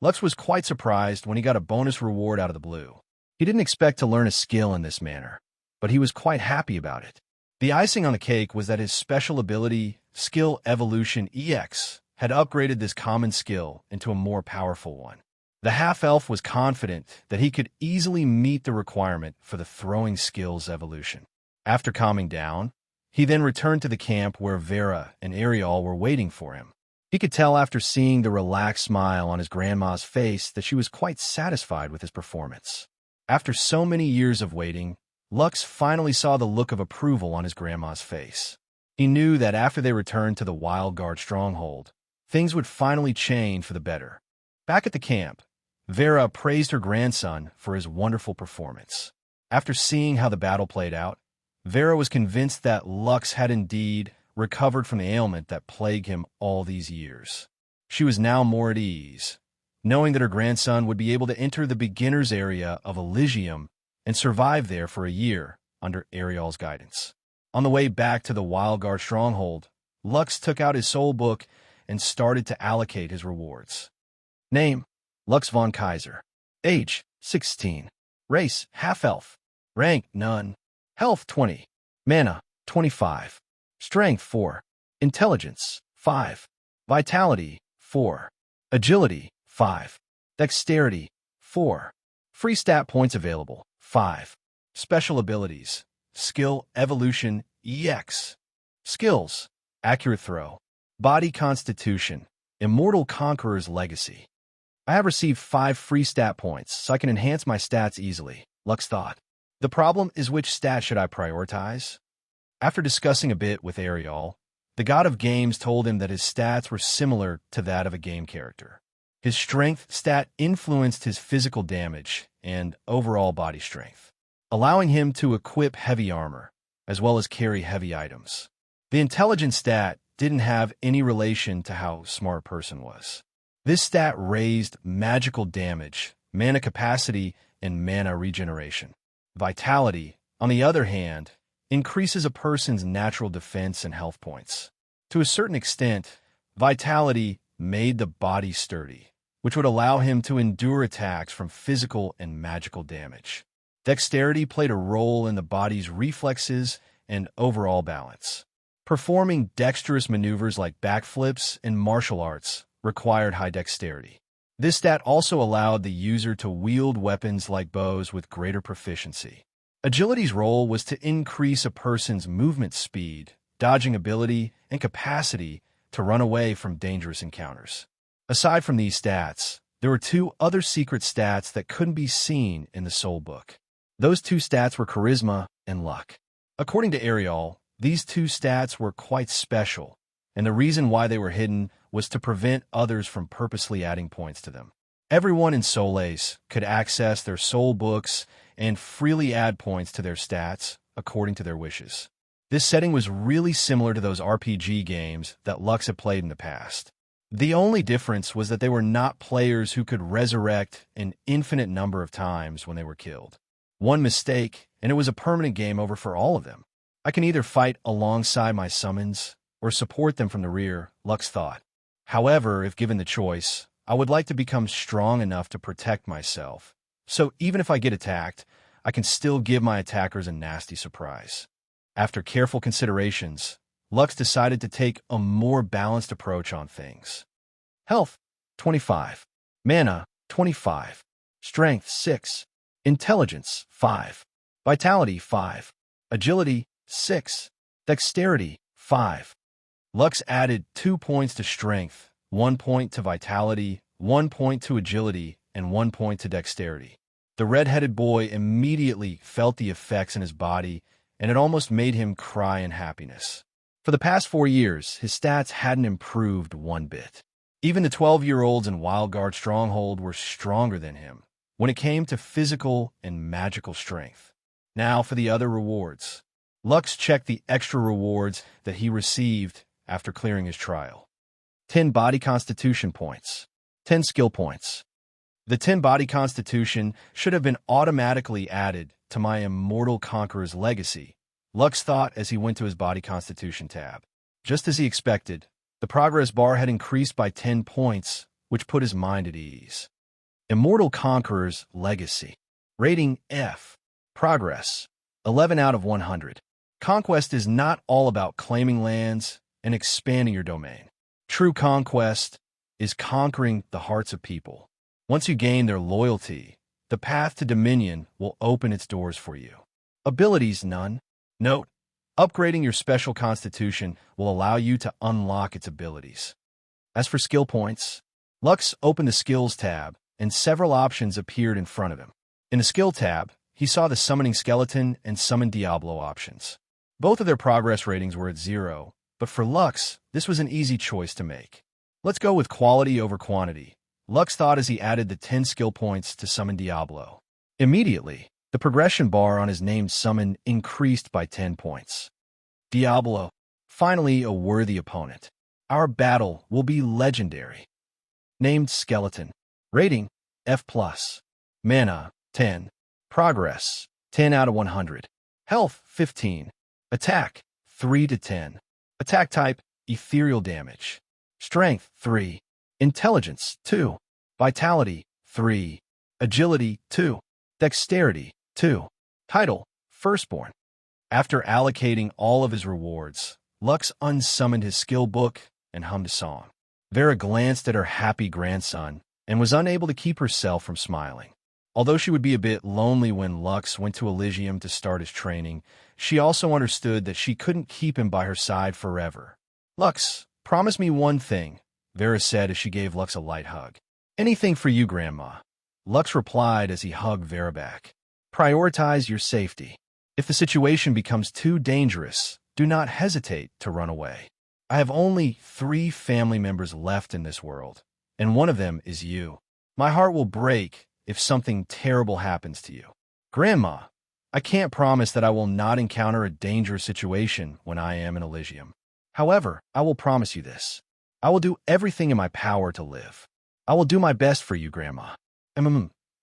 Lux was quite surprised when he got a bonus reward out of the blue. He didn't expect to learn a skill in this manner, but he was quite happy about it. The icing on the cake was that his special ability, Skill Evolution EX, had upgraded this common skill into a more powerful one. The half-elf was confident that he could easily meet the requirement for the throwing skills evolution. After calming down, he then returned to the camp where Vera and Ariel were waiting for him. He could tell after seeing the relaxed smile on his grandma's face that she was quite satisfied with his performance. After so many years of waiting, Lux finally saw the look of approval on his grandma's face. He knew that after they returned to the Wild Guard stronghold, things would finally change for the better. Back at the camp, Vera praised her grandson for his wonderful performance. After seeing how the battle played out, Vera was convinced that Lux had indeed recovered from the ailment that plagued him all these years. She was now more at ease, knowing that her grandson would be able to enter the beginner's area of Elysium and survive there for a year under Ariel's guidance. On the way back to the Wild Guard stronghold, Lux took out his soul book and started to allocate his rewards. Name: Lux von Kaiser. Age: 16. Race: half-elf. Rank: none. Health: 20. Mana: 25. Strength: 4. Intelligence: 5. Vitality: 4. Agility: 5. Dexterity: 4. Free stat points available: 5. Special abilities: Skill Evolution EX. Skills: Accurate Throw, Body Constitution, Immortal Conqueror's Legacy. I have received 5 free stat points, so I can enhance my stats easily, Lux thought. The problem is, which stat should I prioritize? After discussing a bit with Ariel, the god of games told him that his stats were similar to that of a game character. His strength stat influenced his physical damage and overall body strength, allowing him to equip heavy armor, as well as carry heavy items. The intelligence stat didn't have any relation to how smart a person was. This stat raised magical damage, mana capacity, and mana regeneration. Vitality, on the other hand, increases a person's natural defense and health points. To a certain extent, vitality made the body sturdy, which would allow him to endure attacks from physical and magical damage. Dexterity played a role in the body's reflexes and overall balance. Performing dexterous maneuvers like backflips and martial arts required high dexterity. This stat also allowed the user to wield weapons like bows with greater proficiency. Agility's role was to increase a person's movement speed, dodging ability, and capacity to run away from dangerous encounters. Aside from these stats, there were 2 other secret stats that couldn't be seen in the Soul Book. Those 2 stats were Charisma and Luck. According to Ariel, these 2 stats were quite special, and the reason why they were hidden was to prevent others from purposely adding points to them. Everyone in Solais could access their soul books and freely add points to their stats according to their wishes. This setting was really similar to those RPG games that Lux had played in the past. The only difference was that they were not players who could resurrect an infinite number of times when they were killed. One mistake, and it was a permanent game over for all of them. I can either fight alongside my summons or support them from the rear, Lux thought. However, if given the choice, I would like to become strong enough to protect myself. So even if I get attacked, I can still give my attackers a nasty surprise. After careful considerations, Lux decided to take a more balanced approach on things. Health: 25. Mana: 25. Strength: 6. Intelligence: 5. Vitality: 5. Agility: 6. Dexterity: 5. Lux added 2 points to strength, 1 point to vitality, 1 point to agility, and 1 point to dexterity. The red-headed boy immediately felt the effects in his body, and it almost made him cry in happiness. For the past 4 years, his stats hadn't improved one bit. Even the 12-year-olds in Wild Guard Stronghold were stronger than him when it came to physical and magical strength. Now for the other rewards. Lux checked the extra rewards that he received after clearing his trial. 10 body constitution points. 10 skill points. The 10 body constitution should have been automatically added to my immortal conqueror's legacy, Lux thought as he went to his body constitution tab. Just as he expected, the progress bar had increased by 10 points, which put his mind at ease. Immortal Conqueror's Legacy. Rating F. Progress. 11 out of 100. Conquest is not all about claiming lands and expanding your domain. True conquest is conquering the hearts of people. Once you gain their loyalty, the path to dominion will open its doors for you. Abilities none. Note, upgrading your special constitution will allow you to unlock its abilities. As for skill points, Lux opened the Skills tab, and several options appeared in front of him. In the Skill tab, he saw the Summoning Skeleton and Summon Diablo options. Both of their progress ratings were at 0, but for Lux, this was an easy choice to make. Let's go with quality over quantity, Lux thought as he added the 10 skill points to Summon Diablo. Immediately, the progression bar on his named summon increased by 10 points. Diablo, finally a worthy opponent. Our battle will be legendary. Named Skeleton. Rating, F+. Mana, 10. Progress, 10 out of 100. Health, 15. Attack, 3 to 10. Attack type, ethereal damage. Strength, 3. Intelligence, 2. Vitality, 3. Agility, 2. Dexterity, 2. Title, Firstborn. After allocating all of his rewards, Lux unsummoned his skill book and hummed a song. Vera glanced at her happy grandson and was unable to keep herself from smiling. Although she would be a bit lonely when Lux went to Elysium to start his training, she also understood that she couldn't keep him by her side forever. Lux, promise me one thing, Vera said as she gave Lux a light hug. Anything for you, Grandma. Lux replied as he hugged Vera back. Prioritize your safety. If the situation becomes too dangerous, do not hesitate to run away. I have only 3 family members left in this world, and one of them is you. My heart will break if something terrible happens to you. Grandma, I can't promise that I will not encounter a dangerous situation when I am in Elysium. However, I will promise you this. I will do everything in my power to live. I will do my best for you, Grandma.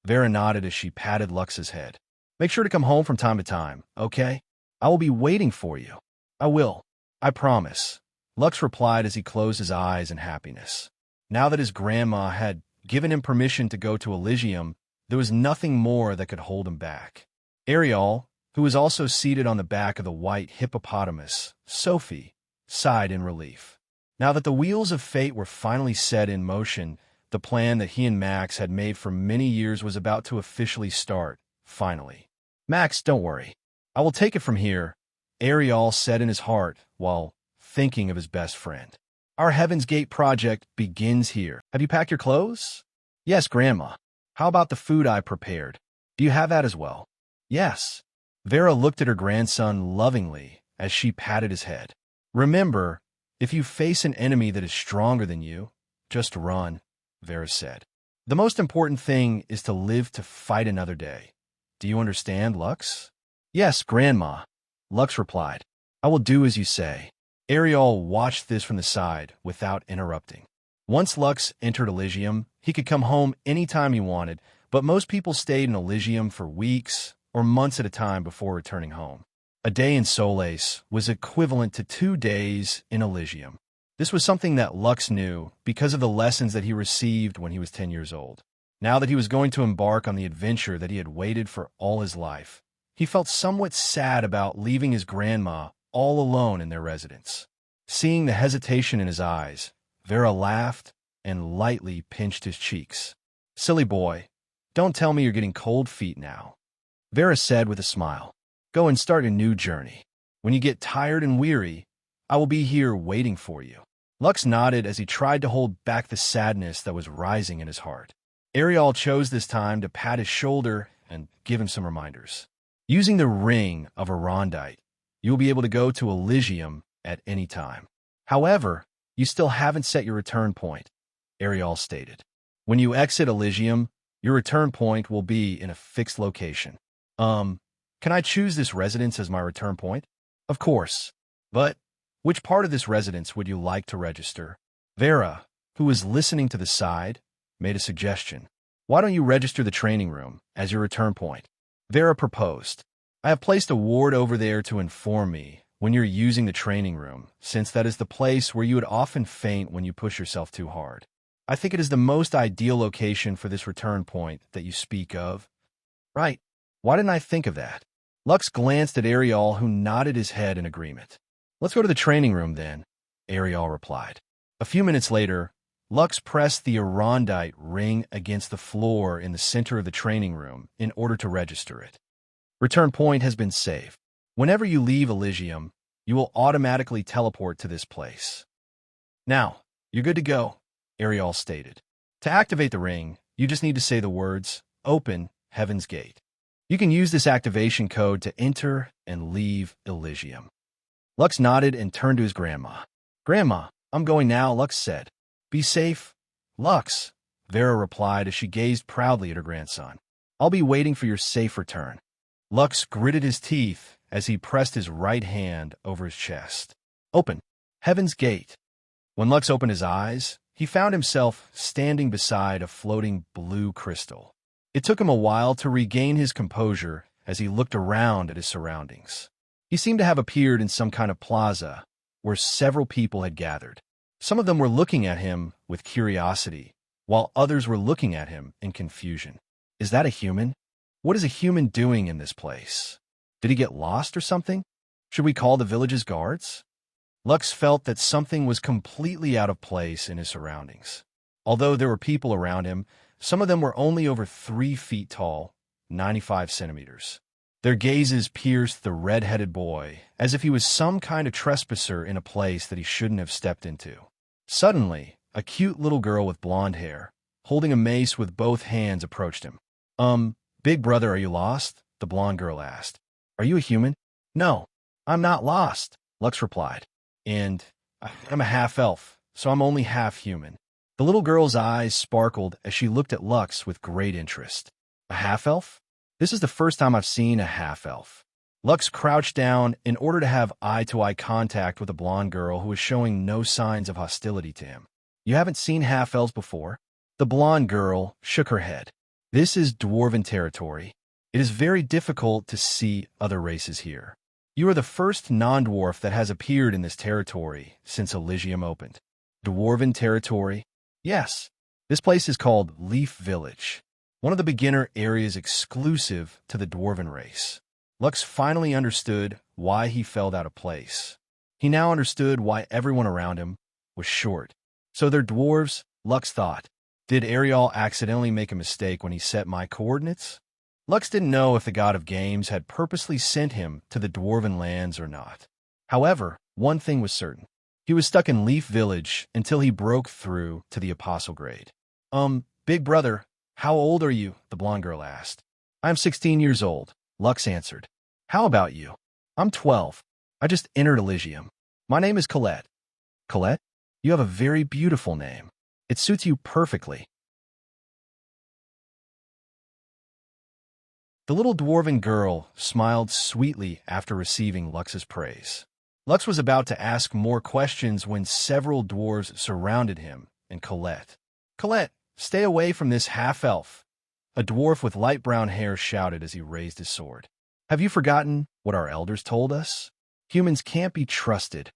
Vera nodded as she patted Lux's head. Make sure to come home from time to time, okay? I will be waiting for you. I will. I promise. Lux replied as he closed his eyes in happiness. Now that his grandma had given him permission to go to Elysium, there was nothing more that could hold him back. Ariel, who was also seated on the back of the white hippopotamus, Sophie, sighed in relief. Now that the wheels of fate were finally set in motion, the plan that he and Max had made for many years was about to officially start, finally. Max, don't worry. I will take it from here, Ariel said in his heart while thinking of his best friend. Our Heaven's Gate project begins here. Have you packed your clothes? Yes, Grandma. How about the food I prepared? Do you have that as well? Yes. Vera looked at her grandson lovingly as she patted his head. Remember, if you face an enemy that is stronger than you, just run, Vera said. The most important thing is to live to fight another day. Do you understand, Lux? Yes, Grandma, Lux replied. I will do as you say. Ariel watched this from the side without interrupting. Once Lux entered Elysium, he could come home anytime he wanted, but most people stayed in Elysium for weeks or months at a time before returning home. A day in Solais was equivalent to 2 days in Elysium. This was something that Lux knew because of the lessons that he received when he was 10 years old. Now that he was going to embark on the adventure that he had waited for all his life, he felt somewhat sad about leaving his grandma all alone in their residence. Seeing the hesitation in his eyes, Vera laughed and lightly pinched his cheeks. Silly boy, don't tell me you're getting cold feet now, Vera said with a smile. Go and start a new journey. When you get tired and weary, I will be here waiting for you. Lux nodded as he tried to hold back the sadness that was rising in his heart. Ariel chose this time to pat his shoulder and give him some reminders. Using the Ring of Arondite, you will be able to go to Elysium at any time. However, you still haven't set your return point, Ariel stated. When you exit Elysium, your return point will be in a fixed location. Can I choose this residence as my return point? Of course. But which part of this residence would you like to register? Vera, who was listening to the side, made a suggestion. Why don't you register the training room as your return point? Vera proposed. I have placed a ward over there to inform me when you're using the training room, since that is the place where you would often faint when you push yourself too hard. I think it is the most ideal location for this return point that you speak of. Right. Why didn't I think of that? Lux glanced at Ariel, who nodded his head in agreement. Let's go to the training room then, Ariel replied. A few minutes later, Lux pressed the arondite ring against the floor in the center of the training room in order to register it. Return point has been saved. Whenever you leave Elysium, you will automatically teleport to this place. Now, you're good to go, Ariel stated. To activate the ring, you just need to say the words, "Open Heaven's Gate." You can use this activation code to enter and leave Elysium. Lux nodded and turned to his grandma. Grandma, I'm going now, Lux said. Be safe, Lux, Vera replied as she gazed proudly at her grandson. I'll be waiting for your safe return. Lux gritted his teeth as he pressed his right hand over his chest. Open Heaven's Gate. When Lux opened his eyes, he found himself standing beside a floating blue crystal. It took him a while to regain his composure as he looked around at his surroundings. He seemed to have appeared in some kind of plaza where several people had gathered. Some of them were looking at him with curiosity, while others were looking at him in confusion. Is that a human? What is a human doing in this place? Did he get lost or something? Should we call the village's guards? Lux felt that something was completely out of place in his surroundings. Although there were people around him, some of them were only over 3 feet tall, 95 centimeters. Their gazes pierced the red-headed boy as if he was some kind of trespasser in a place that he shouldn't have stepped into. Suddenly, a cute little girl with blonde hair, holding a mace with both hands, approached him. Big brother, are you lost? The blonde girl asked. Are you a human? No, I'm not lost, Lux replied. And I'm a half-elf, so I'm only half human. The little girl's eyes sparkled as she looked at Lux with great interest. A half-elf? This is the first time I've seen a half-elf. Lux crouched down in order to have eye-to-eye contact with the blonde girl who was showing no signs of hostility to him. You haven't seen half-elves before? The blonde girl shook her head. This is dwarven territory. It is very difficult to see other races here. You are the first non-dwarf that has appeared in this territory since Elysium opened. Dwarven territory? Yes. This place is called Leaf Village, one of the beginner areas exclusive to the dwarven race. Lux finally understood why he felt out of place. He now understood why everyone around him was short. So they're dwarves, Lux thought. Did Ariel accidentally make a mistake when he set my coordinates? Lux didn't know if the god of games had purposely sent him to the dwarven lands or not. However, one thing was certain. He was stuck in Leaf Village until he broke through to the apostle grade. Big brother, how old are you? The blonde girl asked. I'm 16 years old, Lux answered. How about you? I'm 12. I just entered Elysium. My name is Colette. Colette? You have a very beautiful name. It suits you perfectly. The little dwarven girl smiled sweetly after receiving Lux's praise. Lux was about to ask more questions when several dwarves surrounded him and Colette. Colette, stay away from this half-elf, a dwarf with light brown hair shouted as he raised his sword. Have you forgotten what our elders told us? Humans can't be trusted.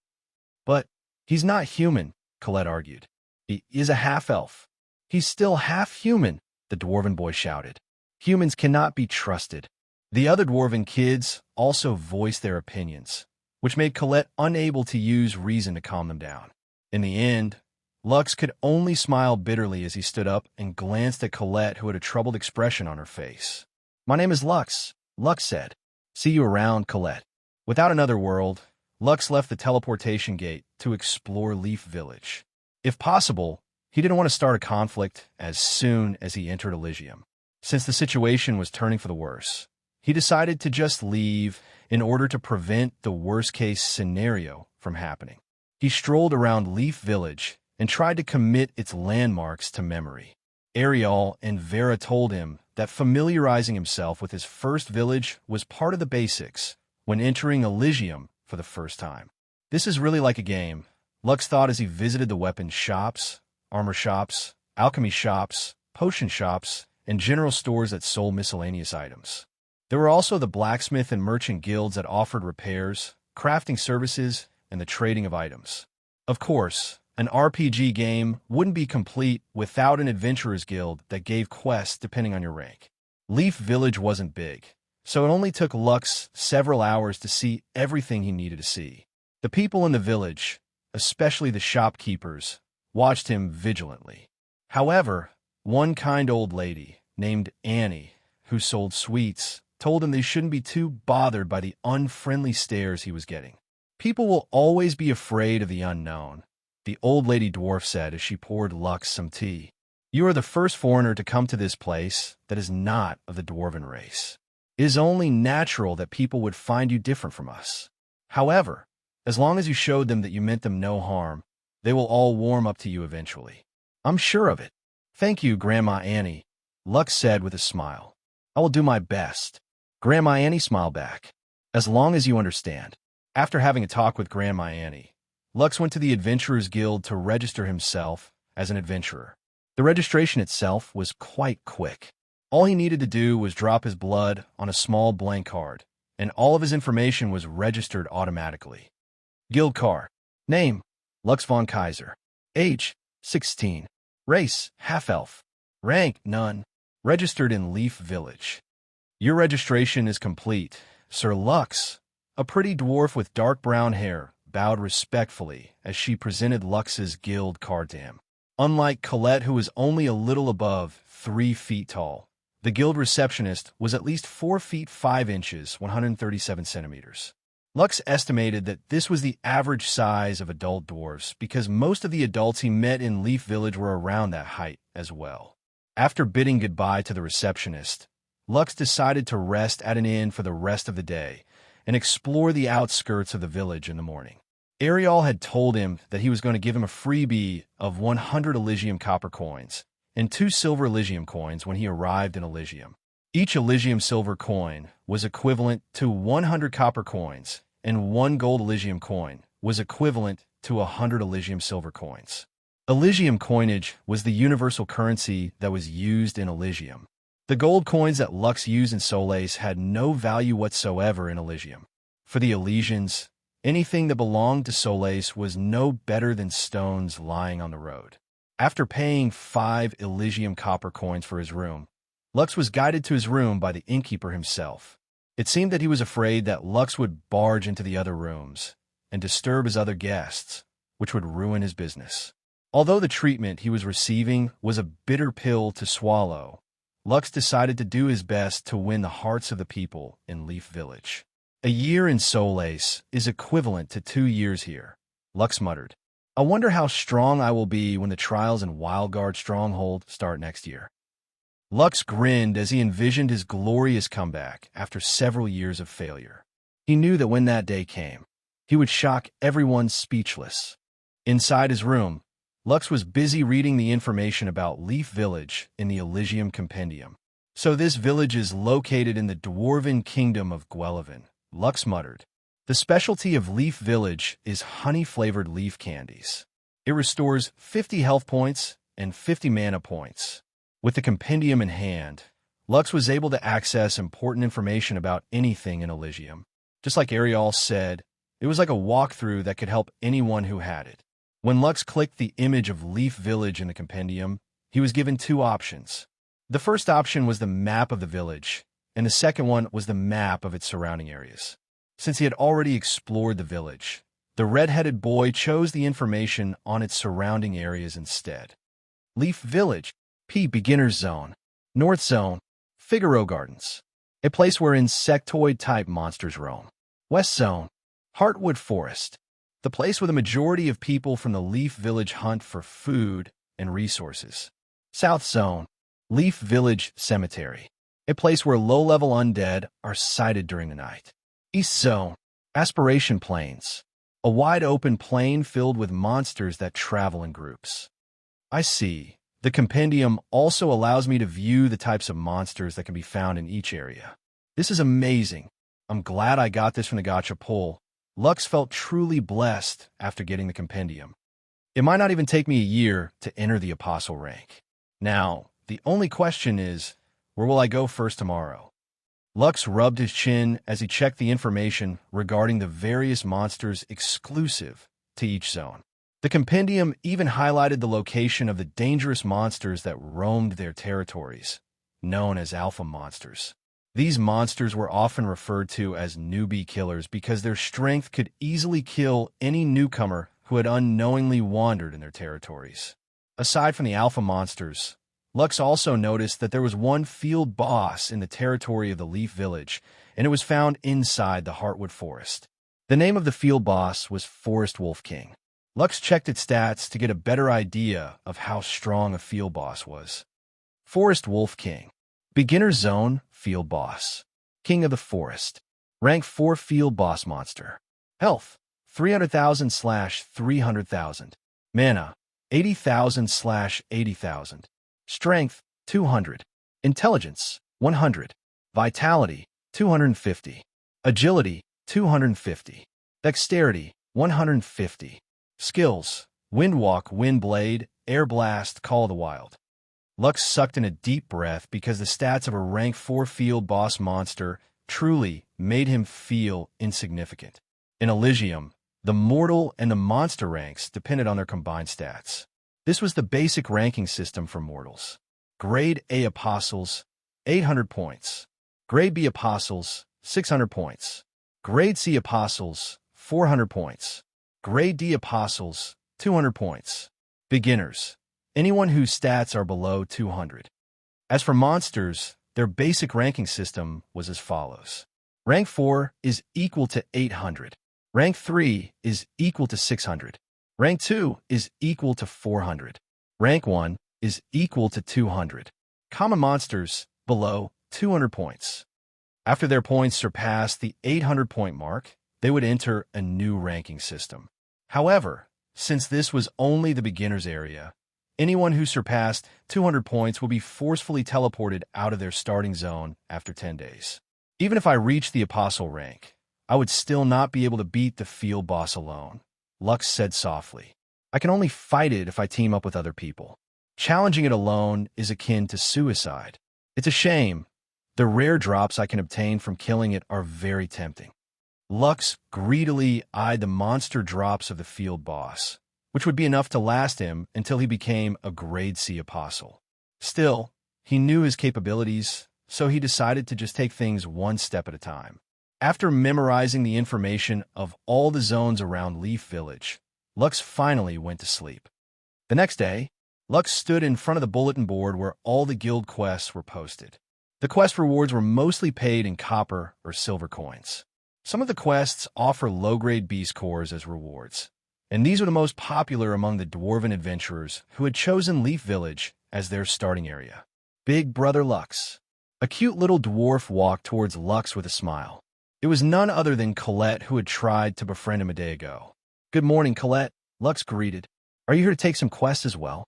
But he's not human, Colette argued. He is a half-elf. He's still half-human, the dwarven boy shouted. Humans cannot be trusted. The other dwarven kids also voiced their opinions, which made Colette unable to use reason to calm them down. In the end, Lux could only smile bitterly as he stood up and glanced at Colette, who had a troubled expression on her face. My name is Lux, Lux said. See you around, Colette. Without another word, Lux left the teleportation gate to explore Leaf Village. If possible, he didn't want to start a conflict as soon as he entered Elysium. Since the situation was turning for the worse, he decided to just leave in order to prevent the worst-case scenario from happening. He strolled around Leaf Village and tried to commit its landmarks to memory. Ariel and Vera told him that familiarizing himself with his first village was part of the basics when entering Elysium for the first time. This is really like a game, Lux thought as he visited the weapon shops, armor shops, alchemy shops, potion shops, and general stores that sold miscellaneous items. There were also the blacksmith and merchant guilds that offered repairs, crafting services, and the trading of items. Of course, an RPG game wouldn't be complete without an adventurer's guild that gave quests depending on your rank. Leaf Village wasn't big, so it only took Lux several hours to see everything he needed to see. The people in the village, especially the shopkeepers, watched him vigilantly. However, one kind old lady, named Annie, who sold sweets, told him they shouldn't be too bothered by the unfriendly stares he was getting. People will always be afraid of the unknown, the old lady dwarf said as she poured Lux some tea. You are the first foreigner to come to this place that is not of the dwarven race. It is only natural that people would find you different from us. However, as long as you showed them that you meant them no harm, they will all warm up to you eventually. I'm sure of it. Thank you, Grandma Annie, Lux said with a smile. I will do my best. Grandma Annie smiled back. As long as you understand. After having a talk with Grandma Annie, Lux went to the Adventurers Guild to register himself as an adventurer. The registration itself was quite quick. All he needed to do was drop his blood on a small blank card, and all of his information was registered automatically. Guild card. Name, Lux von Kaiser. Age, 16. Race, half-elf. Rank, none. Registered in Leaf Village. Your registration is complete, Sir Lux. A pretty dwarf with dark brown hair bowed respectfully as she presented Lux's guild card to him. Unlike Colette, who was only a little above 3 feet tall, the guild receptionist was at least 4 feet 5 inches, 137 centimeters. Lux estimated that this was the average size of adult dwarves because most of the adults he met in Leaf Village were around that height as well. After bidding goodbye to the receptionist, Lux decided to rest at an inn for the rest of the day and explore the outskirts of the village in the morning. Ariel had told him that he was going to give him a freebie of 100 Elysium copper coins and 2 silver Elysium coins when he arrived in Elysium. Each Elysium silver coin was equivalent to 100 copper coins, and 1 gold Elysium coin was equivalent to 100 Elysium silver coins. Elysium coinage was the universal currency that was used in Elysium. The gold coins that Lux used in Solais had no value whatsoever in Elysium. For the Elysians, anything that belonged to Solais was no better than stones lying on the road. After paying 5 Elysium copper coins for his room, Lux was guided to his room by the innkeeper himself. It seemed that he was afraid that Lux would barge into the other rooms and disturb his other guests, which would ruin his business. Although the treatment he was receiving was a bitter pill to swallow, Lux decided to do his best to win the hearts of the people in Leaf Village. A year in Solais is equivalent to 2 years here, Lux muttered. I wonder how strong I will be when the trials in Wildguard Stronghold start next year. Lux grinned as he envisioned his glorious comeback after several years of failure. He knew that when that day came, he would shock everyone speechless. Inside his room, Lux was busy reading the information about Leaf Village in the Elysium Compendium. So this village is located in the Dwarven Kingdom of Guelevin, Lux muttered. The specialty of Leaf Village is honey-flavored leaf candies. It restores 50 health points and 50 mana points. With the compendium in hand, Lux was able to access important information about anything in Elysium. Just like Ariel said, it was like a walkthrough that could help anyone who had it. When Lux clicked the image of Leaf Village in the compendium, he was given 2 options. The first option was the map of the village, and the second one was the map of its surrounding areas. Since he had already explored the village, the red-headed boy chose the information on its surrounding areas instead. Leaf Village, P. Beginner's Zone, North Zone, Figaro Gardens, a place where insectoid-type monsters roam. West Zone, Heartwood Forest, the place where the majority of people from the Leaf Village hunt for food and resources. South Zone, Leaf Village Cemetery, a place where low-level undead are sighted during the night. East Zone, Aspiration Plains, a wide-open plain filled with monsters that travel in groups. I see, The compendium also allows me to view the types of monsters that can be found in each area. This is amazing. I'm glad I got this from the gacha pull. Lux felt truly blessed after getting the compendium. It might not even take me a year to enter the apostle rank. Now, the only question is, where will I go first tomorrow? Lux rubbed his chin as he checked the information regarding the various monsters exclusive to each zone. The compendium even highlighted the location of the dangerous monsters that roamed their territories, known as alpha monsters. These monsters were often referred to as newbie killers because their strength could easily kill any newcomer who had unknowingly wandered in their territories. Aside from the alpha monsters, Lux also noticed that there was one field boss in the territory of the Leaf Village, and it was found inside the Heartwood Forest. The name of the field boss was Forest Wolf King. Lux checked its stats to get a better idea of how strong a field boss was. Forest Wolf King. Beginner Zone Field Boss. King of the Forest. Rank 4 Field Boss Monster. Health 300,000/300,000. Mana 80,000/80,000. Strength 200. Intelligence 100. Vitality 250. Agility 250. Dexterity 150. Skills: Windwalk, Windblade, Air Blast, Call of the Wild. Lux sucked in a deep breath because the stats of a rank 4 field boss monster truly made him feel insignificant. In Elysium, the mortal and the monster ranks depended on their combined stats. This was the basic ranking system for mortals. Grade A Apostles, 800 points. Grade B Apostles, 600 points. Grade C Apostles, 400 points. Grade D Apostles, 200 points. Beginners, anyone whose stats are below 200. As for monsters, their basic ranking system was as follows. Rank 4 is equal to 800. Rank 3 is equal to 600. Rank 2 is equal to 400. Rank 1 is equal to 200. Common monsters below 200 points. After their points surpassed the 800-point mark, they would enter a new ranking system. However, since this was only the beginner's area, anyone who surpassed 200 points will be forcefully teleported out of their starting zone after 10 days. Even if I reached the apostle rank, I would still not be able to beat the field boss alone, Lux said softly. I can only fight it if I team up with other people. Challenging it alone is akin to suicide. It's a shame. The rare drops I can obtain from killing it are very tempting. Lux greedily eyed the monster drops of the field boss, which would be enough to last him until he became a Grade C apostle. Still, he knew his capabilities, so he decided to just take things one step at a time. After memorizing the information of all the zones around Leaf Village, Lux finally went to sleep. The next day, Lux stood in front of the bulletin board where all the guild quests were posted. The quest rewards were mostly paid in copper or silver coins. Some of the quests offer low-grade beast cores as rewards, and these were the most popular among the dwarven adventurers who had chosen Leaf Village as their starting area. Big Brother Lux. A cute little dwarf walked towards Lux with a smile. It was none other than Colette who had tried to befriend him a day ago. Good morning, Colette, Lux greeted. Are you here to take some quests as well?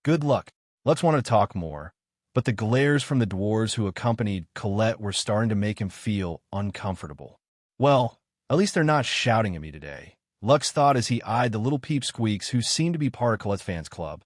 Good luck. Lux wanted to talk more, but the glares from the dwarves who accompanied Colette were starting to make him feel uncomfortable. Well, at least they're not shouting at me today, Lux thought as he eyed the little peepsqueaks who seemed to be part of Colette's fans club.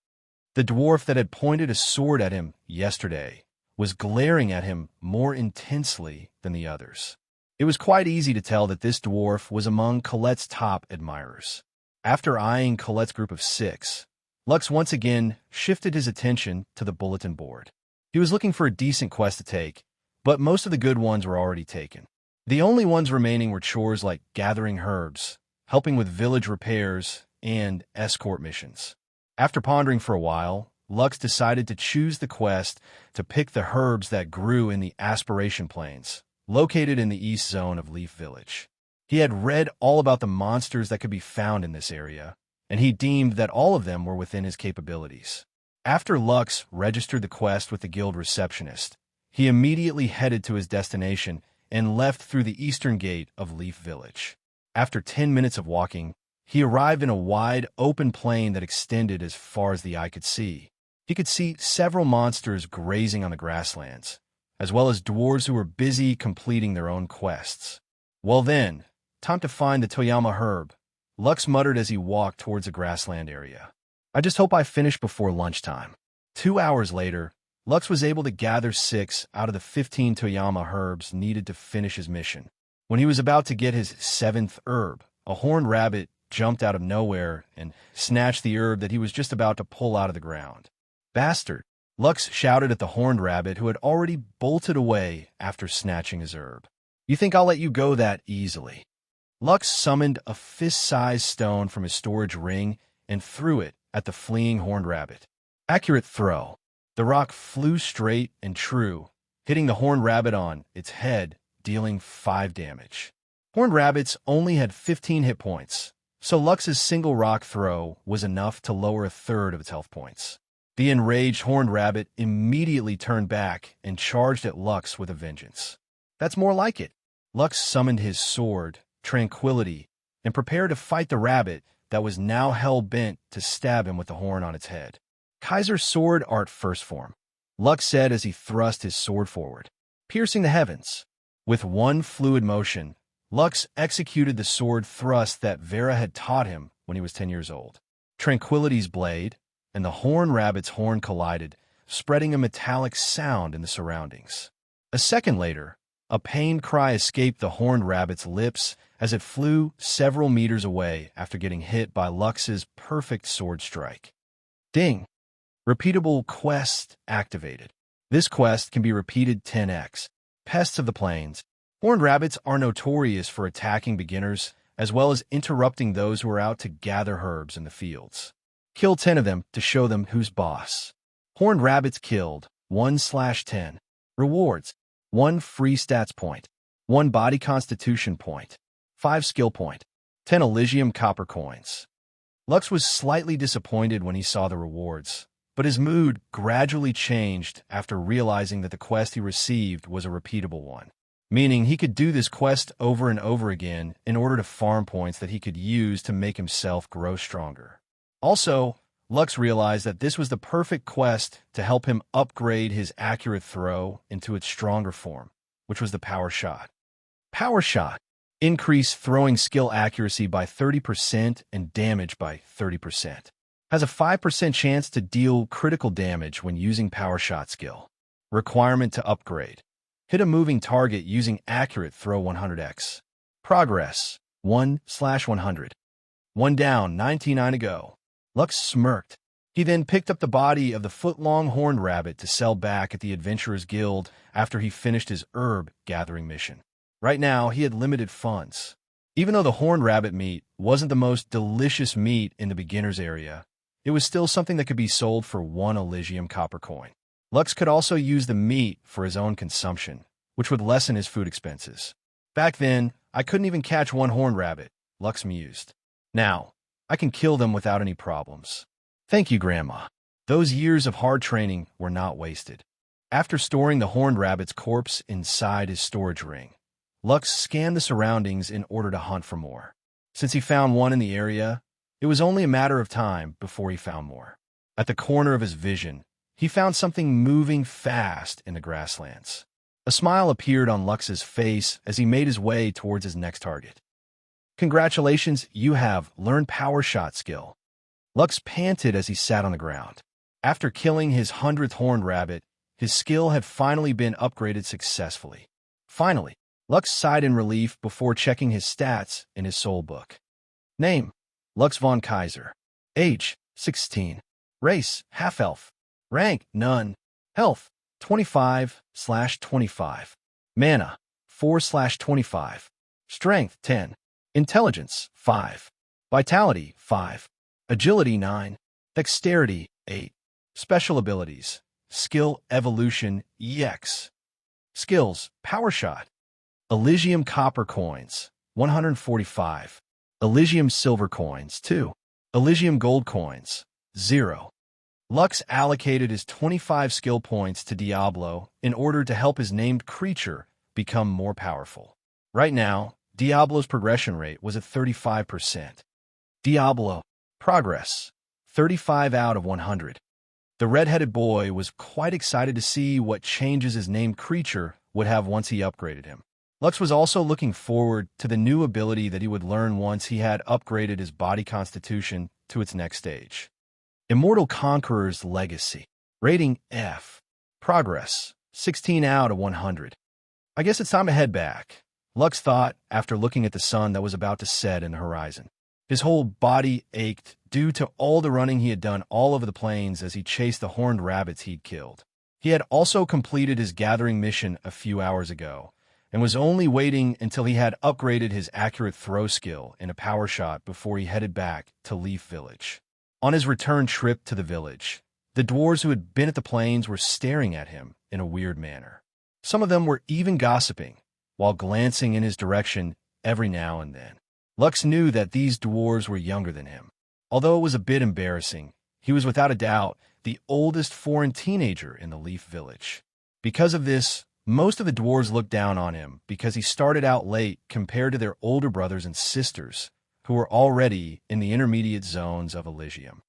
The dwarf that had pointed a sword at him yesterday was glaring at him more intensely than the others. It was quite easy to tell that this dwarf was among Colette's top admirers. After eyeing Colette's group of 6, Lux once again shifted his attention to the bulletin board. He was looking for a decent quest to take, but most of the good ones were already taken. The only ones remaining were chores like gathering herbs, helping with village repairs, and escort missions. After pondering for a while, Lux decided to choose the quest to pick the herbs that grew in the Aspiration Plains, located in the east zone of Leaf Village. He had read all about the monsters that could be found in this area, and he deemed that all of them were within his capabilities. After Lux registered the quest with the guild receptionist, he immediately headed to his destination and left through the eastern gate of Leaf Village. After 10 minutes of walking, he arrived in a wide, open plain that extended as far as the eye could see. He could see several monsters grazing on the grasslands, as well as dwarves who were busy completing their own quests. Well then, time to find the Toyama herb, Lux muttered as he walked towards the grassland area. I just hope I finish before lunchtime. 2 hours later, Lux was able to gather 6 out of the 15 Toyama herbs needed to finish his mission. When he was about to get his 7th herb, a horned rabbit jumped out of nowhere and snatched the herb that he was just about to pull out of the ground. Bastard! Lux shouted at the horned rabbit who had already bolted away after snatching his herb. You think I'll let you go that easily? Lux summoned a fist-sized stone from his storage ring and threw it at the fleeing horned rabbit. Accurate throw. The rock flew straight and true, hitting the horned rabbit on its head, dealing 5 damage. Horned rabbits only had 15 hit points, so Lux's single rock throw was enough to lower 1/3 of its health points. The enraged horned rabbit immediately turned back and charged at Lux with a vengeance. That's more like it. Lux summoned his sword, Tranquility, and prepared to fight the rabbit that was now hell-bent to stab him with the horn on its head. Kaiser's sword art first form, Lux said as he thrust his sword forward, piercing the heavens. With one fluid motion, Lux executed the sword thrust that Vera had taught him when he was 10 years old. Tranquility's blade and the horned rabbit's horn collided, spreading a metallic sound in the surroundings. A second later, a pained cry escaped the horned rabbit's lips as it flew several meters away after getting hit by Lux's perfect sword strike. Ding! Repeatable quest activated. This quest can be repeated 10x. Pests of the plains. Horned rabbits are notorious for attacking beginners as well as interrupting those who are out to gather herbs in the fields. Kill 10 of them to show them who's boss. Horned rabbits killed, 1/10. Rewards, 1 free stats point, 1 body constitution point, 5 skill point, 10 Elysium copper coins. Lux was slightly disappointed when he saw the rewards, but his mood gradually changed after realizing that the quest he received was a repeatable one, meaning he could do this quest over and over again in order to farm points that he could use to make himself grow stronger. Also, Lux realized that this was the perfect quest to help him upgrade his accurate throw into its stronger form, which was the Power Shot. Power Shot. Increase throwing skill accuracy by 30% and damage by 30%. Has a 5% chance to deal critical damage when using Power Shot skill. Requirement to upgrade. Hit a moving target using accurate throw 100x. Progress. 1/100. 1 down, 99 to go. Lux smirked. He then picked up the body of the foot-long horned rabbit to sell back at the Adventurers Guild after he finished his herb-gathering mission. Right now, he had limited funds. Even though the horned rabbit meat wasn't the most delicious meat in the beginner's area, it was still something that could be sold for 1 Elysium copper coin. Lux could also use the meat for his own consumption, which would lessen his food expenses. Back then, I couldn't even catch 1 horned rabbit, Lux mused. Now, I can kill them without any problems. Thank you, Grandma. Those years of hard training were not wasted. After storing the horned rabbit's corpse inside his storage ring, Lux scanned the surroundings in order to hunt for more. Since he found 1 in the area, it was only a matter of time before he found more. At the corner of his vision, he found something moving fast in the grasslands. A smile appeared on Lux's face as he made his way towards his next target. Congratulations, you have learned Power Shot skill. Lux panted as he sat on the ground. After killing his 100th horned rabbit, his skill had finally been upgraded successfully. Finally, Lux sighed in relief before checking his stats in his soul book. Name, Lux von Kaiser. Age, 16. Race, half-elf. Rank, none. Health, 25/25. Mana, 4/25. Strength, 10. Intelligence, 5. Vitality, 5. Agility, 9. Dexterity, 8. Special abilities. Skill Evolution, EX. Skills, Power Shot. Elysium Copper Coins, 145. Elysium Silver Coins, 2. Elysium Gold Coins, 0. Lux allocated his 25 skill points to Diablo in order to help his named creature become more powerful. Right now, Diablo's progression rate was at 35%. Diablo. Progress. 35 out of 100. The red-headed boy was quite excited to see what changes his named creature would have once he upgraded him. Lux was also looking forward to the new ability that he would learn once he had upgraded his body constitution to its next stage. Immortal Conqueror's Legacy. Rating F. Progress 16 out of 100. I guess it's time to head back, Lux thought after looking at the sun that was about to set in the horizon. His whole body ached due to all the running he had done all over the plains as he chased the horned rabbits he'd killed. He had also completed his gathering mission a few hours ago, and was only waiting until he had upgraded his accurate throw skill in a power shot before he headed back to Leaf Village. On his return trip to the village, the dwarves who had been at the plains were staring at him in a weird manner. Some of them were even gossiping, while glancing in his direction every now and then. Lux knew that these dwarves were younger than him. Although it was a bit embarrassing, he was without a doubt the oldest foreign teenager in the Leaf Village. Because of this, most of the dwarves looked down on him because he started out late compared to their older brothers and sisters, who were already in the intermediate zones of Elysium.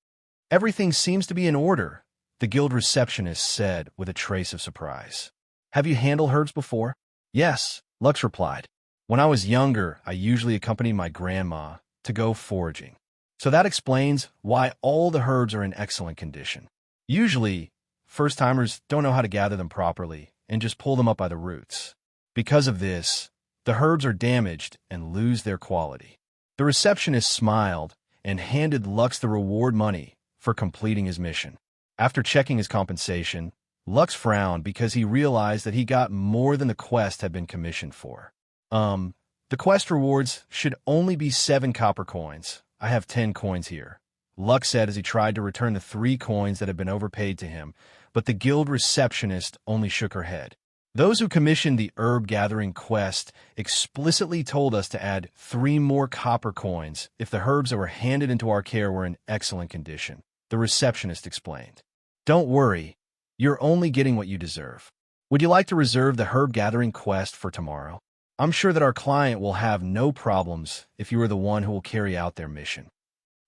Everything seems to be in order, the guild receptionist said with a trace of surprise. Have you handled herbs before? Yes, Lux replied. When I was younger, I usually accompanied my grandma to go foraging. So that explains why all the herbs are in excellent condition. Usually, first-timers don't know how to gather them properly and just pull them up by the roots. Because of this, the herbs are damaged and lose their quality. The receptionist smiled and handed Lux the reward money for completing his mission. After checking his compensation, Lux frowned because he realized that he got more than the quest had been commissioned for. The quest rewards should only be 7 copper coins. I have 10 coins here, Lux said as he tried to return the 3 coins that had been overpaid to him, but the guild receptionist only shook her head. Those who commissioned the herb gathering quest explicitly told us to add 3 more copper coins if the herbs that were handed into our care were in excellent condition, the receptionist explained. Don't worry, you're only getting what you deserve. Would you like to reserve the herb gathering quest for tomorrow? I'm sure that our client will have no problems if you are the one who will carry out their mission.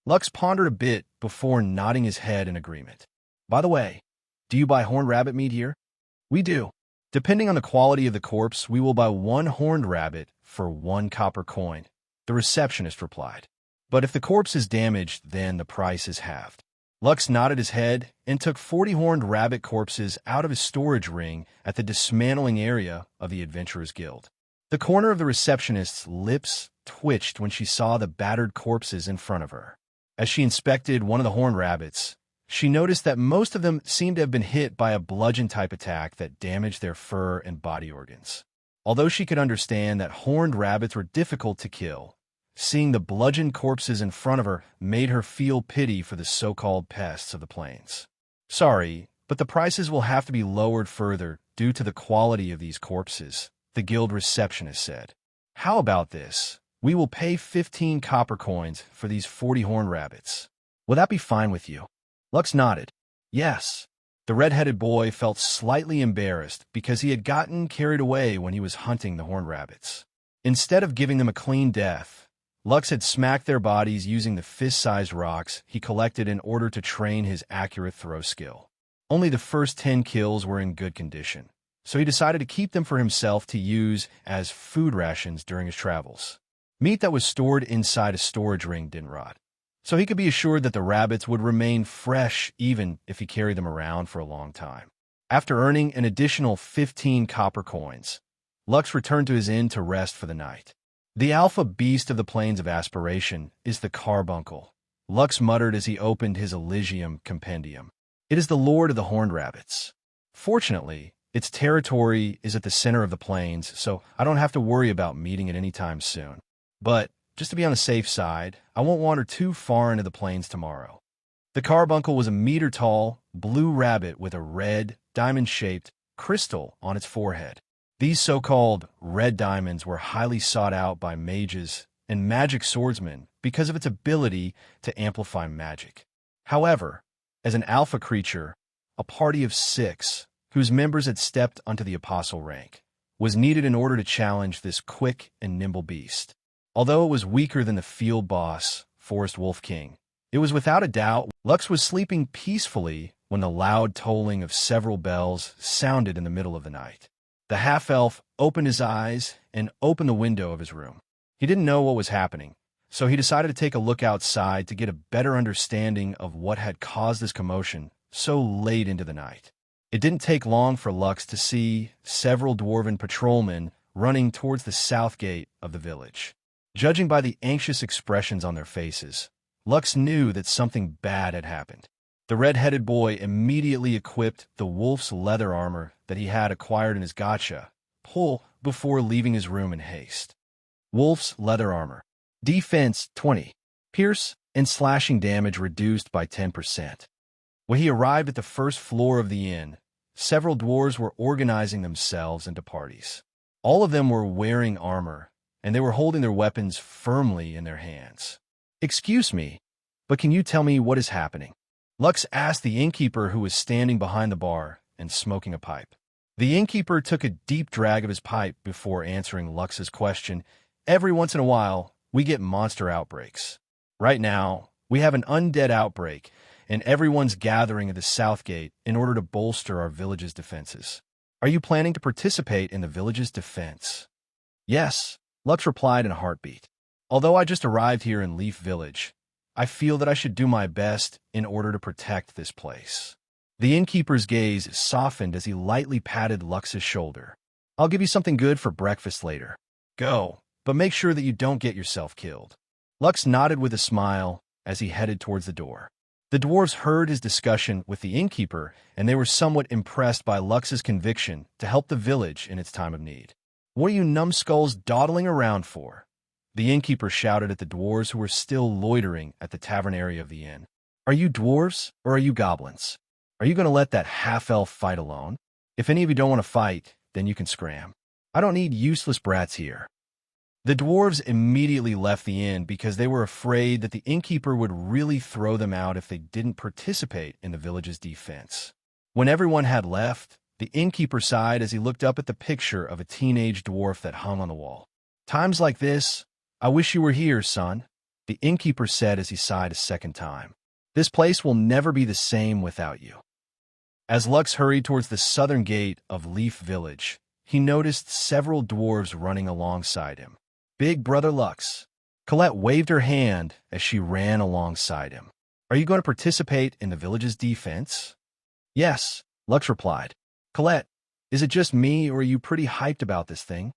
Lux pondered a bit before nodding his head in agreement. By the way, do you buy horned rabbit meat here? We do. Depending on the quality of the corpse, we will buy 1 horned rabbit for 1 copper coin, the receptionist replied. But if the corpse is damaged, then the price is halved. Lux nodded his head and took 40 horned rabbit corpses out of his storage ring at the dismantling area of the Adventurers Guild. The corner of the receptionist's lips twitched when she saw the battered corpses in front of her. As she inspected one of the horned rabbits, she noticed that most of them seemed to have been hit by a bludgeon-type attack that damaged their fur and body organs. Although she could understand that horned rabbits were difficult to kill, seeing the bludgeoned corpses in front of her made her feel pity for the so-called pests of the plains. Sorry, but the prices will have to be lowered further due to the quality of these corpses, the guild receptionist said. How about this? We will pay 15 copper coins for these 40 horned rabbits. Will that be fine with you? Lux nodded. Yes. The red-headed boy felt slightly embarrassed because he had gotten carried away when he was hunting the horned rabbits. Instead of giving them a clean death, Lux had smacked their bodies using the fist-sized rocks he collected in order to train his accurate throw skill. Only the first 10 kills were in good condition, so he decided to keep them for himself to use as food rations during his travels. Meat that was stored inside a storage ring didn't rot, so he could be assured that the rabbits would remain fresh even if he carried them around for a long time. After earning an additional 15 copper coins, Lux returned to his inn to rest for the night. The alpha beast of the Plains of Aspiration is the carbuncle, Lux muttered as he opened his Elysium compendium. It is the lord of the horned rabbits. Fortunately, its territory is at the center of the plains, so I don't have to worry about meeting it anytime soon. But, just to be on the safe side, I won't wander too far into the plains tomorrow. The carbuncle was a meter-tall, blue rabbit with a red, diamond-shaped crystal on its forehead. These so-called red diamonds were highly sought out by mages and magic swordsmen because of its ability to amplify magic. However, as an alpha creature, a party of 6, whose members had stepped onto the apostle rank, was needed in order to challenge this quick and nimble beast. Although it was weaker than the field boss, Forest Wolf King, it was without a doubt. Lux was sleeping peacefully when the loud tolling of several bells sounded in the middle of the night. The half-elf opened his eyes and opened the window of his room. He didn't know what was happening, so he decided to take a look outside to get a better understanding of what had caused this commotion so late into the night. It didn't take long for Lux to see several dwarven patrolmen running towards the south gate of the village. Judging by the anxious expressions on their faces, Lux knew that something bad had happened. The red-headed boy immediately equipped the wolf's leather armor that he had acquired in his gacha pull before leaving his room in haste. Wolf's leather armor. Defense 20. Pierce and slashing damage reduced by 10%. When he arrived at the first floor of the inn, several dwarves were organizing themselves into parties. All of them were wearing armor, and they were holding their weapons firmly in their hands. "Excuse me, but can you tell me what is happening?" Lux asked the innkeeper who was standing behind the bar and smoking a pipe. The innkeeper took a deep drag of his pipe before answering Lux's question. "Every once in a while, we get monster outbreaks. Right now, we have an undead outbreak, and everyone's gathering at the south gate in order to bolster our village's defenses. Are you planning to participate in the village's defense?" "Yes," Lux replied in a heartbeat. "Although I just arrived here in Leaf Village, I feel that I should do my best in order to protect this place." The innkeeper's gaze softened as he lightly patted Lux's shoulder. "I'll give you something good for breakfast later. Go, but make sure that you don't get yourself killed." Lux nodded with a smile as he headed towards the door. The dwarves heard his discussion with the innkeeper, and they were somewhat impressed by Lux's conviction to help the village in its time of need. "What are you numbskulls dawdling around for?" The innkeeper shouted at the dwarves who were still loitering at the tavern area of the inn. "Are you dwarves, or are you goblins? Are you going to let that half-elf fight alone? If any of you don't want to fight, then you can scram. I don't need useless brats here." The dwarves immediately left the inn because they were afraid that the innkeeper would really throw them out if they didn't participate in the village's defense. When everyone had left, the innkeeper sighed as he looked up at the picture of a teenage dwarf that hung on the wall. "Times like this, I wish you were here, son," the innkeeper said as he sighed a second time. "This place will never be the same without you." As Lux hurried towards the southern gate of Leaf Village, he noticed several dwarves running alongside him. "Big brother Lux." Colette waved her hand as she ran alongside him. "Are you going to participate in the village's defense?" "Yes," Lux replied. "Colette, is it just me, or are you pretty hyped about this thing?"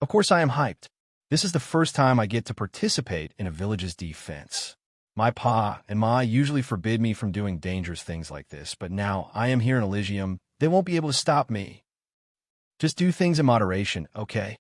"Of course I am hyped. This is the first time I get to participate in a village's defense. My pa and ma usually forbid me from doing dangerous things like this, but now I am here in Elysium. They won't be able to stop me. Just do things in moderation, okay?"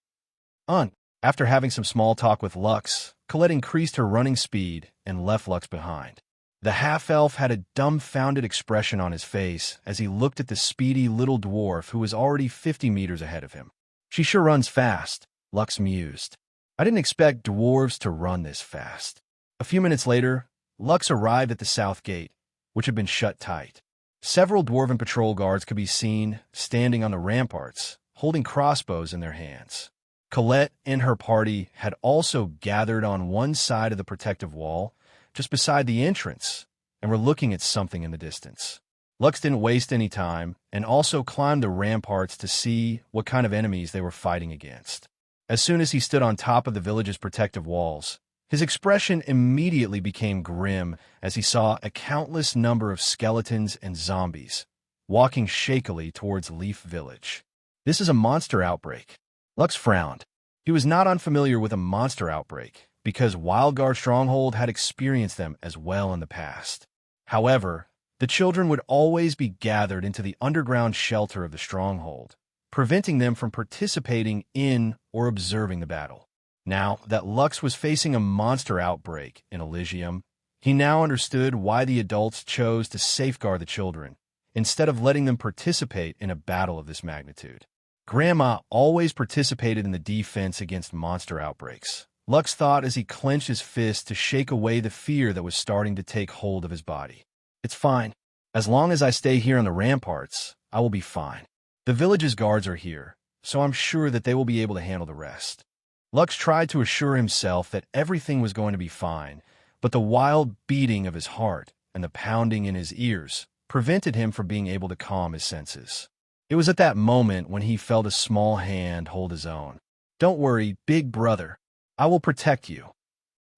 After having some small talk with Lux, Colette increased her running speed and left Lux behind. The half-elf had a dumbfounded expression on his face as he looked at the speedy little dwarf who was already 50 meters ahead of him. "She sure runs fast," Lux mused. "I didn't expect dwarves to run this fast." A few minutes later, Lux arrived at the south gate, which had been shut tight. Several dwarven patrol guards could be seen standing on the ramparts, holding crossbows in their hands. Colette and her party had also gathered on one side of the protective wall, just beside the entrance, and were looking at something in the distance. Lux didn't waste any time and also climbed the ramparts to see what kind of enemies they were fighting against. As soon as he stood on top of the village's protective walls, his expression immediately became grim as he saw a countless number of skeletons and zombies walking shakily towards Leaf Village. "This is a monster outbreak." Lux frowned. He was not unfamiliar with a monster outbreak because Wildguard Stronghold had experienced them as well in the past. However, the children would always be gathered into the underground shelter of the stronghold, preventing them from participating in or observing the battle. Now that Lux was facing a monster outbreak in Elysium, he now understood why the adults chose to safeguard the children, instead of letting them participate in a battle of this magnitude. Grandma always participated in the defense against monster outbreaks, Lux thought as he clenched his fist to shake away the fear that was starting to take hold of his body. "It's fine. As long as I stay here on the ramparts, I will be fine. The village's guards are here, so I'm sure that they will be able to handle the rest." Lux tried to assure himself that everything was going to be fine, but the wild beating of his heart and the pounding in his ears prevented him from being able to calm his senses. It was at that moment when he felt a small hand hold his own. "Don't worry, big brother. I will protect you,"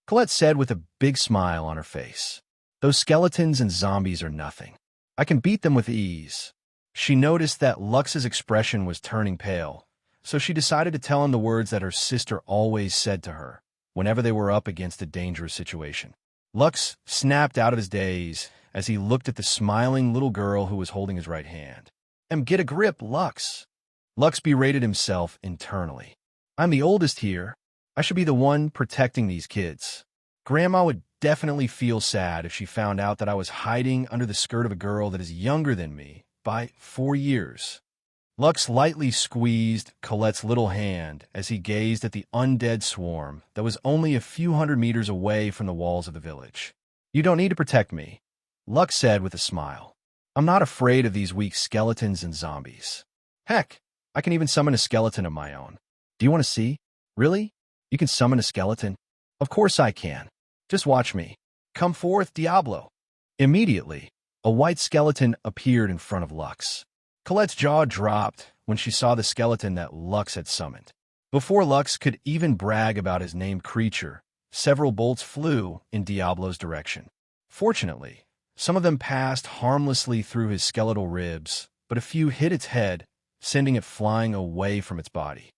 Colette said with a big smile on her face. "Those skeletons and zombies are nothing. I can beat them with ease." She noticed that Lux's expression was turning pale, so she decided to tell him the words that her sister always said to her whenever they were up against a dangerous situation. Lux snapped out of his daze as he looked at the smiling little girl who was holding his right hand. Get a grip, Lux." Lux berated himself internally. "I'm the oldest here. I should be the one protecting these kids. Grandma would definitely feel sad if she found out that I was hiding under the skirt of a girl that is younger than me by 4 years." Lux lightly squeezed Colette's little hand as he gazed at the undead swarm that was only a few hundred meters away from the walls of the village. "You don't need to protect me," Lux said with a smile. "I'm not afraid of these weak skeletons and zombies. Heck, I can even summon a skeleton of my own. Do you want to see? Really? You can summon a skeleton? Of course I can. Just watch me. Come forth, Diablo." Immediately, a white skeleton appeared in front of Lux. Colette's jaw dropped when she saw the skeleton that Lux had summoned. Before Lux could even brag about his named creature, several bolts flew in Diablo's direction. Fortunately, some of them passed harmlessly through his skeletal ribs, but a few hit its head, sending it flying away from its body.